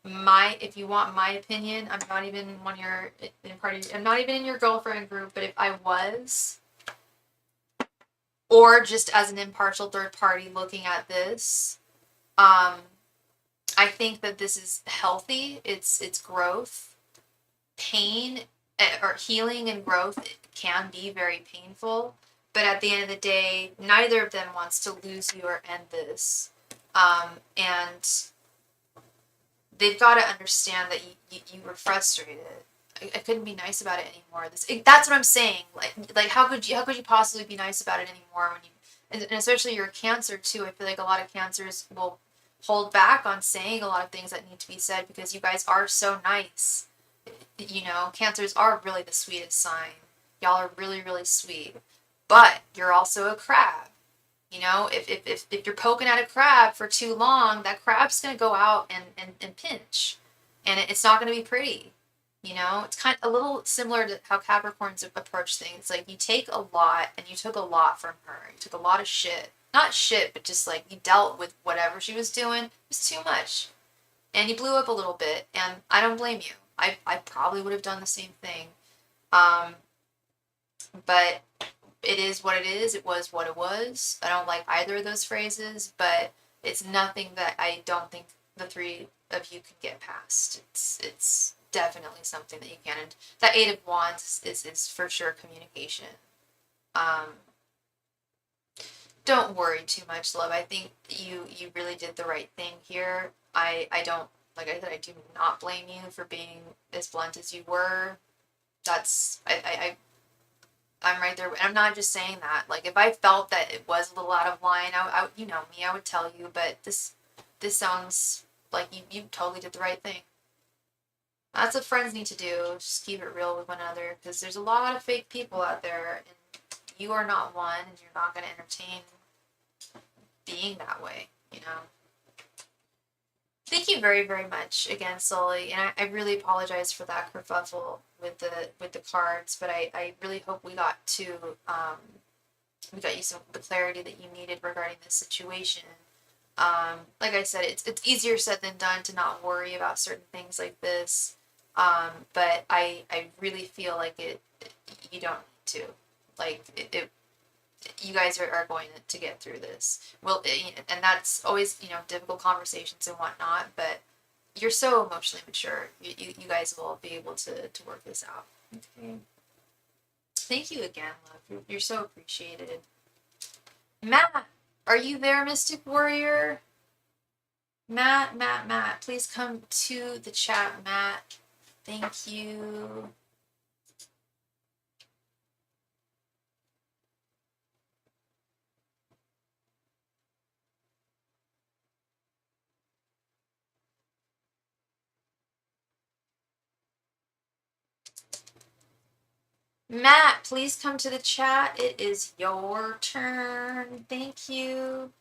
If you want my opinion, I'm not even I'm not even in your girlfriend group, but if I was, or just as an impartial third party looking at this, I think that this is healthy. It's growth. Pain or healing and growth can be very painful, but at the end of the day, neither of them wants to lose you or end this. And they've got to understand that you were frustrated. I couldn't be nice about it anymore. That's what I'm saying. Like how could you possibly be nice about it anymore when you, and especially you're a Cancer too. I feel like a lot of Cancers will hold back on saying a lot of things that need to be said because you guys are so nice. Cancers are really the sweetest sign. Y'all are really, really sweet. But you're also a crab. If you're poking at a crab for too long, that crab's going to go out and pinch. And it's not going to be pretty. It's kind of a little similar to how Capricorns approach things. Like, you take a lot, and you took a lot from her. You took a lot of shit. Not shit, but just, like, you dealt with whatever she was doing. It was too much. And you blew up a little bit, and I don't blame you. I probably would have done the same thing. But it is what it is. It was what it was. I don't like either of those phrases, but it's nothing that I don't think the three of you can get past. It's definitely something that you can. And that Eight of Wands is for sure communication. Don't worry too much, love. I think you really did the right thing here. I don't, like I said, I do not blame you for being as blunt as you were. I'm right there. And I'm not just saying that. Like, if I felt that it was a little out of line, I you know me, I would tell you. But this sounds like you totally did the right thing. That's what friends need to do. Just keep it real with one another. Because there's a lot of fake people out there. And you are not one. And you're not going to entertain being that way, Thank you very, very much again, Sully. And I really apologize for that kerfuffle with the cards, but I really hope we got you the clarity that you needed regarding this situation. Like I said, it's easier said than done to not worry about certain things like this. But I really feel like you don't need to. Like you guys are going to get through this. Well, and that's always, difficult conversations and whatnot, but you're so emotionally mature. You guys will be able to work this out. Okay. Thank you again, love. You're so appreciated. Matt, are you there, Mystic Warrior? Matt, please come to the chat, Matt. Thank you. Matt, please come to the chat. It is your turn. Thank you.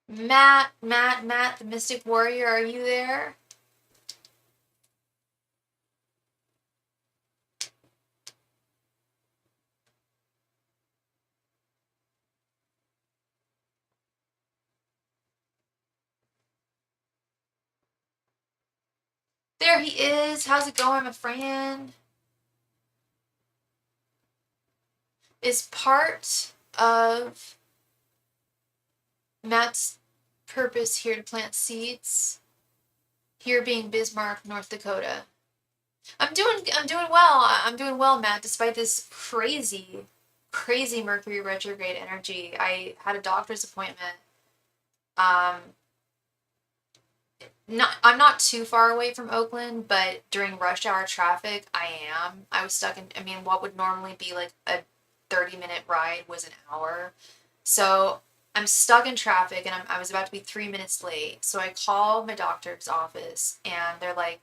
Matt, the Mystic Warrior, are you there? There he is. How's it going, my friend? Is part of Matt's purpose here to plant seeds? Here being Bismarck, North Dakota. I'm doing well. I'm doing well, Matt, despite this crazy Mercury retrograde energy. I had a doctor's appointment. Um, I'm not too far away from Oakland, but during rush hour traffic, I am. I was stuck in, I mean, what would normally be like a 30-minute ride was an hour. So I'm stuck in traffic and I was about to be 3 minutes late. So I call my doctor's office and they're like,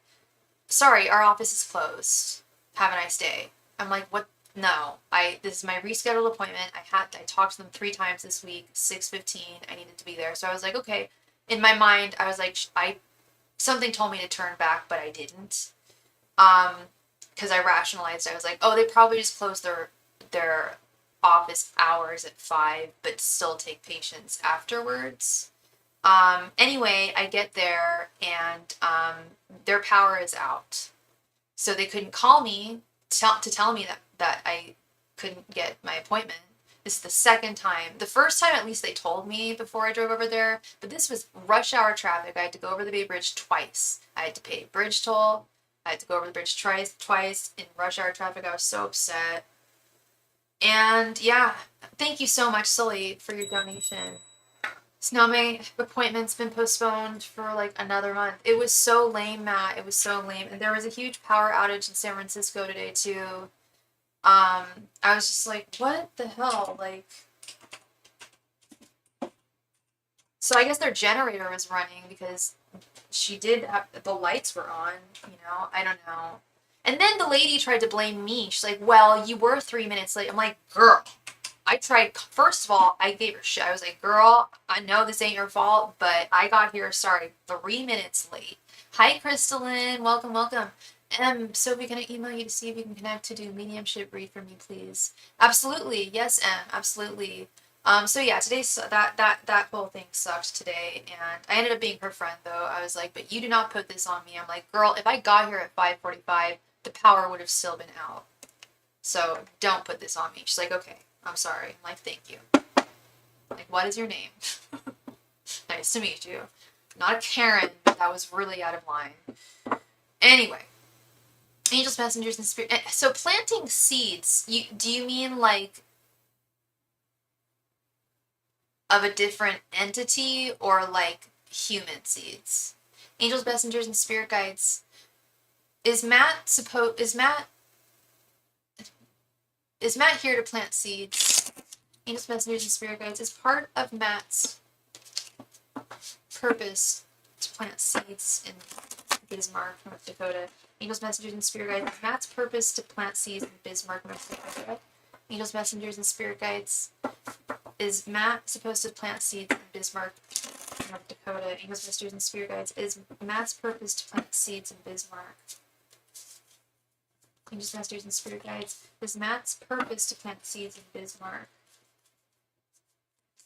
sorry, our office is closed. Have a nice day. I'm like, what? No, this is my rescheduled appointment. I talked to them 3 times this week, 6:15. I needed to be there. So I was like, okay. In my mind, I was like, something told me to turn back, but I didn't. Because I rationalized. I was like, oh, they probably just closed their office hours at 5, but still take patients afterwards. Anyway, I get there and their power is out. So they couldn't call me to tell me that I couldn't get my appointment. This is the second time. The first time, at least they told me before I drove over there, but this was rush hour traffic. I had to go over the Bay Bridge twice. I had to pay bridge toll. I had to go over the bridge twice in rush hour traffic. I was so upset. And yeah, thank you so much, Sully, for your donation. So now my appointment's been postponed for like another month. It was so lame, Matt. It was so lame. And there was a huge power outage in San Francisco today too. I was just like, what the hell? Like, so I guess their generator was running because she did have, the lights were on, I don't know. And then the lady tried to blame me. She's like, well, you were 3 minutes late. I'm like, girl, I tried, first of all, I gave her shit. I was like, girl, I know this ain't your fault, but I got here, sorry, 3 minutes late. Hi, Crystalline. Welcome, welcome. Sophie, can I email you to see if you can connect to do mediumship read for me, please? Absolutely. Yes, absolutely. So yeah, today's that whole thing sucked today, and I ended up being her friend though. I was like, but you do not put this on me. I'm like, girl, if I got here at 5:45, the power would have still been out. So don't put this on me. She's like, okay, I'm sorry. I'm like, thank you. Like, what is your name? Nice to meet you. Not a Karen, but that was really out of line. Anyway, angels, messengers, and spirit. So planting seeds. Do you mean like of a different entity or like human seeds? Angels, messengers, and spirit guides. Is Matt here to plant seeds? Angels, messengers, and spirit guides is part of Matt's purpose to plant seeds in Bismarck, North Dakota. Angels, messengers, and spirit guides is Matt's purpose to plant seeds in Bismarck, North Dakota. Angels, messengers, and spirit guides. Is Matt supposed to plant seeds in Bismarck, North Dakota? Angels, messengers, and spirit guides. Is Matt's purpose to plant seeds in Bismarck? Angels, messengers, and spirit guides. Is Matt's purpose to plant seeds in Bismarck?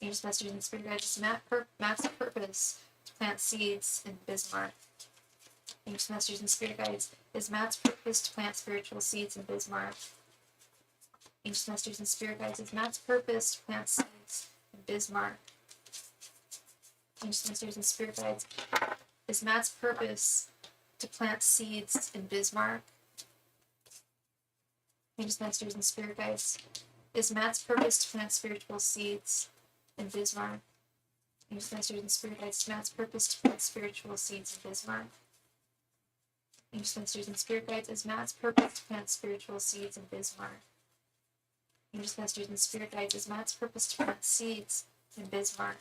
Angels, messengers, and spirit guides. Is Matt's purpose to plant seeds in Bismarck? Angels, messengers, and spirit guides. Is Matt's purpose to plant spiritual seeds in Bismarck? Angels, messengers, and spirit guides. Is Matt's purpose to plant seeds in Bismarck? Angels, messengers, and spirit guides. Is Matt's purpose to plant seeds in Bismarck? Angels, messengers, and spirit guides. Is Matt's purpose to plant spiritual seeds in Bismarck? Angels, messengers, and spirit guides. Is Matt's purpose to plant spiritual seeds in Bismarck? Angels, messengers, and spirit guides. Is Matt's purpose to plant spiritual seeds in Bismarck? Angels, masters, and spirit guides is Matt's purpose to plant seeds in Bismarck.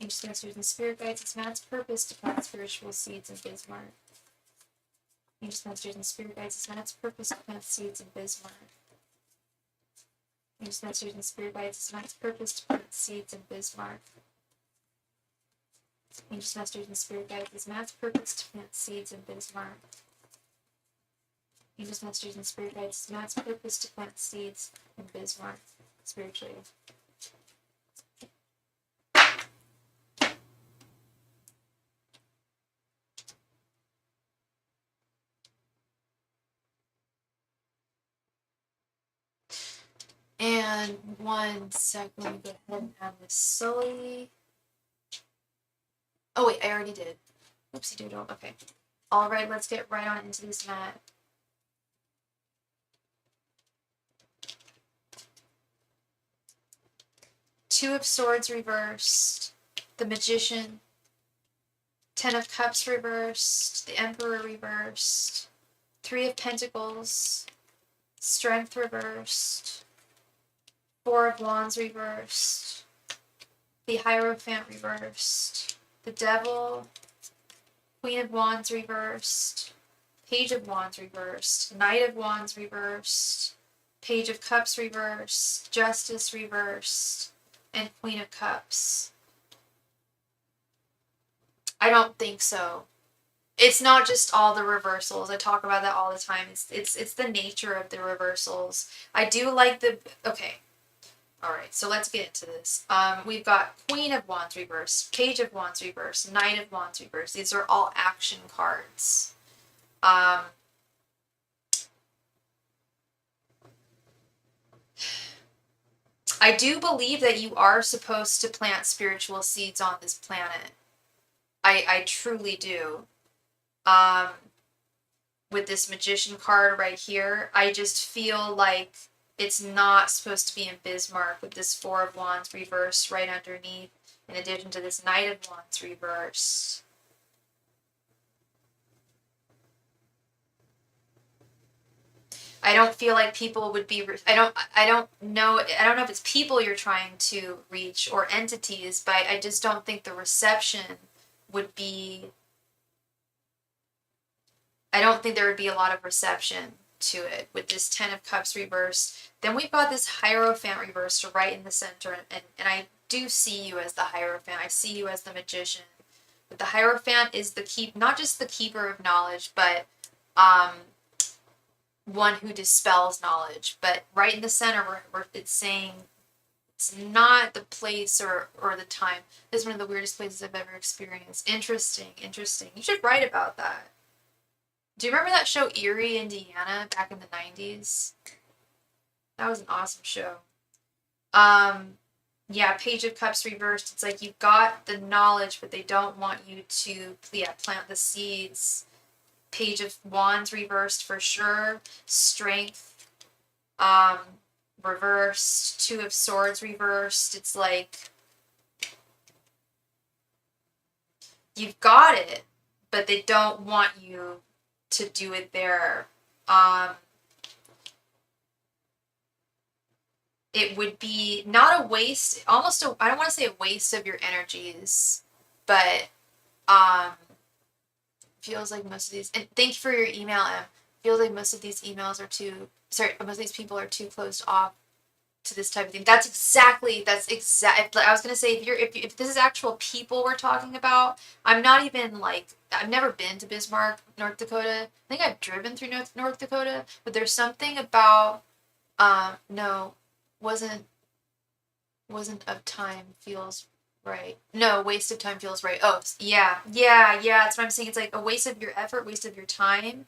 Angels, masters, and spirit guides is Matt's purpose to plant spiritual seeds in Bismarck. Angels, masters, and spirit guides is Matt's purpose to plant seeds in Bismarck. Angels, masters, and spirit guides is Matt's purpose to plant seeds in Bismarck. Angels, masters, and spirit guides is Matt's purpose to plant seeds in Bismarck. Angels, masters, and spirit guides is Matt's purpose to plant seeds in Bismarck, spiritually. And 1 sec, let me go ahead and have this Sully. Oh wait, I already did. Oopsie doodle. Okay. Alright, let's get right on into this mat. Two of Swords reversed. The Magician. 10 of Cups reversed. The Emperor reversed. 3 of Pentacles. Strength reversed. 4 of Wands reversed. The Hierophant reversed. The Devil. Queen of Wands reversed. Page of Wands reversed. Knight of Wands reversed. Page of Cups reversed. Justice reversed. And Queen of Cups. I don't think so. It's not just all the reversals. I talk about that all the time. It's the nature of the reversals. I do like the... Okay. Alright, so let's get into this. We've got Queen of Wands reversed, Page of Wands reversed, Knight of Wands reversed. These are all action cards. I do believe that you are supposed to plant spiritual seeds on this planet. I truly do. With this Magician card right here, I just feel like it's not supposed to be in Bismarck with this 4 of Wands reversed right underneath, in addition to this Knight of Wands reversed. I don't feel like people would be, I don't know if it's people you're trying to reach or entities, but I just don't think the reception would be, I don't think there would be a lot of reception to it with this 10 of Cups reversed. Then we've got this Hierophant reversed right in the center, and I do see you as the Hierophant. I see you as the Magician. But the Hierophant is the not just the keeper of knowledge, but one who dispels knowledge. But right in the center where it's saying it's not the place or the time. This is one of the weirdest places I've ever experienced. Interesting. You should write about that. Do you remember that show Erie, Indiana, back in the 90s? That was an awesome show. Yeah, Page of Cups reversed. It's like you've got the knowledge, but they don't want you to, plant the seeds. Page of Wands reversed for sure. Strength, reversed. 2 of Swords reversed. It's like you've got it, but they don't want you to do it there. It would be not a waste, almost I don't want to say a waste of your energies, but feels like most of these, and thank you for your email, Em. Feels like most of these emails are most of these people are too closed off to this type of thing. That's exactly. I was gonna say, if this is actual people we're talking about, I'm not even like, I've never been to Bismarck, North Dakota. I think I've driven through North Dakota, but there's something about no, wasn't of time feels right. No, waste of time feels right. Oh, yeah. That's what I'm saying. It's like a waste of your effort, waste of your time.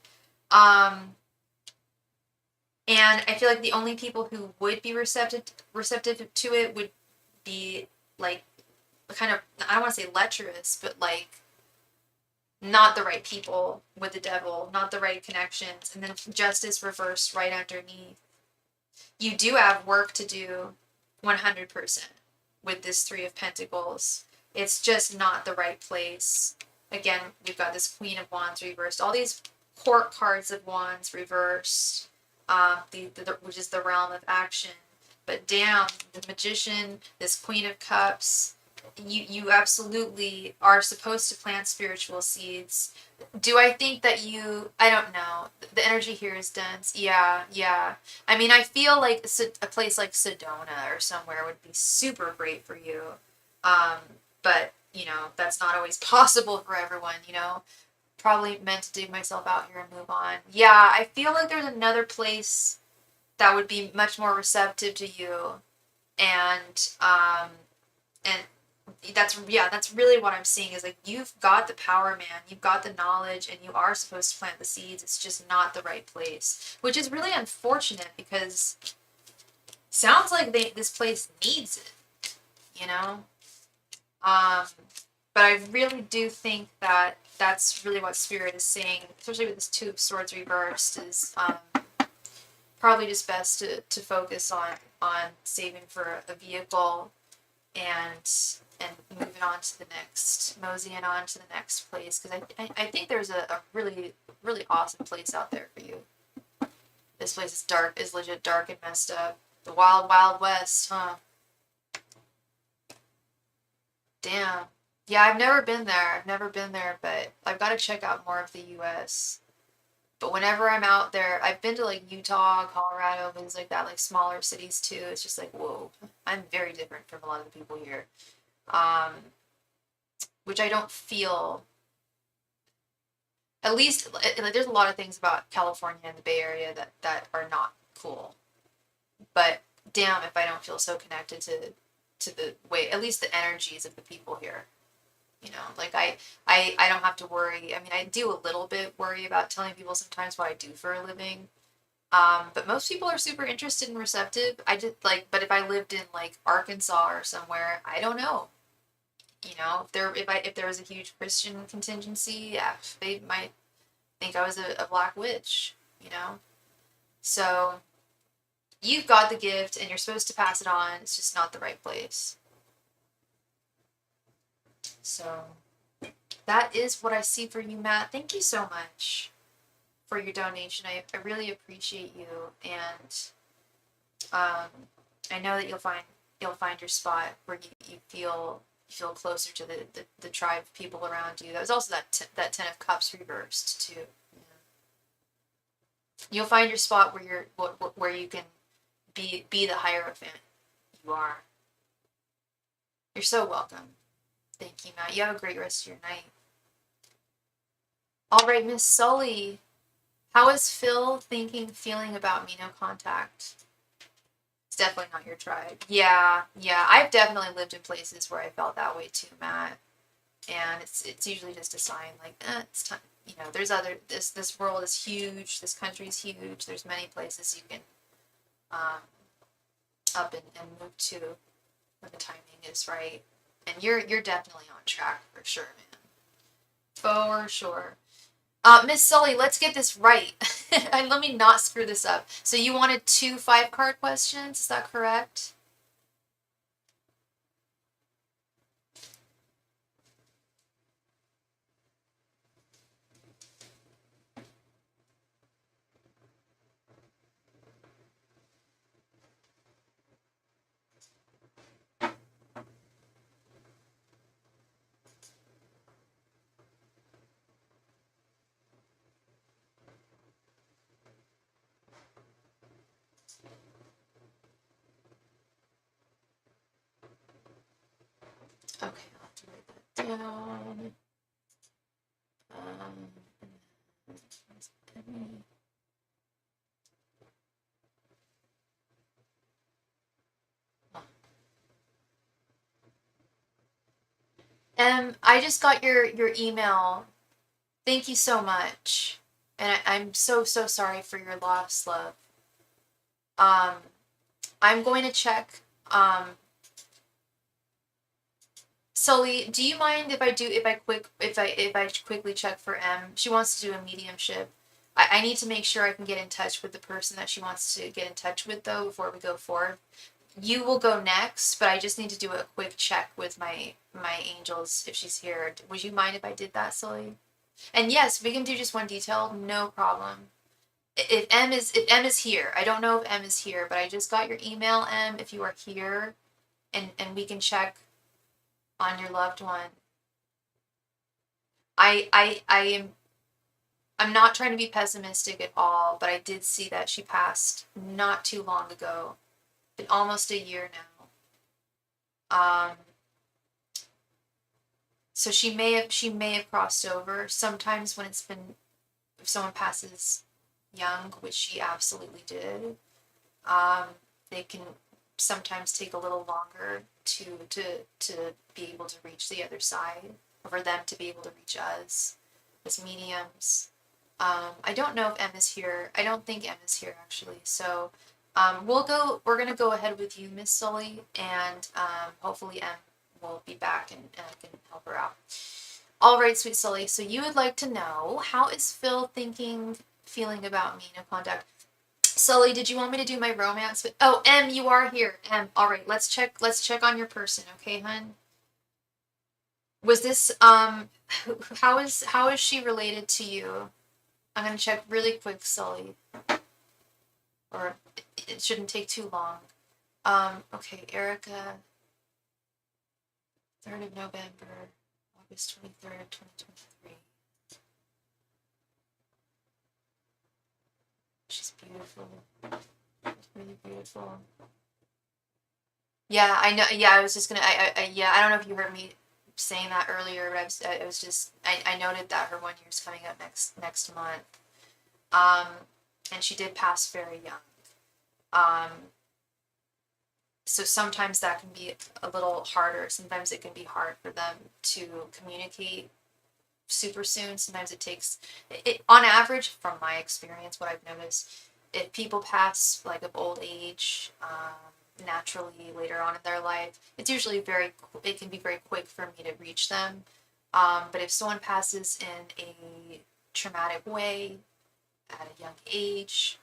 And I feel like the only people who would be receptive to it would be like kind of, I don't want to say lecherous, but like not the right people with the devil, not the right connections, and then Justice reversed right underneath. You do have work to do 100% with this 3 of Pentacles. It's just not the right place. Again, we've got this Queen of Wands reversed. All these court cards of Wands reversed. which is the realm of action. But damn, the Magician, this Queen of Cups, you absolutely are supposed to plant spiritual seeds. Do I think that I don't know. The energy here is dense. Yeah, yeah. I mean, I feel like a place like Sedona or somewhere would be super great for you. Um, but, that's not always possible for everyone, Probably meant to dig myself out here and move on. Yeah, I feel like there's another place that would be much more receptive to you, and and that's really what I'm seeing is like you've got the power, man. You've got the knowledge, and you are supposed to plant the seeds. It's just not the right place, which is really unfortunate because sounds like this place needs it, you know. Um, but I really do think that that's really what Spirit is saying, especially with this Two of Swords reversed, is probably just best to focus on saving for a vehicle and moving on to the next, moseying on to the next place, because I think there's a really, really awesome place out there for you. This place is legit dark and messed up. The wild, wild west, huh? Damn. Yeah, I've never been there, but I've got to check out more of the US. But whenever I'm out there, I've been to like Utah, Colorado, things like that, like smaller cities too. It's just like, whoa, I'm very different from a lot of the people here. Um, which I don't feel, at least, like, there's a lot of things about California and the Bay Area that are not cool. But damn, if I don't feel so connected to the way, at least the energies of the people here. Like I don't have to worry. I mean, I do a little bit worry about telling people sometimes what I do for a living. But most people are super interested and receptive. I just like, but if I lived in like Arkansas or somewhere, I don't know. If there was a huge Christian contingency, yeah, they might think I was a black witch. So you've got the gift and you're supposed to pass it on. It's just not the right place. So that is what I see for you, Matt. Thank you so much for your donation. I really appreciate you, and I know that you'll find your spot where you feel closer to the tribe of people around you. That was also that Ten of Cups reversed too. You'll find your spot where you can be the Hierophant you are. You're so welcome. Thank you, Matt. You have a great rest of your night. All right, Miss Sully. How is Phil feeling about me? No contact. It's definitely not your tribe. Yeah. I've definitely lived in places where I felt that way too, Matt. And it's usually just a sign like, it's time. There's this world is huge. This country is huge. There's many places you can up and move to when the timing is right. And you're definitely on track for sure, man. For sure. Miss Sully, let's get this right. And let me not screw this up. So you wanted 2 5-card questions, is that correct? Okay, I'll have to write that down. I just got your email. Thank you so much. And I'm so sorry for your loss, love. I'm going to check. Sully, do you mind if I quickly check for M? She wants to do a mediumship. I need to make sure I can get in touch with the person that she wants to get in touch with though before we go forward. You will go next, but I just need to do a quick check with my angels if she's here. Would you mind if I did that, Sully? And yes, we can do just one detail, no problem. If M is here, I don't know if M is here, but I just got your email, M, if you are here, and we can check on your loved one. I'm not trying to be pessimistic at all, but I did see that she passed not too long ago, been almost a year now. So she may have crossed over. Sometimes when if someone passes young, which she absolutely did, they can sometimes take a little longer to be able to reach the other side, or for them to be able to reach us as mediums. I don't know if M is here. I don't think M is here actually. So we're gonna go ahead with you, Miss Sully, and hopefully M will be back and I can help her out. All right, sweet Sully. So you would like to know, how is Phil feeling about me? No contact. Sully, did you want me to do my romance? Oh, M, you are here. M, all right. Let's check on your person, okay, hun? Was this how is she related to you? I'm gonna check really quick, Sully. Or it shouldn't take too long. Okay, Erica. 3rd of November, August 23rd, 2023. She's beautiful. She's really beautiful. Yeah, I know. Yeah, I was just gonna. Yeah, I don't know if you heard me saying that earlier, but I was just. I noted that her 1 year's coming up next month. And she did pass very young. So sometimes that can be a little harder. Sometimes it can be hard for them to communicate super soon. Sometimes it takes, on average, from my experience, what I've noticed, if people pass like of old age, naturally later on in their life, it's usually it can be very quick for me to reach them. But if someone passes in a traumatic way at a young age,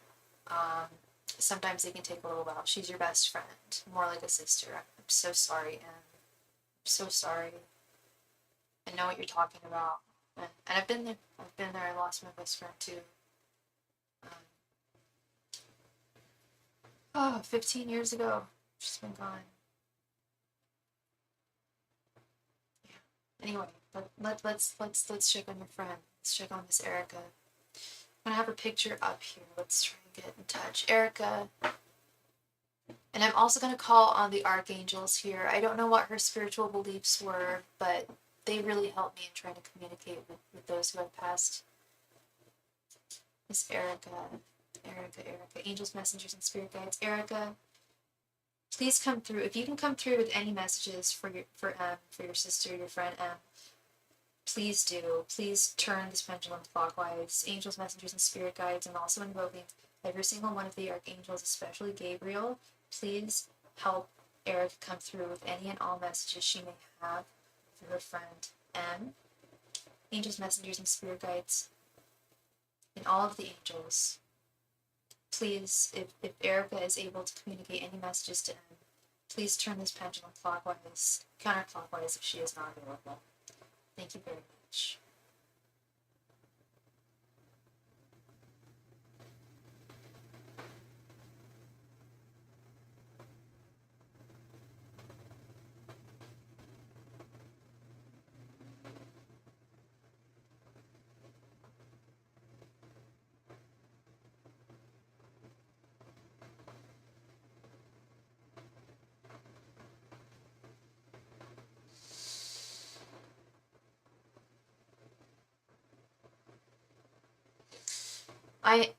sometimes it can take a little while. She's your best friend, more like a sister. I'm so sorry, Em. I'm so sorry. I know what you're talking about. And I've been there. I lost my best friend too. 15 years ago. She's been gone. Yeah. Anyway, let's check on your friend. Let's check on Miss Erica. I'm gonna have her picture up here. Let's try and get in touch. Erica. And I'm also gonna call on the archangels here. I don't know what her spiritual beliefs were, but they really helped me in trying to communicate with those who have passed. Miss Erica. Angels, messengers, and spirit guides. Erica, please come through. If you can come through with any messages for your sister, your friend M, please do. Please turn this pendulum clockwise. Angels, messengers, and spirit guides. I'm also invoking every single one of the archangels, especially Gabriel. Please help Erica come through with any and all messages she may have for her friend M. Angels, messengers, and spirit guides, and all of the angels. Please, if Erica is able to communicate any messages to M, please turn this pendulum clockwise, counterclockwise if she is not available. Thank you very much.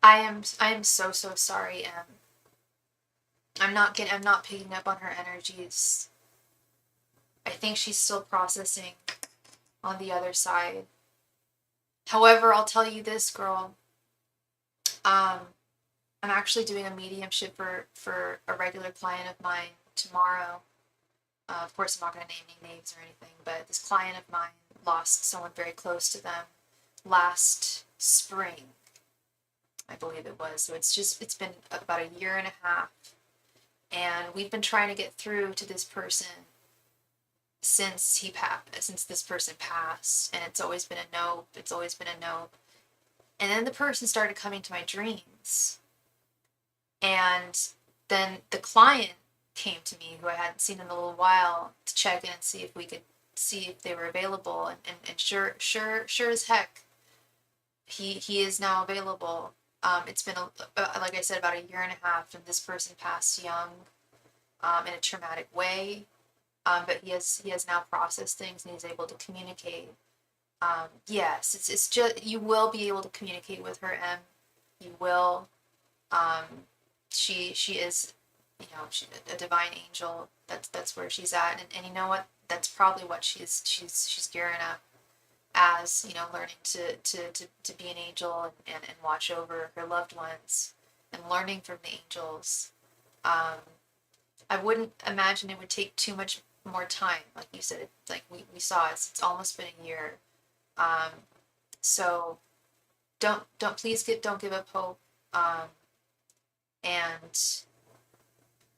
I am so sorry, Em. I'm not picking up on her energies. I think she's still processing on the other side. However, I'll tell you this, girl. I'm actually doing a mediumship for a regular client of mine tomorrow. Of course, I'm not going to name any names or anything, but this client of mine lost someone very close to them last spring, I believe it was. So it's been about a year and a half. And we've been trying to get through to this person since this person passed. And it's always been a no. And then the person started coming to my dreams. And then the client came to me, who I hadn't seen in a little while, to check in and see if we could see if they were available. And sure as heck, he is now available. It's been, like I said, about a year and a half, and this person passed young, in a traumatic way. But he has now processed things, and he's able to communicate. Yes, it's just, you will be able to communicate with her, Em. You will. She is, she's a divine angel. That's where she's at, and you know what? That's probably what she's gearing up as, learning to be an angel and watch over her loved ones and learning from the angels. I wouldn't imagine it would take too much more time. Like you said, like we saw, it's almost been a year. So don't give up hope. And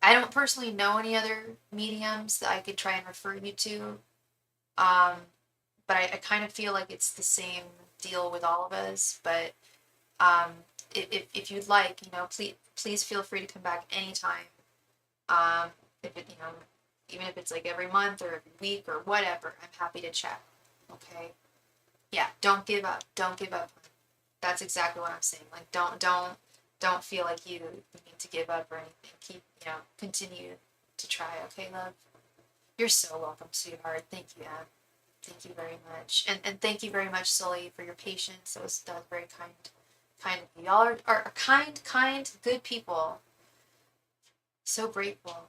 I don't personally know any other mediums that I could try and refer you to. But I kind of feel like it's the same deal with all of us. But if you'd like, please feel free to come back anytime. If it, even if it's like every month or every week or whatever, I'm happy to chat. Okay. Yeah. Don't give up. Don't give up. That's exactly what I'm saying. Like, don't feel like you need to give up or anything. Keep, continue to try. Okay, love? You're so welcome, sweetheart. Thank you, Em. Thank you very much. And thank you very much, Sully, for your patience. That was very kind of you. Y'all are kind, good people. So grateful.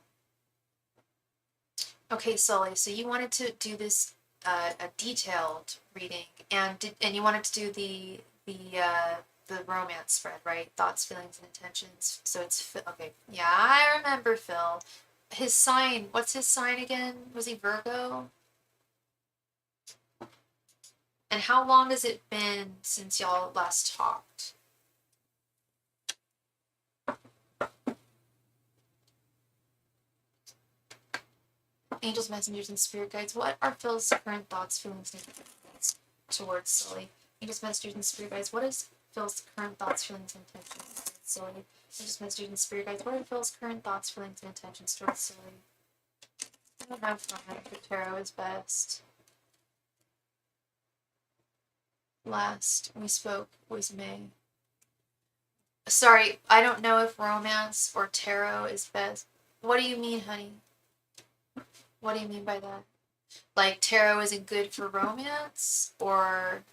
Okay, Sully, so you wanted to do this a detailed reading, and you wanted to do the romance spread, right? Thoughts, feelings, and intentions. So it's okay. Yeah, I remember Phil. His sign. What's his sign again? Was he Virgo? And how long has it been since y'all last talked? Angels, messengers, and spirit guides. What are Phil's current thoughts, feelings, and intentions towards Sully? Angels, messengers, and spirit guides. What is Phil's current thoughts, feelings, and intentions towards Sully? Angels, messengers, and spirit guides. What are Phil's current thoughts, feelings, and intentions towards Sully? I don't have time, but tarot is best. Last we spoke was May. Sorry, I don't know if romance or tarot is best. What do you mean, honey? What do you mean by that? Like, tarot isn't good for romance? Or...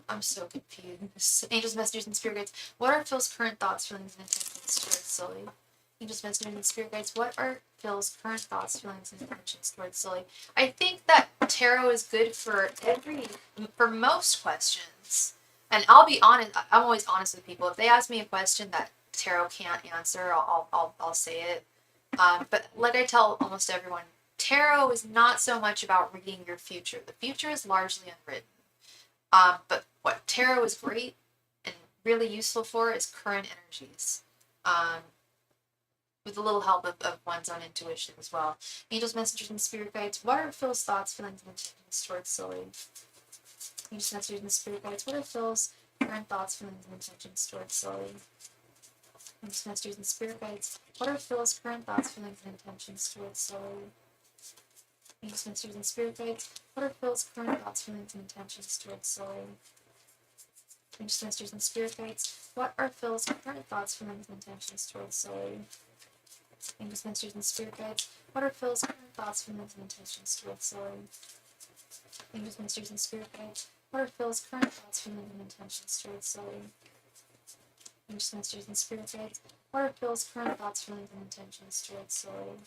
I'm so confused. Angels, messengers, and spirit guides. What are Phil's current thoughts, feelings, and intentions towards Sully? Angels, messengers, and spirit guides. What are Phil's current thoughts, feelings, and intentions towards Sully? I think that tarot is good for most questions. And I'll be honest. I'm always honest with people. If they ask me a question that tarot can't answer, I'll say it. But like I tell almost everyone, tarot is not so much about reading your future. The future is largely unwritten. But what tarot is great and really useful for is current energies. With a little help of one's own intuition as well. Angels, messengers, and spirit guides. What are Phil's thoughts, feelings, and intentions towards Sully? Angels, messengers, and spirit guides. What are Phil's current thoughts, feelings, and intentions towards Sully? Angels, messengers, and spirit guides. What are Phil's current thoughts, feelings, and intentions towards Sully? Angels, messengers, and spirit guides. What are Phil's current thoughts, feelings, and intentions towards Sully? Angels, messengers, and spirit guides. What are Phil's current thoughts, feelings, and intentions towards Sully? Angels, messengers, and spirit guides. What are Phil's current thoughts, feelings, and intentions towards Sully? Angels, messengers, and spirit guides. What are Phil's current thoughts, feelings, and intentions towards Sully? Angels, messengers, and spirit guides. What are Phil's current thoughts, feelings, and intentions towards Sully?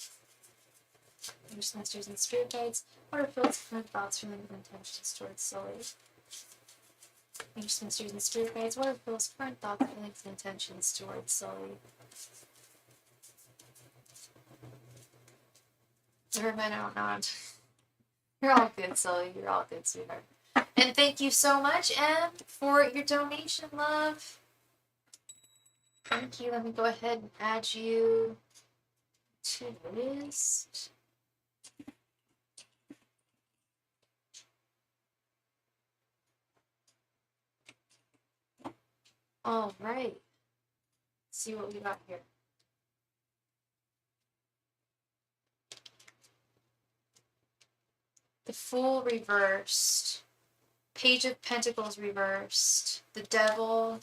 Angels, messengers, and spirit guides. What are Phil's current thoughts, feelings, and intentions towards Sully? Angels, messengers, and spirit guides. What are Phil's current thoughts, feelings, and intentions towards Sully? Never mind, I don't know. You're all good, Sully. You're all good, sweetheart. And thank you so much, Em, for your donation, love. Thank you. Let me go ahead and add you to the list. All right. Let's see what we got here. The Fool reversed. Page of Pentacles reversed. The Devil.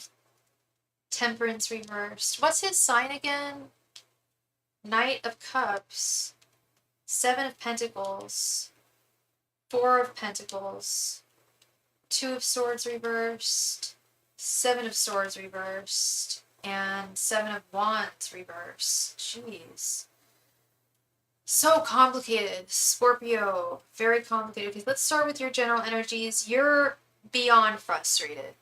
Temperance reversed. What's his sign again? Knight of Cups. Seven of Pentacles. Four of Pentacles. Two of Swords reversed. Seven of Swords reversed. And Seven of Wands reversed. Jeez. So complicated, Scorpio. Very complicated. Okay, let's start with your general energies. You're beyond frustrated.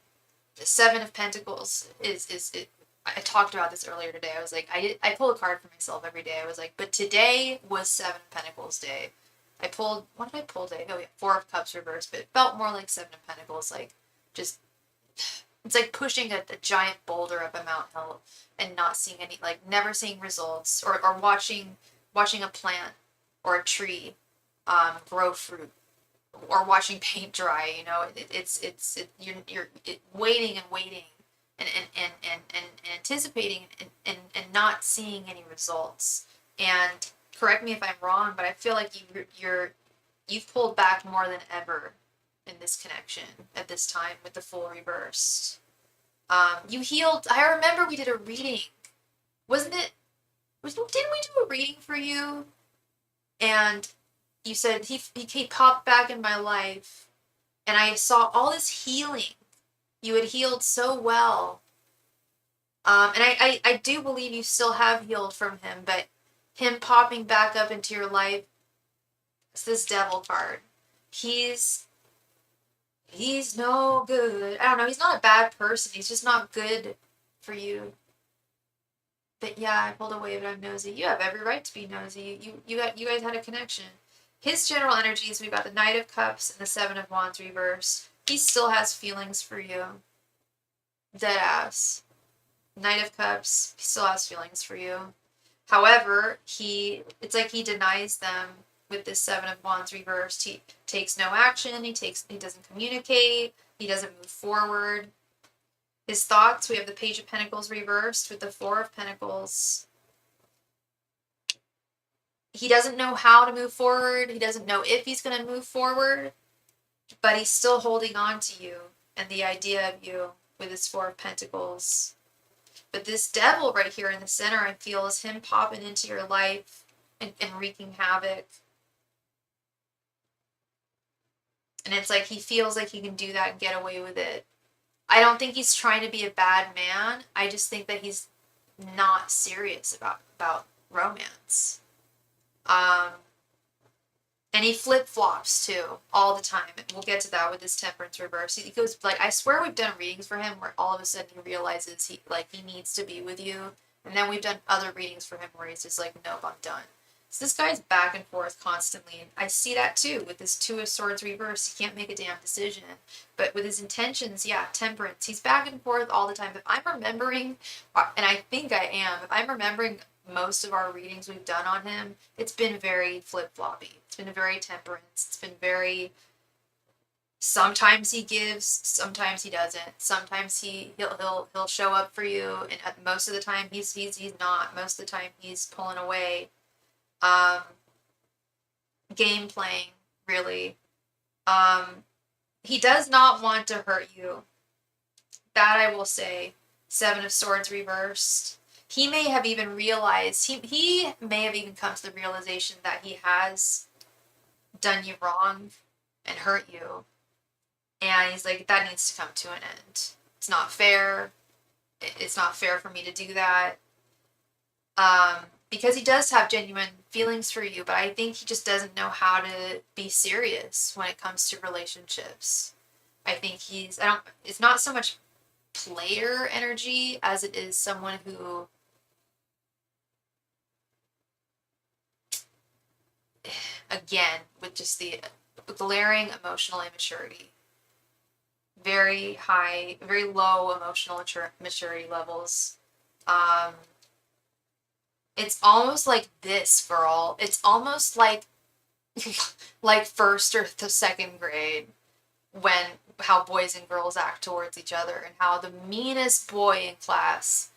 The Seven of Pentacles is it. I talked about this earlier today. I was like, I pull a card for myself every day. I was like, but today was Seven of Pentacles day. I pulled, what did I pull today? Oh yeah, Four of Cups reversed, but it felt more like Seven of Pentacles. Like, just, it's like pushing a giant boulder up a mountain hill and not seeing any, like, never seeing results, or watching a plant or a tree grow fruit, or watching paint dry. You know, you're waiting and waiting and anticipating and not seeing any results. And correct me if I'm wrong, but I feel like you've pulled back more than ever in this connection at this time with the Fool reversed. You healed. I remember we did a reading, wasn't it? Didn't we do a reading for you? And you said he popped back in my life, and I saw all this healing. You had healed so well. And I do believe you still have healed from him, but him popping back up into your life, it's this Devil card. He's no good. I don't know, he's not a bad person. He's just not good for you. But yeah, I pulled away, but I'm nosy. You have every right to be nosy. You guys had a connection. His general energies, we've got the Knight of Cups and the Seven of Wands reverse. He still has feelings for you. Dead ass. Knight of Cups, he still has feelings for you. However, it's like he denies them with this Seven of Wands reversed. He takes no action, he doesn't communicate, he doesn't move forward. His thoughts, we have the Page of Pentacles reversed with the Four of Pentacles. He doesn't know how to move forward. He doesn't know if he's going to move forward, but he's still holding on to you and the idea of you with his Four of Pentacles. But this Devil right here in the center, I feel, is him popping into your life and wreaking havoc. And it's like he feels like he can do that and get away with it. I don't think he's trying to be a bad man. I just think that he's not serious about romance. And he flip-flops too, all the time. And we'll get to that with his Temperance reverse. He goes, like, I swear we've done readings for him where all of a sudden he realizes he needs to be with you. And then we've done other readings for him where he's just like, nope, I'm done. So this guy's back and forth constantly. And I see that too with this Two of Swords reverse. He can't make a damn decision. But with his intentions, yeah, Temperance. He's back and forth all the time. If I'm remembering, and I think I am, if I'm remembering most of our readings we've done on him, it's been very flip-floppy. It's been very Temperance. It's been very, sometimes he gives, sometimes he doesn't. Sometimes he'll show up for you, and most of the time he's not. Most of the time he's pulling away. Game playing, really. He does not want to hurt you. That I will say. Seven of Swords reversed. He may have even realized, he may have even come to the realization that he has done you wrong and hurt you. And he's like, that needs to come to an end. It's not fair. It's not fair for me to do that. Because he does have genuine feelings for you, but I think he just doesn't know how to be serious when it comes to relationships. I think it's not so much player energy as it is someone who, again, with just the glaring emotional immaturity. Very high, very low emotional maturity levels. It's almost like this, girl. It's almost like like first or second grade when how boys and girls act towards each other, and how the meanest boy in class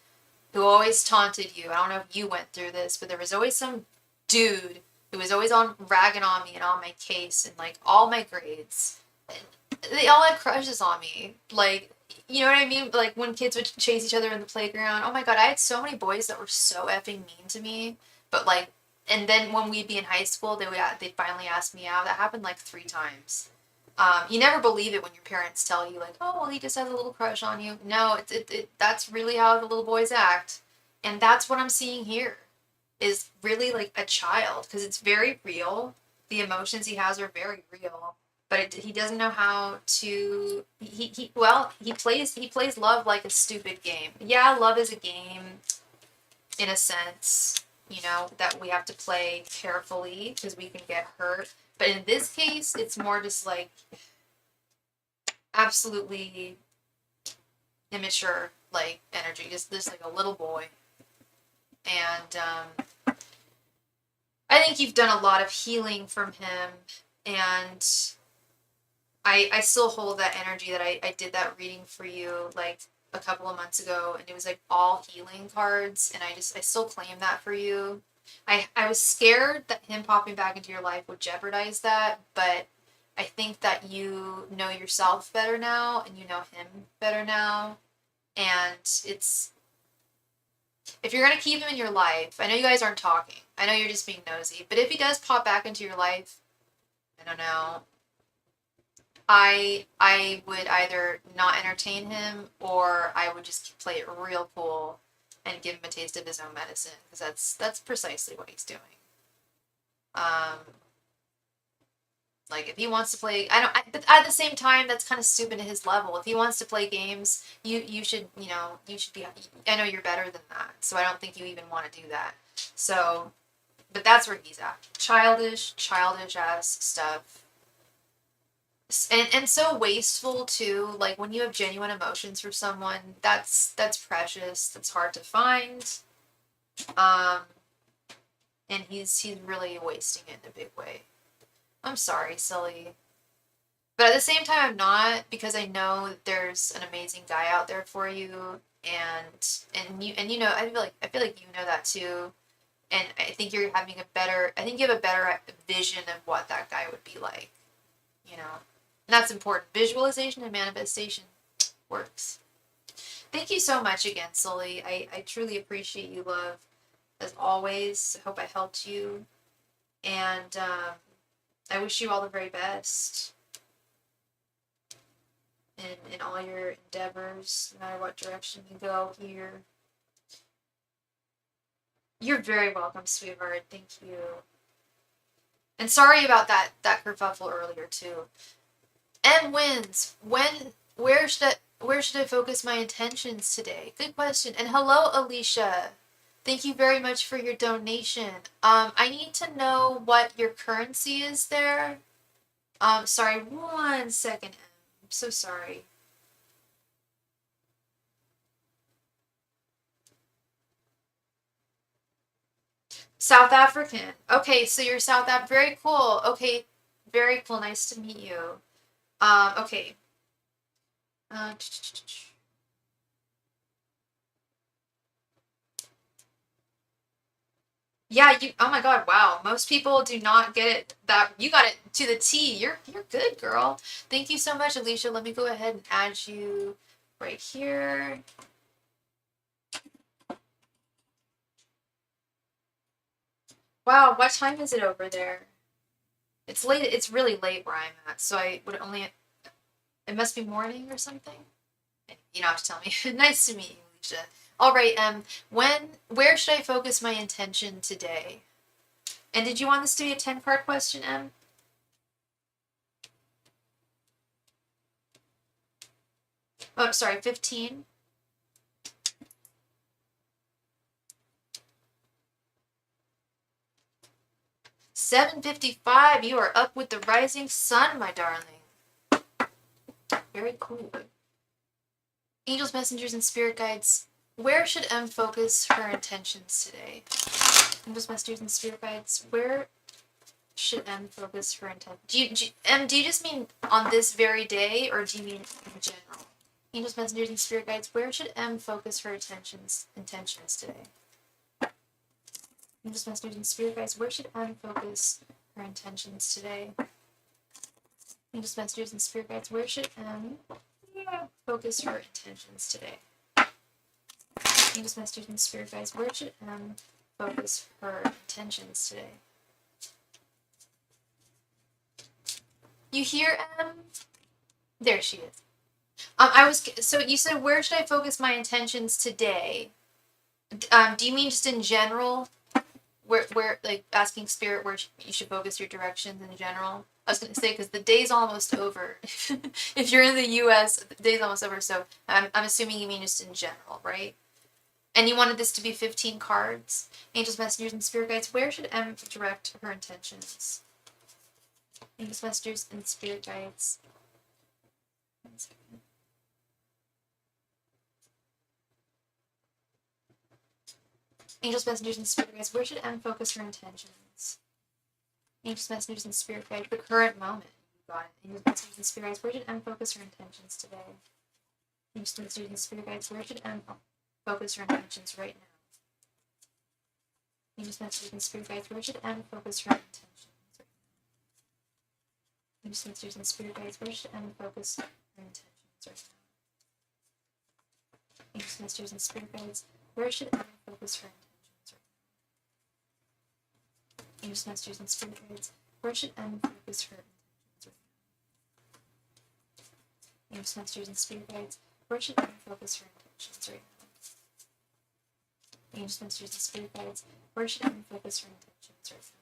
who always taunted you. I don't know if you went through this, but there was always some dude who was always on ragging on me and on my case and like all my grades. And they all had crushes on me. Like, you know what I mean? Like when kids would chase each other in the playground. Oh my god, I had so many boys that were so effing mean to me. But like, and then when we'd be in high school, they'd finally ask me out. That happened like 3 times. You never believe it when your parents tell you like, oh, well, he just has a little crush on you. No, that's really how the little boys act. And that's what I'm seeing here, is really like a child, because it's very real. The emotions he has are very real, but he doesn't know how to, he plays love like a stupid game. Yeah, love is a game in a sense, you know, that we have to play carefully because we can get hurt. But in this case, it's more just like absolutely immature, like energy, just like a little boy. And I think you've done a lot of healing from him, and I still hold that energy that I did that reading for you like a couple of months ago, and it was like all healing cards, and I still claim that for you. I was scared that him popping back into your life would jeopardize that, but I think that you know yourself better now, and you know him better now, and it's, if you're gonna keep him in your life, I know you guys aren't talking, I know you're just being nosy, but if he does pop back into your life, I don't know, I would either not entertain him, or I would just play it real cool and give him a taste of his own medicine, because that's precisely what he's doing. Like if he wants to play, but at the same time, that's kind of stupid to his level. If he wants to play games, you should, you know, you should be. I know you're better than that, so I don't think you even want to do that. So, but that's where he's at. Childish ass stuff. And so wasteful too. Like when you have genuine emotions for someone, that's precious. That's hard to find. And he's really wasting it in a big way. I'm sorry, silly. But at the same time, I'm not, because I know that there's an amazing guy out there for you, and you know, I feel like you know that too. And I think you have a better vision of what that guy would be like, you know. And that's important. Visualization and manifestation works. Thank you so much again, Sully. I truly appreciate you, love, as always. I hope I helped you. And I wish you all the very best in all your endeavors, no matter what direction you go here. You're very welcome, sweetheart. Thank you. And sorry about that kerfuffle earlier too. M wins. Where should I focus my intentions today? Good question. And hello, Alicia. Thank you very much for your donation. I need to know what your currency is there. Sorry, 1 second. I'm so sorry. South African. Okay, so you're South African. Very cool. Okay, very cool. Nice to meet you. Okay. Uh, Yeah, oh my god, wow. Most people do not get it that you got it to the T. You're good, girl. Thank you so much, Alicia. Let me go ahead and add you right here. Wow, what time is it over there? It's late. It's really late where I'm at, so I would only, it must be morning or something. You don't have to tell me. Nice to meet you, Alicia. All right, where should I focus my intention today? And did you want this to be a 10-part question, Em? Oh, sorry, 15. $7.55. You are up with the rising sun, my darling. Very cool. Angels, messengers, and spirit guides. Where should Em focus her intentions today? Angels, messengers, and spirit guides. Where should M focus her intention? Do you just mean on this very day, or do you mean in general? Angels, messengers, and spirit guides, where should M focus her intentions today? Angels, messengers, and spirit guides, where should M focus her intentions today? Angels, messengers, and spirit guides, where should M focus her intentions today? Angels, messengers, and spirit guides, where should M focus her intentions today? You hear M? There she is. So you said, where should I focus my intentions today? Do you mean just in general? Where like asking spirit where you should focus your directions in general? I was going to say, because the day's almost over. If you're in the U.S., the day's almost over, so I'm assuming you mean just in general, right? And you wanted this to be 15 cards. Angels, messengers, and spirit guides, where should M direct her intentions? Angels, messengers, and spirit guides. 1 second. Angels, messengers, and spirit guides, where should M focus her intentions? Angels, messengers, and spirit guides, the current moment. You got it. Angels, messengers, and spirit guides, where should M focus her intentions today? Angels, messengers, and spirit guides, where should M focus her intentions right now? Angels, messengers, and spirit guides, where should M focus her intentions right now? Angels, messengers, and spirit guides, where should M focus her intentions right now? Angels, messengers, and spirit guides, where should M focus her intentions right now? Angels, messengers, and spirit guides, where should M focus her intentions right now? Angels, messengers, and spirit guides, where should M focus her intentions right now? Angels, messengers, and spirit guides, where should M focus her intentions right now?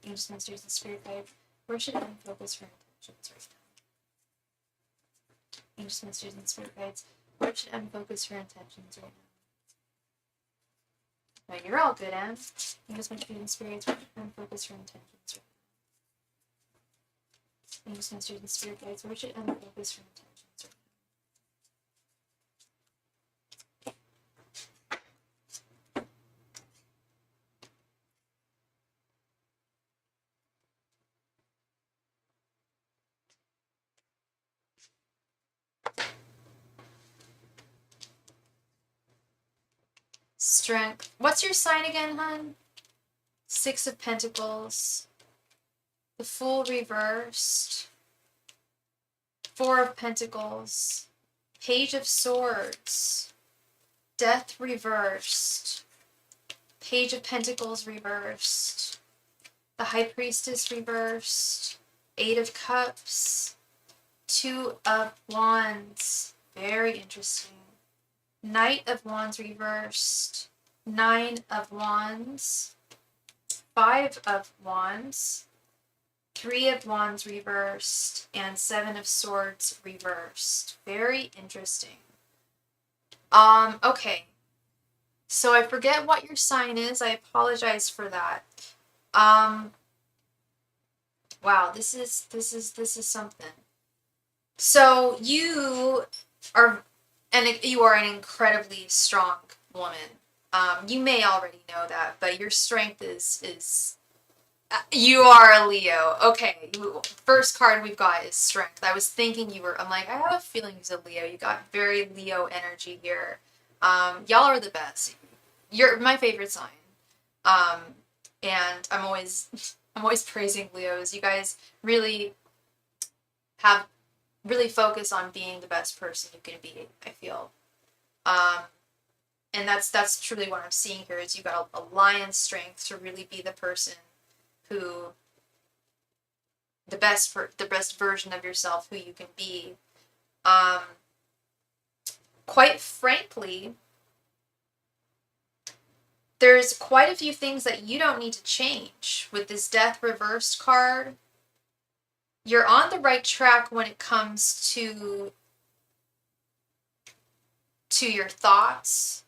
Angels, messengers, and spirit guides, where should M focus her intentions right now? Angels, messengers, and spirit guides, where should M focus her intentions right now? No, you're all good, Em. Angels, messengers, and spirit guides, where should M focus her intentions right now? Angels, messengers, and spirit guides, where should M focus her intentions right now? Strength. What's your sign again, hun? 6 of Pentacles. The Fool reversed. 4 of Pentacles. Page of Swords. Death reversed. Page of Pentacles reversed. The High Priestess reversed. 8 of Cups. 2 of Wands. Very interesting. Knight of Wands reversed. 9 of Wands. 5 of Wands. 3 of Wands reversed. And 7 of Swords reversed. Very interesting. Okay. So I forget what your sign is. I apologize for that. Wow, this is something. So you are an incredibly strong woman. You may already know that, but your strength is you are a Leo. Okay, first card we've got is strength. I was thinking I'm like, I have a feeling he's a Leo. You got very Leo energy here. Y'all are the best. You're my favorite sign. And I'm always praising Leos. You guys really focus on being the best person you can be, I feel. And that's truly what I'm seeing here is you got a lion's strength to really be the person who the best version of yourself who you can be. Quite frankly, there's quite a few things that you don't need to change with this Death reversed card. You're on the right track when it comes to your thoughts,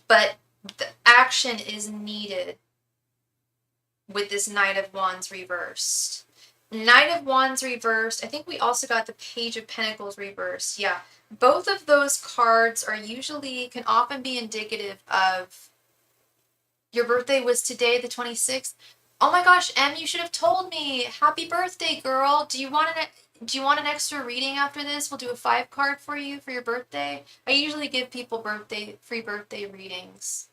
but the action is needed with this Knight of Wands reversed. Knight of Wands reversed. I think we also got the Page of Pentacles reversed. Yeah, both of those cards are can often be indicative of Your birthday was today, the 26th. Oh my gosh, Em, you should have told me. Happy birthday, girl. Do you want an extra reading after this? We'll do a 5 card for you for your birthday. I usually give people free birthday readings.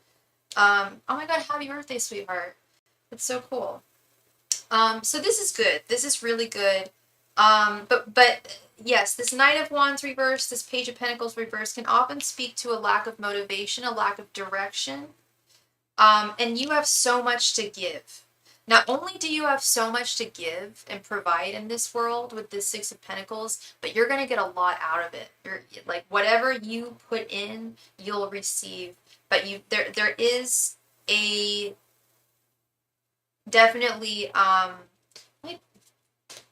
Oh my god, happy birthday, sweetheart. That's so cool. So this is good. This is really good. But yes, this Knight of Wands reverse, this Page of Pentacles reverse can often speak to a lack of motivation, a lack of direction. And you have so much to give. Not only do you have so much to give and provide in this world with this Six of Pentacles, but you're going to get a lot out of it. You're like, whatever you put in, you'll receive. But there is a definitely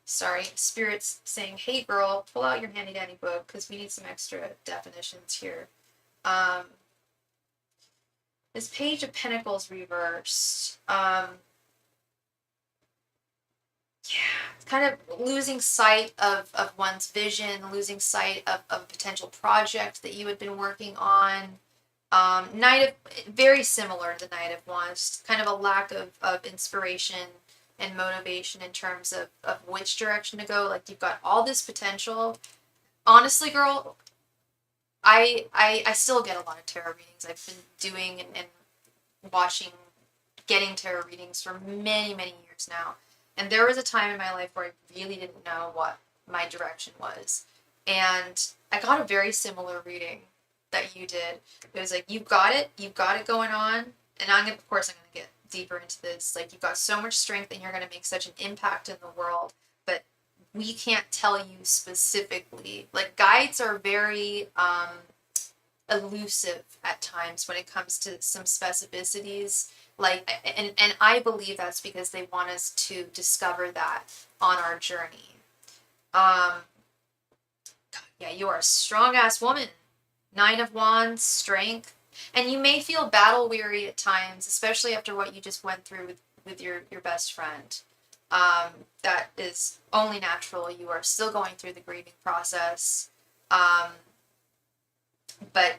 sorry, Spirit's saying, hey girl, pull out your handy dandy book because we need some extra definitions here. This Page of Pentacles reversed. Yeah, kind of losing sight of one's vision, losing sight of a potential project that you had been working on. Very similar to the Knight of Wands, kind of a lack of inspiration and motivation in terms of which direction to go. Like, you've got all this potential. Honestly, girl, I still get a lot of tarot readings. I've been doing and getting tarot readings for many, many years now. And there was a time in my life where I really didn't know what my direction was. And I got a very similar reading that you did. It was like, you've got it going on. And I'm gonna get deeper into this. Like, you've got so much strength and you're gonna make such an impact in the world, but we can't tell you specifically. Like, guides are very elusive at times when it comes to some specificities. Like, and I believe that's because they want us to discover that on our journey. Yeah, you are a strong ass woman. Nine of Wands, strength. And you may feel battle weary at times, especially after what you just went through with your best friend. That is only natural. You are still going through the grieving process. But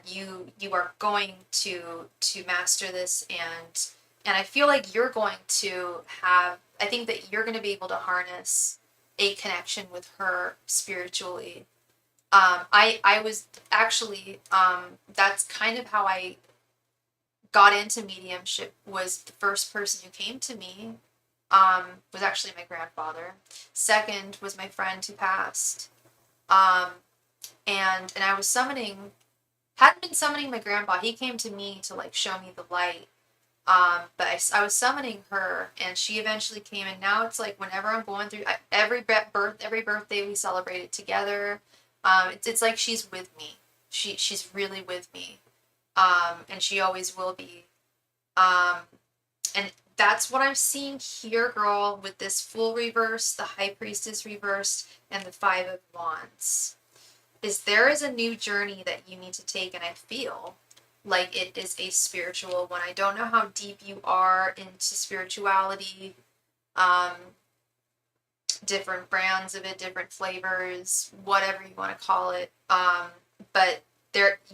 you are going to master this, and I feel like you're going to have, I think that you're going to be able to harness a connection with her spiritually. I was actually, that's kind of how I got into mediumship. Was the first person who came to me, was actually my grandfather. Second was my friend who passed. And I was hadn't been summoning my grandpa. He came to me to like show me the light. But I was summoning her, and she eventually came, and now it's like whenever I'm going through every birthday we celebrate it together. It's like she's with me. She's really with me. And she always will be. And that's what I'm seeing here, girl, with this Fool reverse, the High Priestess reversed, and the Five of Wands. There is a new journey that you need to take, and I feel like it is a spiritual one. I don't know how deep you are into spirituality, different brands of it, different flavors, whatever you want to call it. But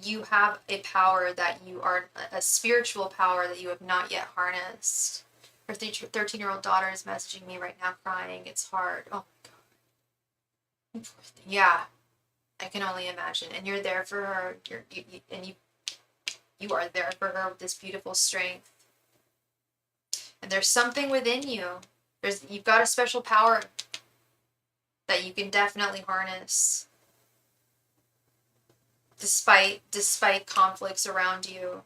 you have a power that you are, a spiritual power that you have not yet harnessed. Her 13-year-old daughter is messaging me right now crying. It's hard. Oh my God. Yeah. I can only imagine. And you're there for her. You are there for her with this beautiful strength. And there's something within you. You've got a special power that you can definitely harness, despite conflicts around you.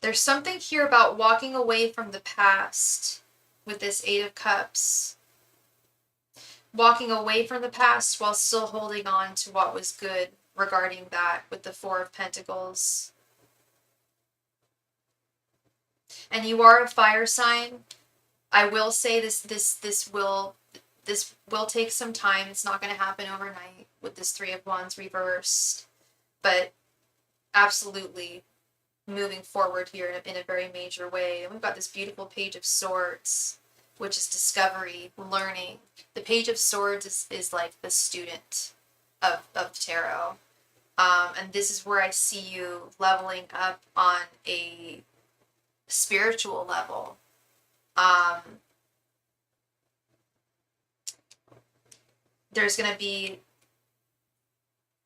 There's something here about walking away from the past with this Eight of Cups. Walking away from the past while still holding on to what was good regarding that with the Four of Pentacles. And you are a fire sign. I will say this will take some time. It's not going to happen overnight with this Three of Wands reversed. But absolutely moving forward here in a very major way. And we've got this beautiful Page of Swords, which is discovery, learning. The Page of Swords is like the student of tarot. And this is where I see you leveling up on a spiritual level. There's going to be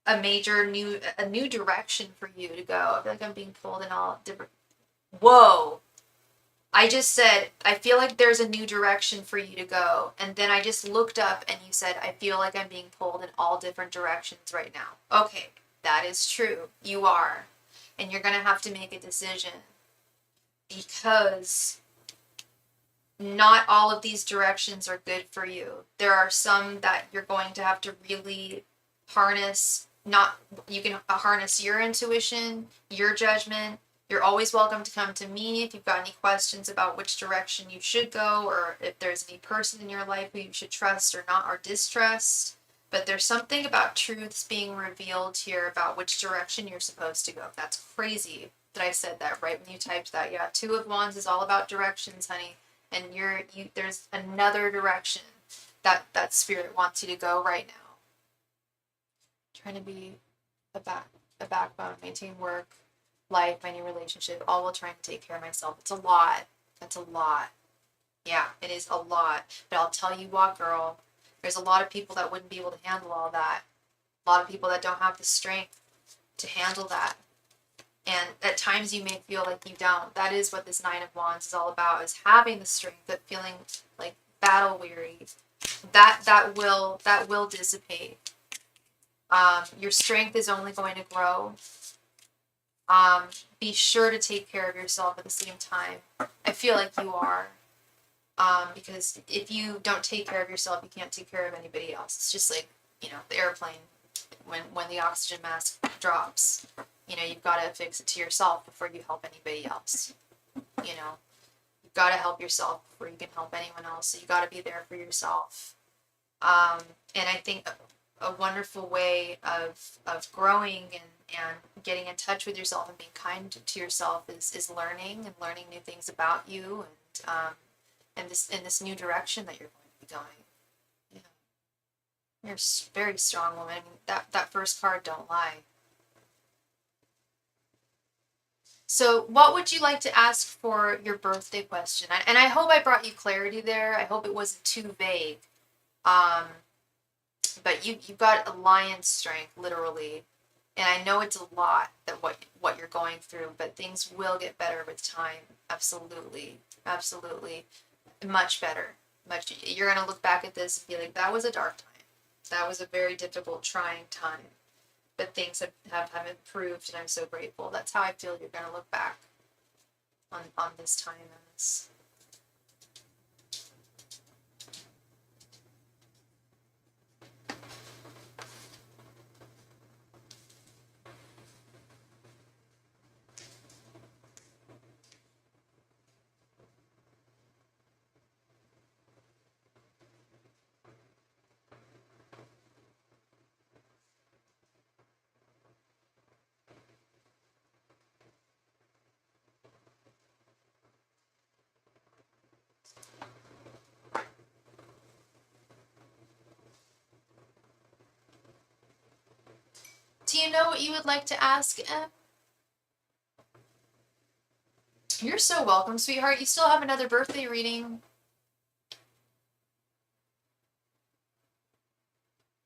a new direction for you to go. I feel like I'm being pulled in all different. Whoa. I just said, I feel like there's a new direction for you to go. And then I just looked up and you said, I feel like I'm being pulled in all different directions right now. Okay, that is true. You are. And you're going to have to make a decision, because not all of these directions are good for you. There are some that you're going to have to really harness. You can harness your intuition, your judgment. You're always welcome to come to me if you've got any questions about which direction you should go, or if there's any person in your life who you should trust or not, or distrust. But there's something about truths being revealed here about which direction you're supposed to go. That's crazy that I said that right when you typed that. Yeah, Two of Wands is all about directions, honey. And there's another direction that spirit wants you to go right now. Trying to be a backbone, maintain work, life, my new relationship, all while trying to take care of myself. It's a lot. That's a lot. Yeah, it is a lot. But I'll tell you what, girl, there's a lot of people that wouldn't be able to handle all that. A lot of people that don't have the strength to handle that. And at times you may feel like you don't. That is what this Nine of Wands is all about, is having the strength, but feeling like battle weary. That will dissipate. Your strength is only going to grow. Be sure to take care of yourself at the same time. I feel like you are. Because if you don't take care of yourself, you can't take care of anybody else. It's just like, the airplane, when the oxygen mask drops, you've got to fix it to yourself before you help anybody else. You've got to help yourself before you can help anyone else. So you got to be there for yourself. And I think a wonderful way of growing and getting in touch with yourself and being kind to yourself is learning new things about you, and this new direction that you're going to be going. Yeah. You're a very strong woman. I mean, that first card don't lie. So what would you like to ask for your birthday question? And I hope I brought you clarity there. I hope it wasn't too vague. But you've got a lion's strength, literally. And I know it's a lot that what you're going through, but things will get better with time. Absolutely. Absolutely. Much better. You're going to look back at this and be like, that was a dark time. That was a very difficult, trying time. But things have improved, and I'm so grateful. That's how I feel you're going to look back on this time and this. Do you know what you would like to ask, Em? You're so welcome, sweetheart. You still have another birthday reading.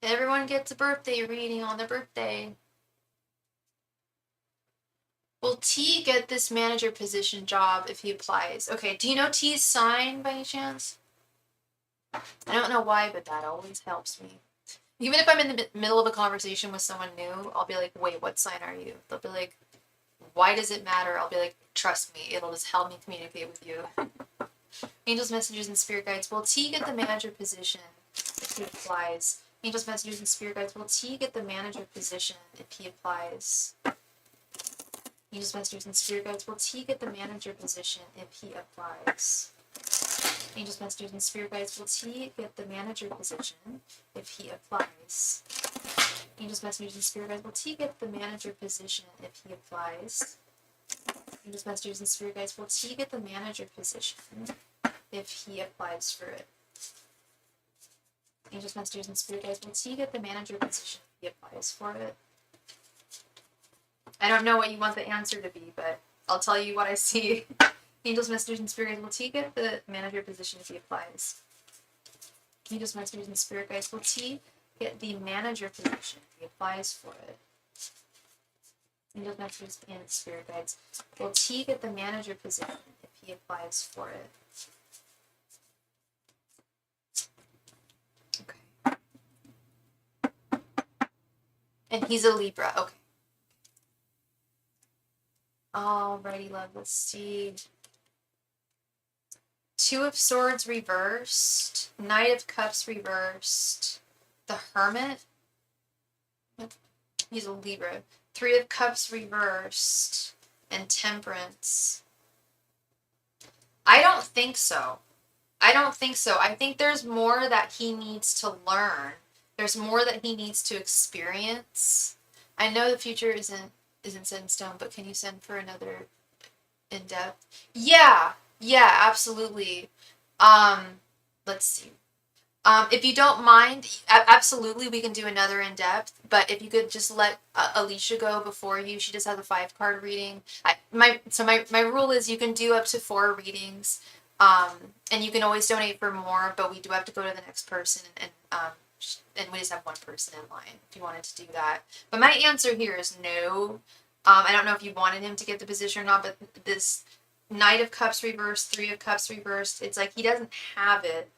Everyone gets a birthday reading on their birthday. Will T get this manager position job if he applies? Okay, do you know T's sign by any chance? I don't know why, but that always helps me. Even if I'm in the middle of a conversation with someone new, I'll be like, wait, what sign are you? They'll be like, why does it matter? I'll be like, trust me, it'll just help me communicate with you. Angels, messengers, and spirit guides. Will T get the manager position if he applies? Angels, messengers, and spirit guides. Will T get the manager position if he applies? Angels, messengers, and spirit guides. Will T get the manager position if he applies? Angels, messengers, and spirit guides. Will T get the manager position if he applies? Angels, messengers, and spirit guides. Will T get the manager position if he applies? Angels, messengers, and spirit guides. Will T get the manager position if he applies for it? Angels, messengers, and spirit guides. Will T get the manager position if he applies for it? I don't know what you want the answer to be, but I'll tell you what I see. Angels, messengers, and spirit guides, will T get the manager position if he applies? Angels, messengers, and spirit guides, will T get the manager position if he applies for it? Angels, messengers, and spirit guides, will T get the manager position if he applies for it? Okay. And he's a Libra. Okay. Alrighty, love. Let's see. Two of Swords reversed. Knight of Cups reversed. The Hermit. He's a Libra. Three of Cups reversed. And Temperance. I don't think so. I don't think so. I think there's more that he needs to learn. There's more that he needs to experience. I know the future isn't set in stone, but can you send for another in-depth? Yeah, absolutely. Let's see. If you don't mind, absolutely, we can do another in-depth, but if you could just let Alicia go before you. She just has a 5-card reading. My rule is you can do up to 4 readings, and you can always donate for more, but we do have to go to the next person, and we just have one person in line if you wanted to do that. But my answer here is no. I don't know if you wanted him to get the position or not, but this Knight of Cups reversed, Three of Cups reversed, it's like he doesn't have it.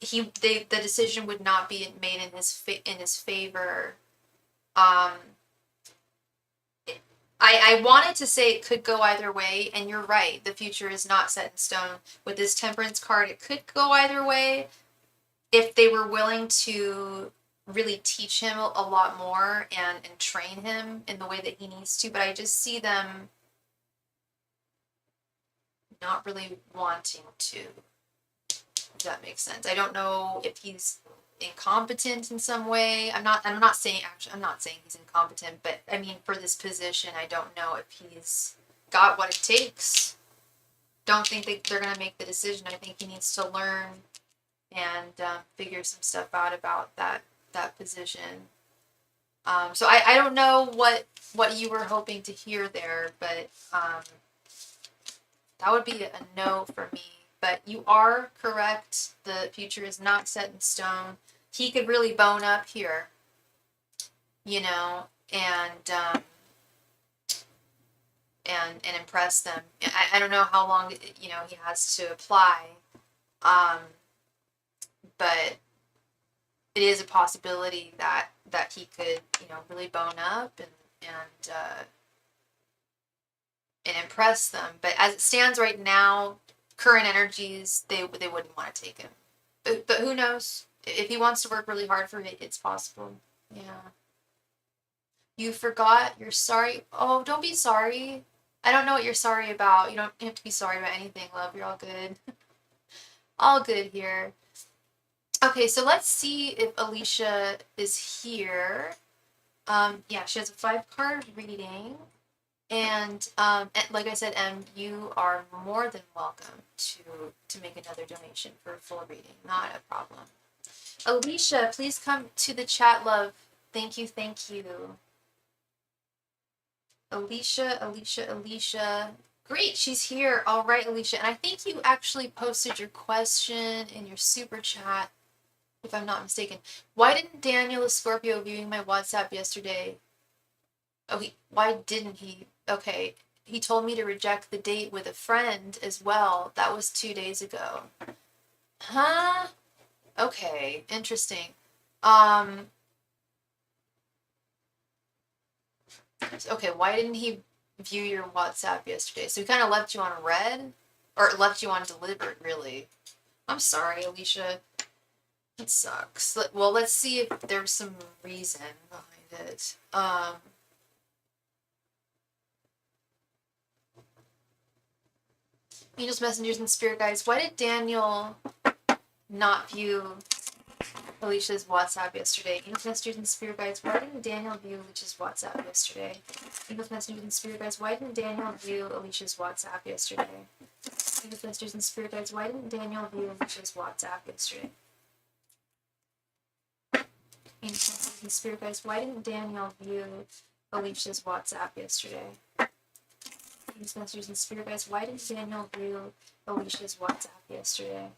The decision would not be made in his favor. I wanted to say it could go either way, and you're right. The future is not set in stone. With this Temperance card, it could go either way if they were willing to really teach him a lot more and train him in the way that he needs to. But I just see them not really wanting to. If that makes sense. I don't know if he's incompetent in some way. I'm not saying he's incompetent, but I mean, for this position, I don't know if he's got what it takes. Don't think they're going to make the decision. I think he needs to learn and figure some stuff out about that position. So I don't know what you were hoping to hear there, but that would be a no for me. But you are correct. The future is not set in stone. He could really bone up here, and impress them. I don't know how long he has to apply, but it is a possibility that he could really bone up and impress them. But as it stands right now, current energies, they wouldn't want to take him. But who knows? If he wants to work really hard for it, it's possible. Yeah. You forgot. You're sorry. Oh, don't be sorry. I don't know what you're sorry about. You don't have to be sorry about anything, love. You're all good. All good here. Okay, so let's see if Alicia is here. Yeah, she has a 5-card reading. And like I said, you are more than welcome to make another donation for a full reading. Not a problem. Alicia, please come to the chat, love. Thank you. Alicia. Great, she's here. All right, Alicia. And I think you actually posted your question in your super chat, if I'm not mistaken. Why didn't Daniel, a Scorpio, viewing my WhatsApp yesterday? Oh, why didn't he? Okay, he told me to reject the date with a friend as well. That was 2 days ago. Huh? Okay, interesting. Okay, why didn't he view your WhatsApp yesterday? So he kind of left you on red? Or left you on delivered, really. I'm sorry, Alicia. It sucks. Well, let's see if there's some reason behind it. Angels, messengers, and spirit guides. Why did Daniel not view Alicia's WhatsApp yesterday? Angels, messengers, and spirit guides. Why didn't Daniel view Alicia's WhatsApp yesterday? Angels, messengers, and spirit guides. Why didn't Daniel view Alicia's WhatsApp yesterday? Angels, messengers, and spirit guides. Why didn't Daniel view Alicia's WhatsApp yesterday? Angels, messengers, and spirit guides. Why didn't Daniel view Alicia's WhatsApp yesterday? Angels, messengers, and spirit guides, why didn't Daniel view Alicia's WhatsApp yesterday?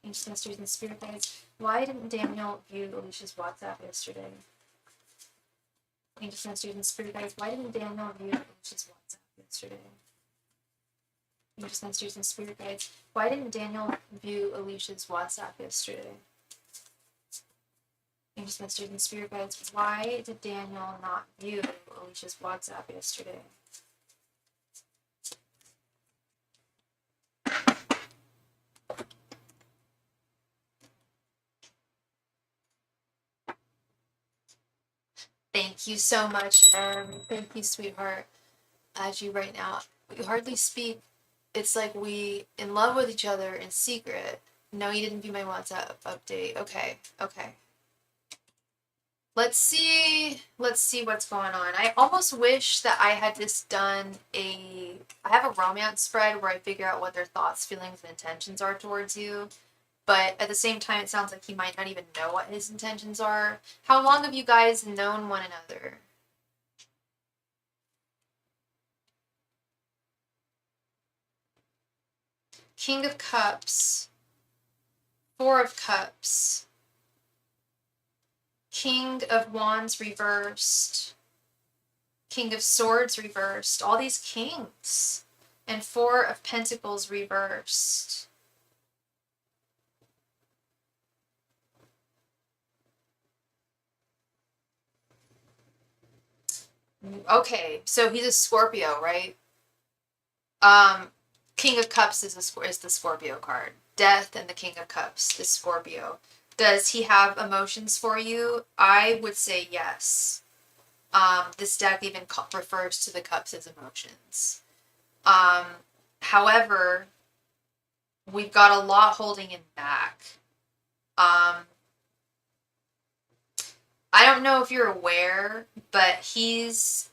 Angels, messengers, and spirit guides, why didn't Daniel view Alicia's WhatsApp yesterday? Angels, messengers, and spirit guides, why didn't Daniel view Alicia's WhatsApp yesterday? Angels, messengers, and spirit guides, why didn't Daniel view Alicia's WhatsApp yesterday? Angels, messengers, and spirit guides, why did Daniel not view Alicia's WhatsApp yesterday? Thank you so much, thank you, sweetheart. As you right now, we hardly speak. It's like we in love with each other in secret. No, you didn't view my WhatsApp update. Okay. Let's see what's going on. I almost wish that I had just done I have a romance spread where I figure out what their thoughts, feelings, and intentions are towards you. But at the same time, it sounds like he might not even know what his intentions are. How long have you guys known one another? King of Cups. Four of Cups. King of Wands reversed. King of Swords reversed. All these kings. And Four of Pentacles reversed. Okay, so he's a Scorpio, right? King of Cups is the Scorpio card. Death and the King of Cups is Scorpio. Does he have emotions for you? I would say yes. This deck even refers to the cups as emotions. However, we've got a lot holding him back. I don't know if you're aware, but he's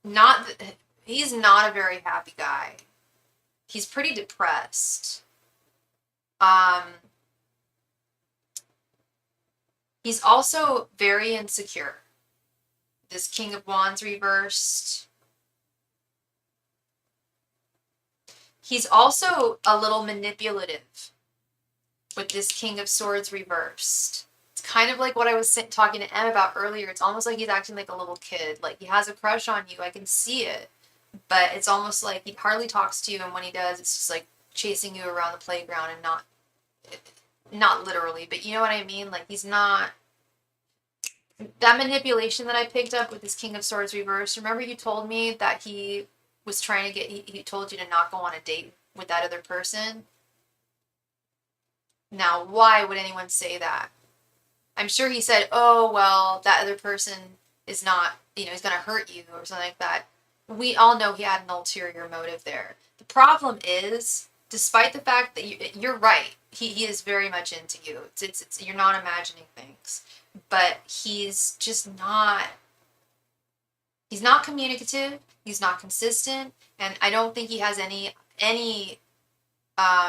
not a very happy guy. He's pretty depressed. He's also very insecure. This King of Wands reversed. He's also a little manipulative with this King of Swords reversed. It's kind of like what I was talking to Em about earlier. It's almost like he's acting like a little kid. Like he has a crush on you. I can see it. But it's almost like he hardly talks to you, and when he does, it's just like chasing you around the playground, and not literally, but you know what I mean? Like he's not... That manipulation that I picked up with this King of Swords reverse, remember you told me that he was trying to he told you to not go on a date with that other person? Now, why would anyone say that? I'm sure he said, oh, well, that other person is not, he's going to hurt you or something like that. We all know he had an ulterior motive there. The problem is, despite the fact that you're right, he is very much into you. It's you're not imagining things. But he's just not... He's not communicative. He's not consistent. And I don't think he has any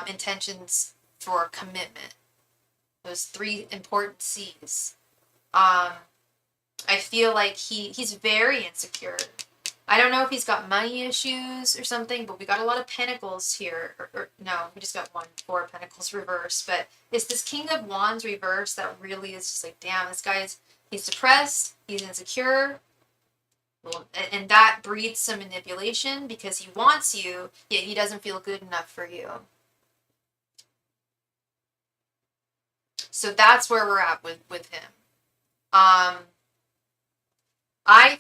intentions for commitment. Those three important C's. I feel like he's very insecure. I don't know if he's got money issues or something, but we got a lot of pentacles here. No, we just got Four of Pentacles reversed. But it's this King of Wands reversed that really is just like, damn, this guy's... He's depressed. He's insecure. Well, and that breeds some manipulation because he wants you, yet he doesn't feel good enough for you. So that's where we're at with him. I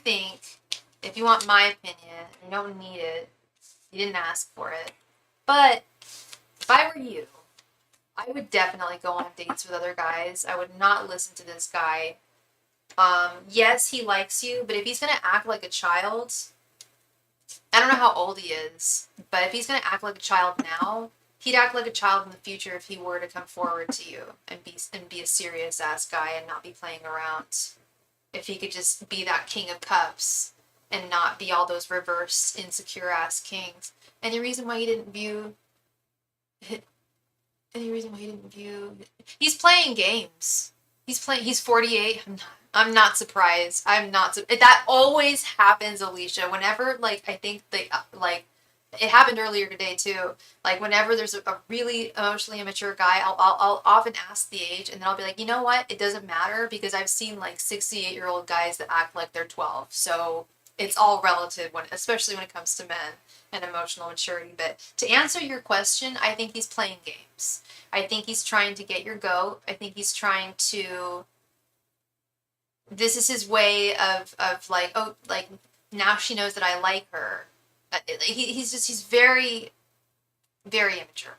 think, if you want my opinion, you don't need it. You didn't ask for it. But if I were you, I would definitely go on dates with other guys. I would not listen to this guy. Yes, he likes you, but if he's going to act like a child, I don't know how old he is, but if he's going to act like a child now, he'd act like a child in the future if he were to come forward to you and be a serious ass guy and not be playing around. If he could just be that King of Cups and not be all those reverse insecure ass kings. Any reason why he didn't view... He's playing games. He's 48. I'm not surprised. That always happens, Alicia. Whenever, like, I think like, it happened earlier today too. Like, whenever there's a really emotionally immature guy, I'll often ask the age, and then I'll be like, you know what? It doesn't matter because I've seen like 68-year-old guys that act like they're 12. So it's all relative especially when it comes to men and emotional maturity. But to answer your question, I think he's playing games. I think he's trying to get your goat. I think he's trying to. This is his way of like, oh, like, now she knows that I like her. He's very, very immature.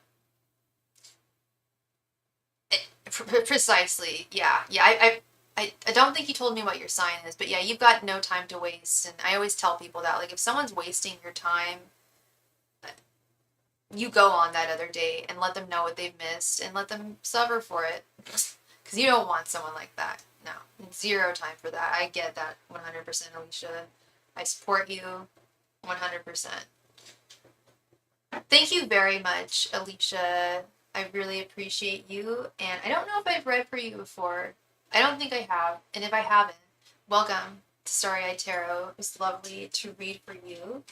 Precisely. Yeah. Yeah. I don't think you told me what your sign is, but yeah, you've got no time to waste. And I always tell people that, like, if someone's wasting your time, you go on that other date and let them know what they've missed and let them suffer for it. Because you don't want someone like that. No, zero time for that. I get that 100%, Alicia. I support you 100%. Thank you very much, Alicia. I really appreciate you. And I don't know if I've read for you before. I don't think I have. And if I haven't, welcome to Starry Tarot. It's lovely to read for you.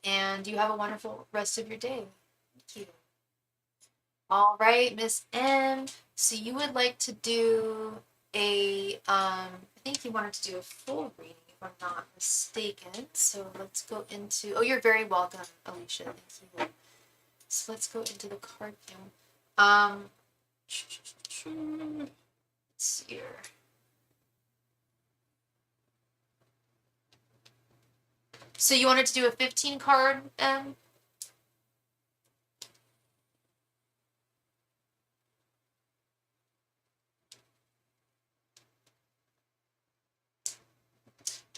And you have a wonderful rest of your day. Thank you. All right, Miss M. So you would like to do I think you wanted to do a full reading if I'm not mistaken. So let's go into, oh, you're very welcome, Alicia. Thank you. So let's go into the card game. Let's see here. So you wanted to do a 15 card,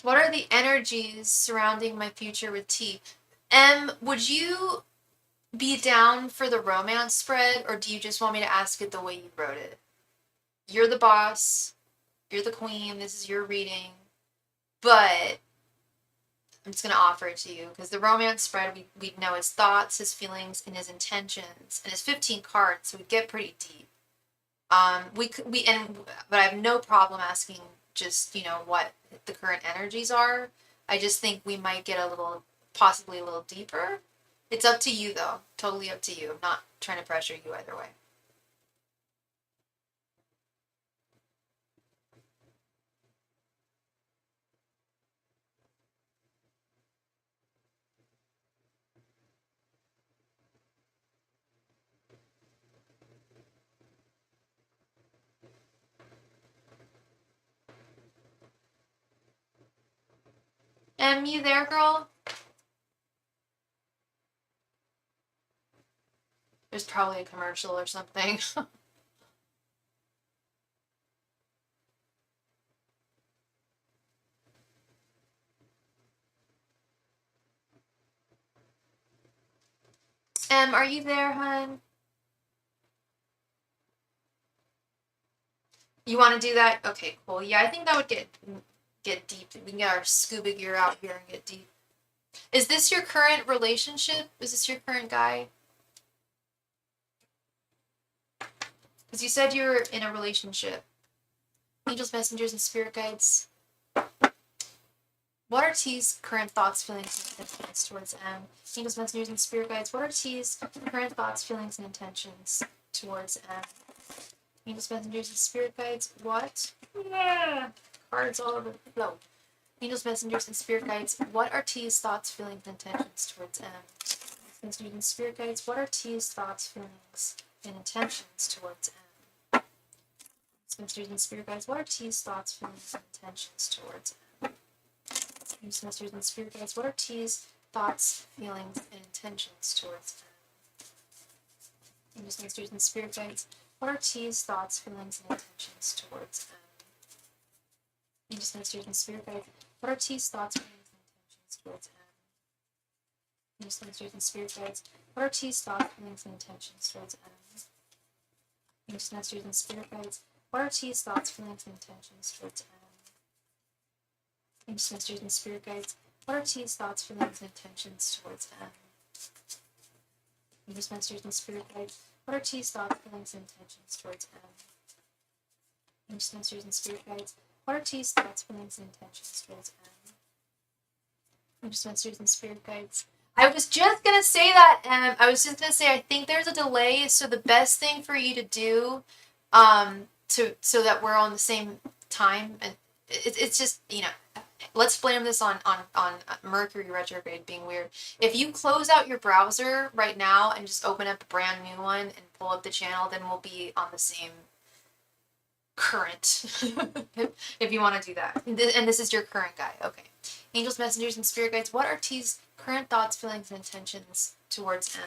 What are the energies surrounding my future with T? Would you be down for the romance spread, or do you just want me to ask it the way you wrote it? You're the boss. You're the queen. This is your reading. But I'm just going to offer it to you because the romance spread, we know his thoughts, his feelings, and his intentions. And it's 15 cards, so we get pretty deep. But I have no problem asking just, what the current energies are. I just think we might get possibly a little deeper. It's up to you, though. Totally up to you. I'm not trying to pressure you either way. You there, girl? There's probably a commercial or something. Are you there, hun? You want to do that? Okay, cool. Yeah, I think that would get deep. We can get our scuba gear out here and get deep. Is this your current relationship? Is this your current guy? Because you said you're in a relationship. Angels, messengers, and spirit guides. What are T's current thoughts, feelings, and intentions towards M? Angels, messengers, and spirit guides. What are T's current thoughts, feelings, and intentions towards M? Angels, messengers, and spirit guides. What? Yeah. Cards all over the floor. Angels, messengers, and spirit guides. What are T's thoughts, feelings, and intentions towards M? Messengers and spirit guides. What are T's thoughts, feelings, and intentions towards M? Messengers and spirit guides. What are T's thoughts, feelings, and intentions towards M? Messengers and spirit guides. What are T's thoughts, feelings, and intentions towards M? Messengers and spirit guides. What are T's thoughts, feelings, and intentions towards M? Messengers and spirit guides. What are T's thoughts, feelings, and intentions towards M? Messengers and spirit guides. What are T's thoughts, feelings, and intentions towards M? Messengers and spirit guides. What are T's thoughts, feelings, and intentions towards M? Messengers and spirit guides. What are T's thoughts, feelings, and intentions towards M? Messengers and spirit guides. What are T's thoughts, feelings, and intentions towards M? Messengers and spirit guides. What are T's thoughts, feelings, and intentions towards M? Angels, messengers, and spirit guides. I was just gonna say that, and I was just gonna say I think there's a delay. So the best thing for you to do, so that we're on the same time, and it's just let's blame this on Mercury retrograde being weird. If you close out your browser right now and just open up a brand new one and pull up the channel, then we'll be on the same current. If you want to do that, and this is your current guy. Okay. Angels, messengers, and spirit guides. What are T's current thoughts, feelings, and intentions towards M?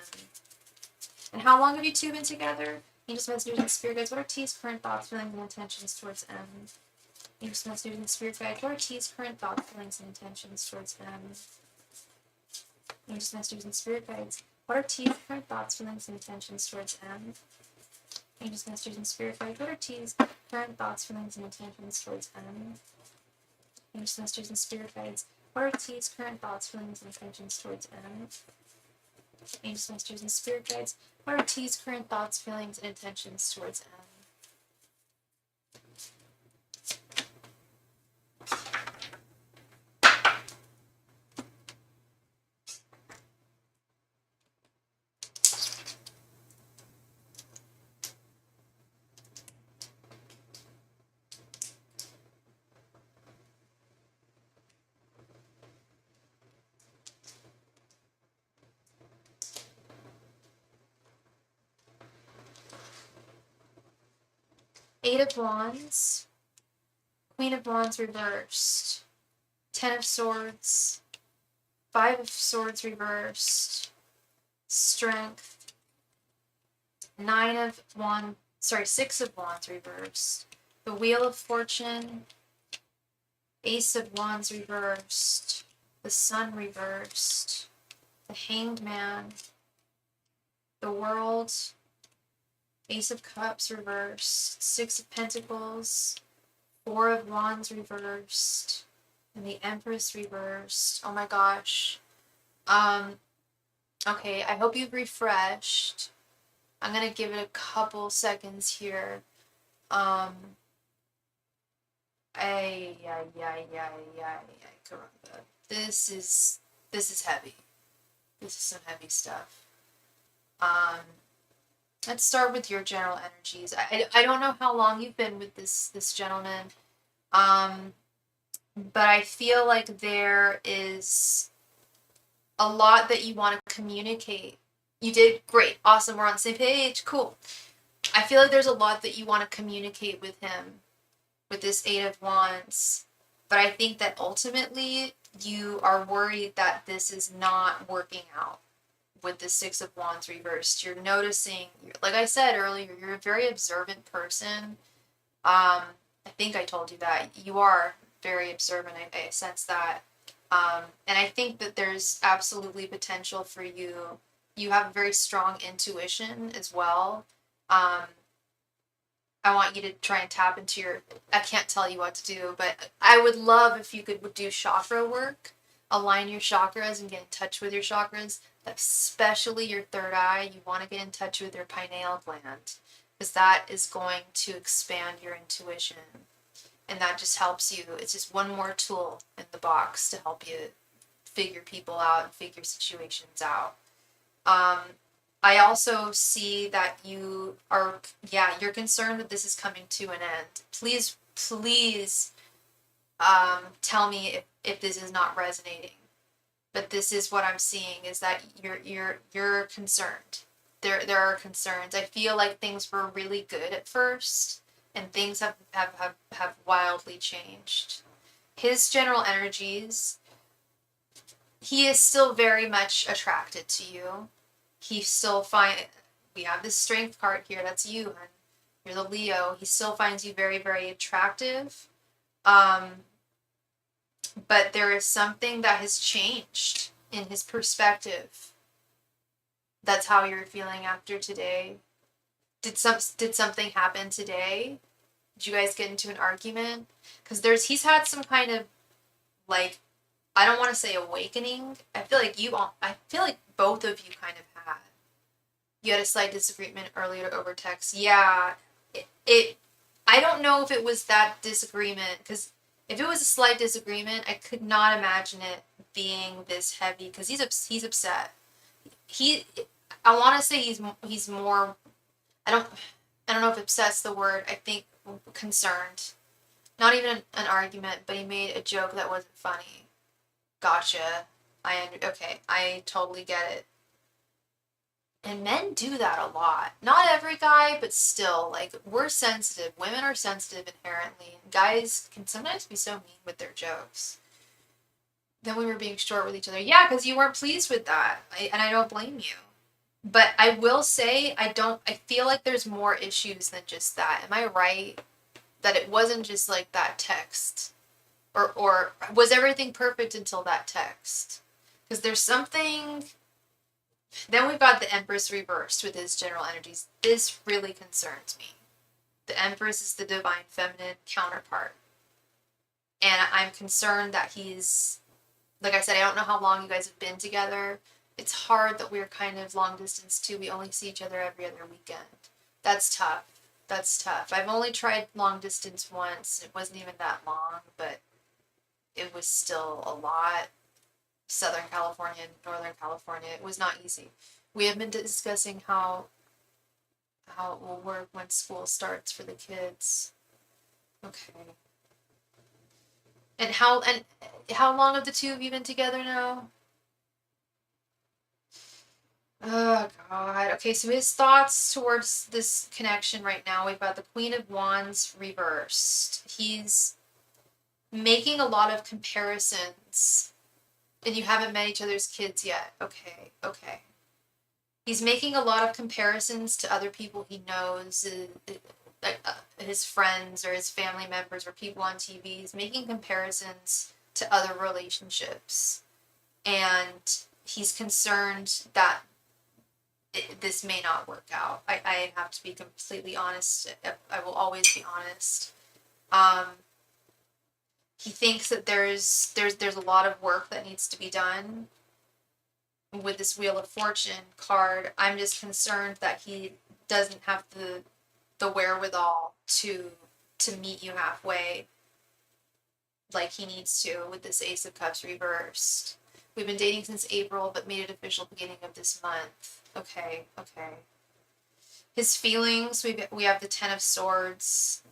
And how long have you two been together? Angels, messengers, and spirit guides. What are T's current thoughts, feelings, and intentions towards M? Angels, messengers, and spirit guides. What are T's current thoughts, feelings, and intentions towards M? Angels, messengers, and spirit guides. What are T's current thoughts, feelings, and intentions towards M? Angels, messengers, and spirit guides. What are T's current thoughts, feelings, and intentions towards M? Angels, messengers, and spirit guides. What are T's current thoughts, feelings, and intentions towards M? Angels, messengers, and spirit guides. What are T's current thoughts, feelings, and intentions towards M? 8 of Wands, Queen of Wands reversed, 10 of Swords, 5 of Swords reversed, Strength, 6 of Wands reversed, the Wheel of Fortune, Ace of Wands reversed, the Sun reversed, the Hanged Man, the World, Ace of Cups reversed, 6 of Pentacles, 4 of Wands reversed, and the Empress reversed. Oh my gosh. Okay, I hope you've refreshed. I'm gonna give it a couple seconds here. Caramba. This is heavy. This is some heavy stuff. Let's start with your general energies. I don't know how long you've been with this gentleman, but I feel like there is a lot that you want to communicate. You did great, awesome. We're on the same page. Cool. I feel like there's a lot that you want to communicate with him, with this 8 of Wands, but I think that ultimately you are worried that this is not working out. With the 6 of Wands reversed, you're noticing, like I said earlier, you're a very observant person. I think I told you that. You are very observant. I sense that. And I think that there's absolutely potential for you. You have a very strong intuition as well. I want you to try and tap into I can't tell you what to do, but I would love if you could do chakra work, align your chakras and get in touch with your chakras. Especially your third eye. You want to get in touch with your pineal gland, because that is going to expand your intuition, and that just helps you. It's just one more tool in the box to help you figure people out and figure situations out. I also see that you're concerned that this is coming to an end. Please tell me if this is not resonating. But this is what I'm seeing, is that you're concerned. There are concerns. I feel like things were really good at first, and things have wildly changed. His general energies, he is still very much attracted to you. He still we have this Strength card here, that's you, and you're the Leo. He still finds you very, very attractive. But there is something that has changed in his perspective. That's how you're feeling after today. Did something happen today? Did you guys get into an argument? Because he's had some kind of, like, I don't want to say awakening. I feel like both of you kind of had. You had a slight disagreement earlier over text. Yeah, it I don't know if it was that disagreement, because if it was a slight disagreement, I could not imagine it being this heavy, because he's upset. He, I want to say he's more, I don't I don't know if upset's the word. I think concerned. Not even an argument, but he made a joke that wasn't funny. Gotcha. Okay, I totally get it. And men do that a lot. Not every guy, but still, like, we're sensitive. Women are sensitive inherently. Guys can sometimes be so mean with their jokes. Then we were being short with each other. Yeah, because you weren't pleased with that. And I don't blame you. But I will say, I feel like there's more issues than just that. Am I right? That it wasn't just like that text? Or was everything perfect until that text? Because there's something. Then we've got the Empress reversed with his general energies. This really concerns me. The Empress is the divine feminine counterpart. And I'm concerned that he's, like I said, I don't know how long you guys have been together. It's hard that we're kind of long distance too. We only see each other every other weekend. That's tough. That's tough. I've only tried long distance once. It wasn't even that long, but it was still a lot. Southern California, Northern California. It was not easy. We have been discussing how it will work when school starts for the kids. Okay. And how long have the two of you been together now? Oh God. Okay, so his thoughts towards this connection right now, we've got the Queen of Wands reversed. He's making a lot of comparisons. And you haven't met each other's kids yet. Okay, okay. He's making a lot of comparisons to other people he knows, like his friends or his family members or people on TV. He's making comparisons to other relationships. And he's concerned that this may not work out. I have to be completely honest. I will always be honest. He thinks that there's a lot of work that needs to be done with this Wheel of Fortune card. I'm just concerned that he doesn't have the wherewithal to meet you halfway like he needs to with this Ace of Cups reversed. We've been dating since April, but made it official beginning of this month. Okay, okay. His feelings, we have the Ten of Swords,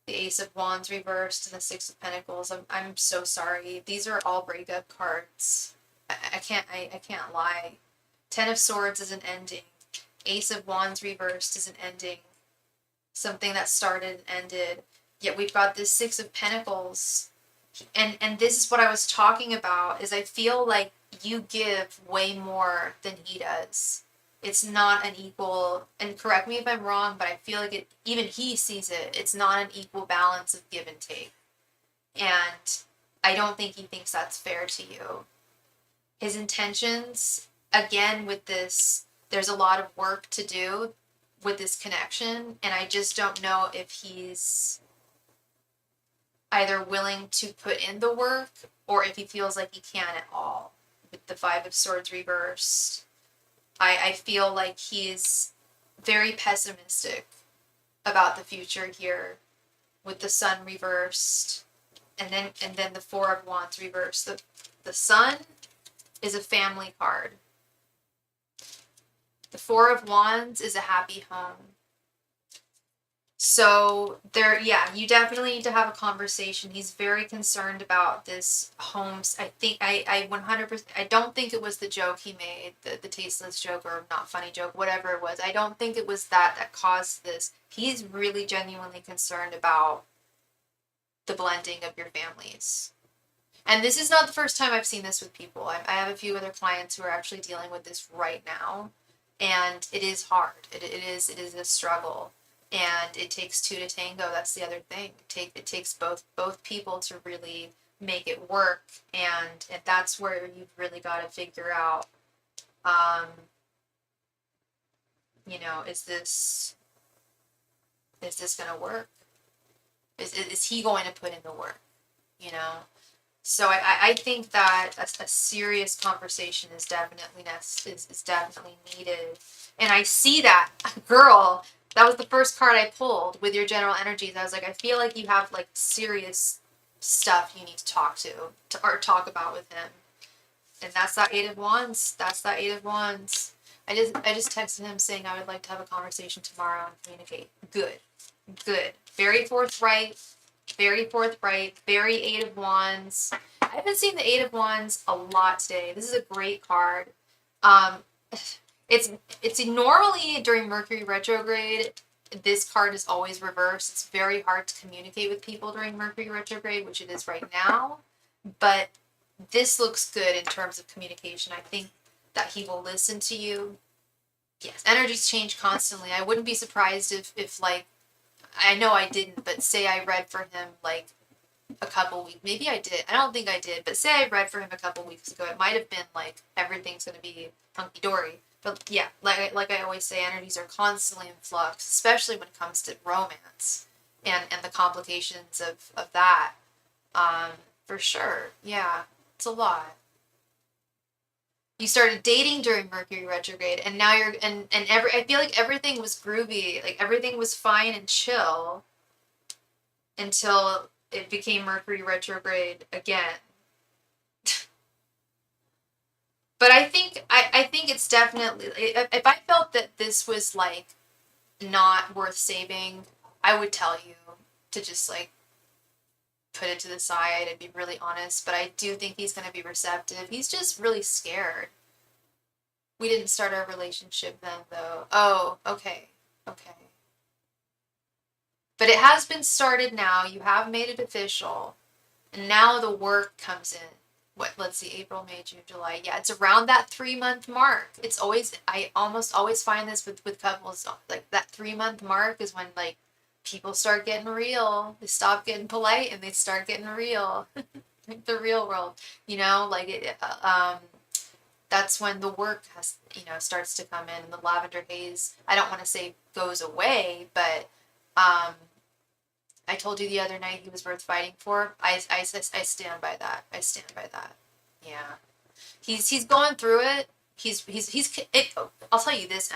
the Ace of Wands reversed, and the Six of Pentacles. I'm so sorry. These are all breakup cards. I can't lie. Ten of Swords is an ending. Ace of Wands reversed is an ending. Something that started and ended. Yet we've got this Six of Pentacles. And this is what I was talking about, is I feel like you give way more than he does. It's not an equal, and correct me if I'm wrong, but I feel like it, even he sees it, it's not an equal balance of give and take. And I don't think he thinks that's fair to you. His intentions, again, with this, there's a lot of work to do with this connection, and I just don't know if he's either willing to put in the work or if he feels like he can't at all. With the Five of Swords reversed, I feel like he's very pessimistic about the future here with the Sun reversed and then the Four of Wands reversed. The Sun is a family card. The Four of Wands is a happy home. So there, yeah, you definitely need to have a conversation. He's very concerned about this homes. I think I 100%, I don't think it was the joke he made, the tasteless joke or not funny joke, whatever it was. I don't think it was that caused this. He's really genuinely concerned about the blending of your families. And this is not the first time I've seen this with people. I have a few other clients who are actually dealing with this right now, and it is hard. It is a struggle. And it takes two to tango. That's the other thing. It takes both people to really make it work, and that's where you've really got to figure out, is this gonna work? Is he going to put in the work? So I think that a serious conversation is definitely needed, and I see that girl. That was the first card I pulled with your general energies. I was like, I feel like you have like serious stuff you need to or talk about with him. And that's that Eight of Wands. That's that Eight of Wands. I just texted him saying I would like to have a conversation tomorrow and communicate. Good. Good. Very forthright. Very forthright. Very Eight of Wands. I've been seeing the Eight of Wands a lot today. This is a great card. Um, it's normally during Mercury retrograde, this card is always reversed. It's very hard to communicate with people during Mercury retrograde, which it is right now. But this looks good in terms of communication. I think that he will listen to you. Yes, energies change constantly. I wouldn't be surprised if like, I know I didn't, but say I read for him like a couple weeks. Maybe I did. I don't think I did, but say I read for him a couple weeks ago. It might have been like everything's going to be hunky dory. But yeah, like I always say, energies are constantly in flux, especially when it comes to romance and the complications of that. For sure. Yeah, it's a lot. You started dating during Mercury retrograde, and now I feel like everything was groovy, like everything was fine and chill until it became Mercury retrograde again. But I think it's definitely, if I felt that this was like not worth saving, I would tell you to just like put it to the side and be really honest. But I do think he's going to be receptive. He's just really scared. We didn't start our relationship then, though. Oh, okay. Okay. But it has been started now. You have made it official. And now the work comes in. What, let's see, April, May, June, July. Yeah, it's around that 3-month mark. It's always, I almost always find this with couples, like that 3-month mark is when like people start getting real. They stop getting polite and they start getting real. Like the real world, like that's when the work starts to come in and the lavender haze, I don't want to say goes away, but I told you the other night he was worth fighting for. I stand by that. I stand by that. Yeah. He's going through it. I'll tell you this,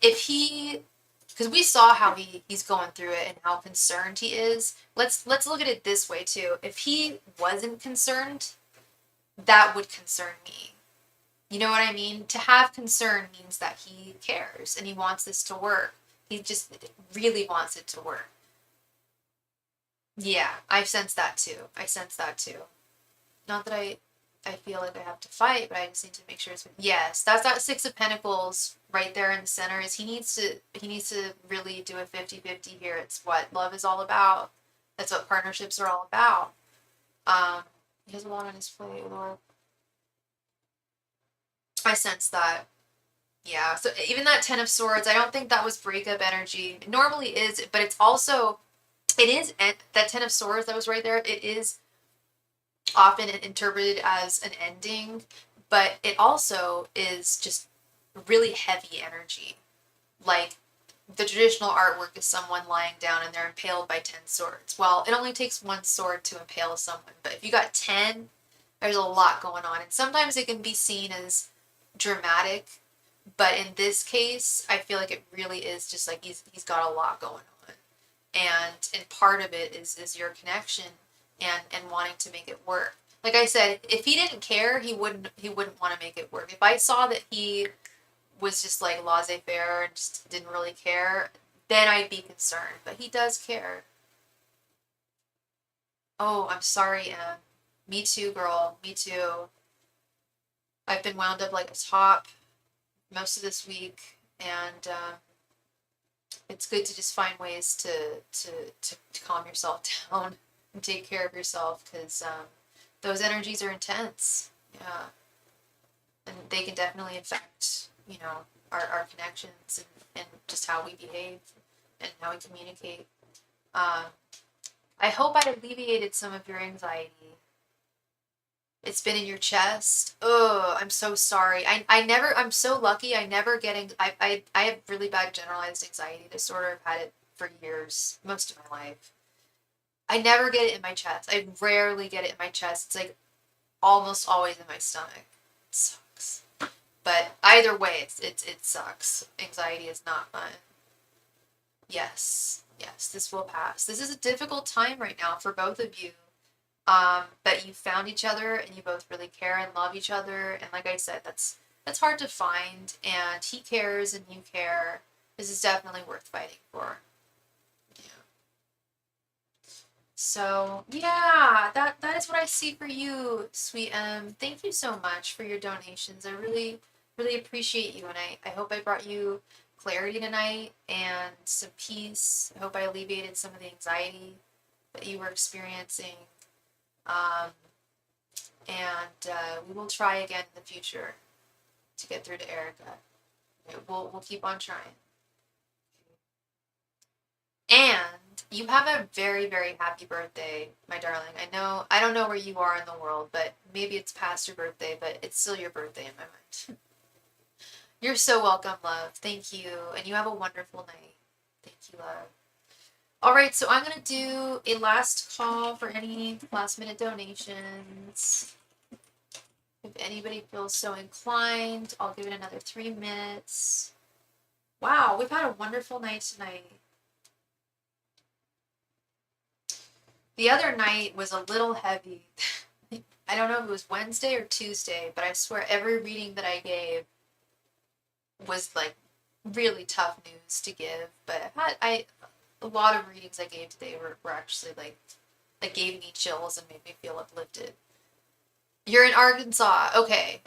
if he, because we saw how he's going through it and how concerned he is. Let's look at it this way too. If he wasn't concerned, that would concern me. You know what I mean? To have concern means that he cares and he wants this to work. He just really wants it to work. Yeah, I sense that too. I sense that too. Not that I feel like I have to fight, but I just need to make sure it's, yes, that's that Six of Pentacles right there in the center. Is he needs to really do a 50-50 here. It's what love is all about. That's what partnerships are all about. He has a lot on his plate, Lord. I sense that. Yeah, so even that Ten of Swords, I don't think that was breakup energy. It normally is, but it's also, it is, that Ten of Swords that was right there, it is often interpreted as an ending, but it also is just really heavy energy. Like, the traditional artwork is someone lying down and they're impaled by 10 swords. Well, it only takes one sword to impale someone, but if you got 10, there's a lot going on. And sometimes it can be seen as dramatic, but in this case, I feel like it really is just like he's got a lot going on. And part of it is your connection and wanting to make it work. Like I said, if he didn't care, he wouldn't want to make it work. If I saw that he was just like laissez-faire and just didn't really care, then I'd be concerned. But he does care. Oh, I'm sorry, Em. Me too, girl. Me too. I've been wound up like a top most of this week, and it's good to just find ways to calm yourself down and take care of yourself, because those energies are intense. Yeah. And they can definitely affect, our connections and just how we behave and how we communicate. I hope I alleviated some of your anxiety. It's been in your chest. Oh, I'm so sorry. I'm so lucky. I have really bad generalized anxiety disorder. I've had it for years, most of my life. I never get it in my chest. I rarely get it in my chest. It's like almost always in my stomach. It sucks. But either way, it sucks. Anxiety is not fun. Yes, yes, this will pass. This is a difficult time right now for both of you. But you found each other and you both really care and love each other. And like I said, that's hard to find. And he cares and you care. This is definitely worth fighting for. Yeah. So yeah, that is what I see for you, sweet M. Thank you so much for your donations. I really, really appreciate you, and I hope I brought you clarity tonight and some peace. I hope I alleviated some of the anxiety that you were experiencing. Um, and we will try again in the future to get through to Erica. We'll keep on trying. And you have a very, very happy birthday, my darling. I don't know where you are in the world, but maybe it's past your birthday, but it's still your birthday in my mind. You're so welcome, love. Thank you. And you have a wonderful night. Thank you, love. All right, so I'm going to do a last call for any last minute donations. If anybody feels so inclined, I'll give it another 3 minutes. Wow, we've had a wonderful night tonight. The other night was a little heavy. I don't know if it was Wednesday or Tuesday, but I swear every reading that I gave was like really tough news to give. But a lot of readings I gave today were actually like gave me chills and made me feel uplifted. You're in Arkansas. Okay.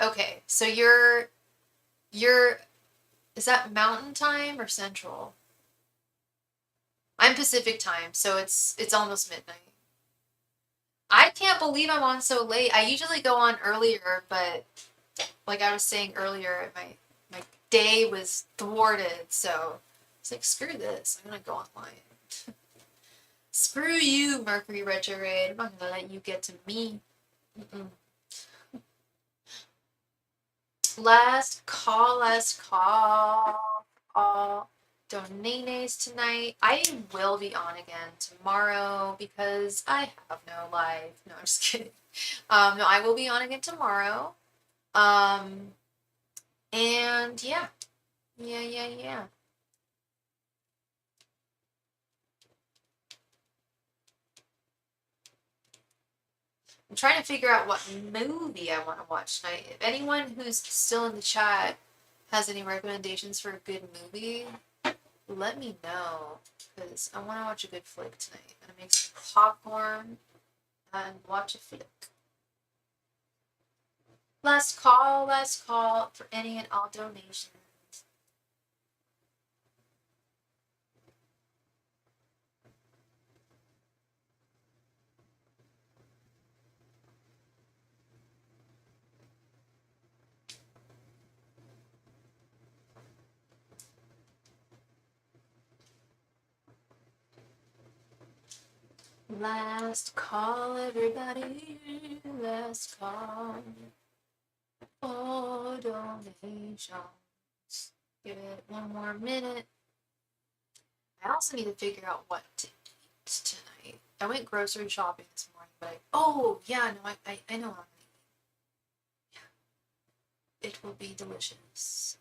So you're is that Mountain Time or Central? I'm Pacific Time, so it's almost midnight. I can't believe I'm on so late. I usually go on earlier, but like I was saying earlier, my day was thwarted, so it's like screw this. I'm gonna go online. Screw you, Mercury retrograde. I'm not gonna let you get to me. Mm-mm. Last call, all donations tonight. I will be on again tomorrow because I have no life. No, I'm just kidding. No, I will be on again tomorrow. And yeah. I'm trying to figure out what movie I want to watch tonight. If anyone who's still in the chat has any recommendations for a good movie, let me know. Because I want to watch a good flick tonight. I'm gonna make some popcorn and watch a flick. Last call for any and all donations. Last call, everybody. Last call. For donations. Give it one more minute. I also need to figure out what to eat tonight. I went grocery shopping this morning, but oh yeah, no, I know what I'm gonna eat. Yeah, it will be delicious.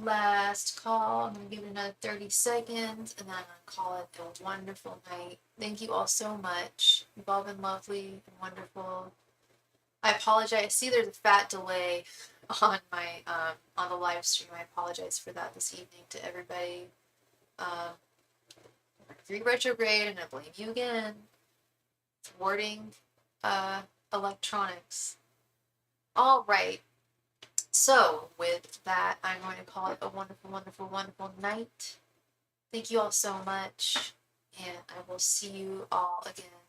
Last call. I'm gonna give it another 30 seconds, and then I'm gonna call it a wonderful night. Thank you all so much. You've all been lovely and wonderful. I apologize. See, there's a fat delay on my on the live stream. I apologize for that this evening to everybody. Mercury retrograde, and I blame you again. Thwarting electronics. All right. So with that, I'm going to call it a wonderful, wonderful, wonderful night. Thank you all so much, and I will see you all again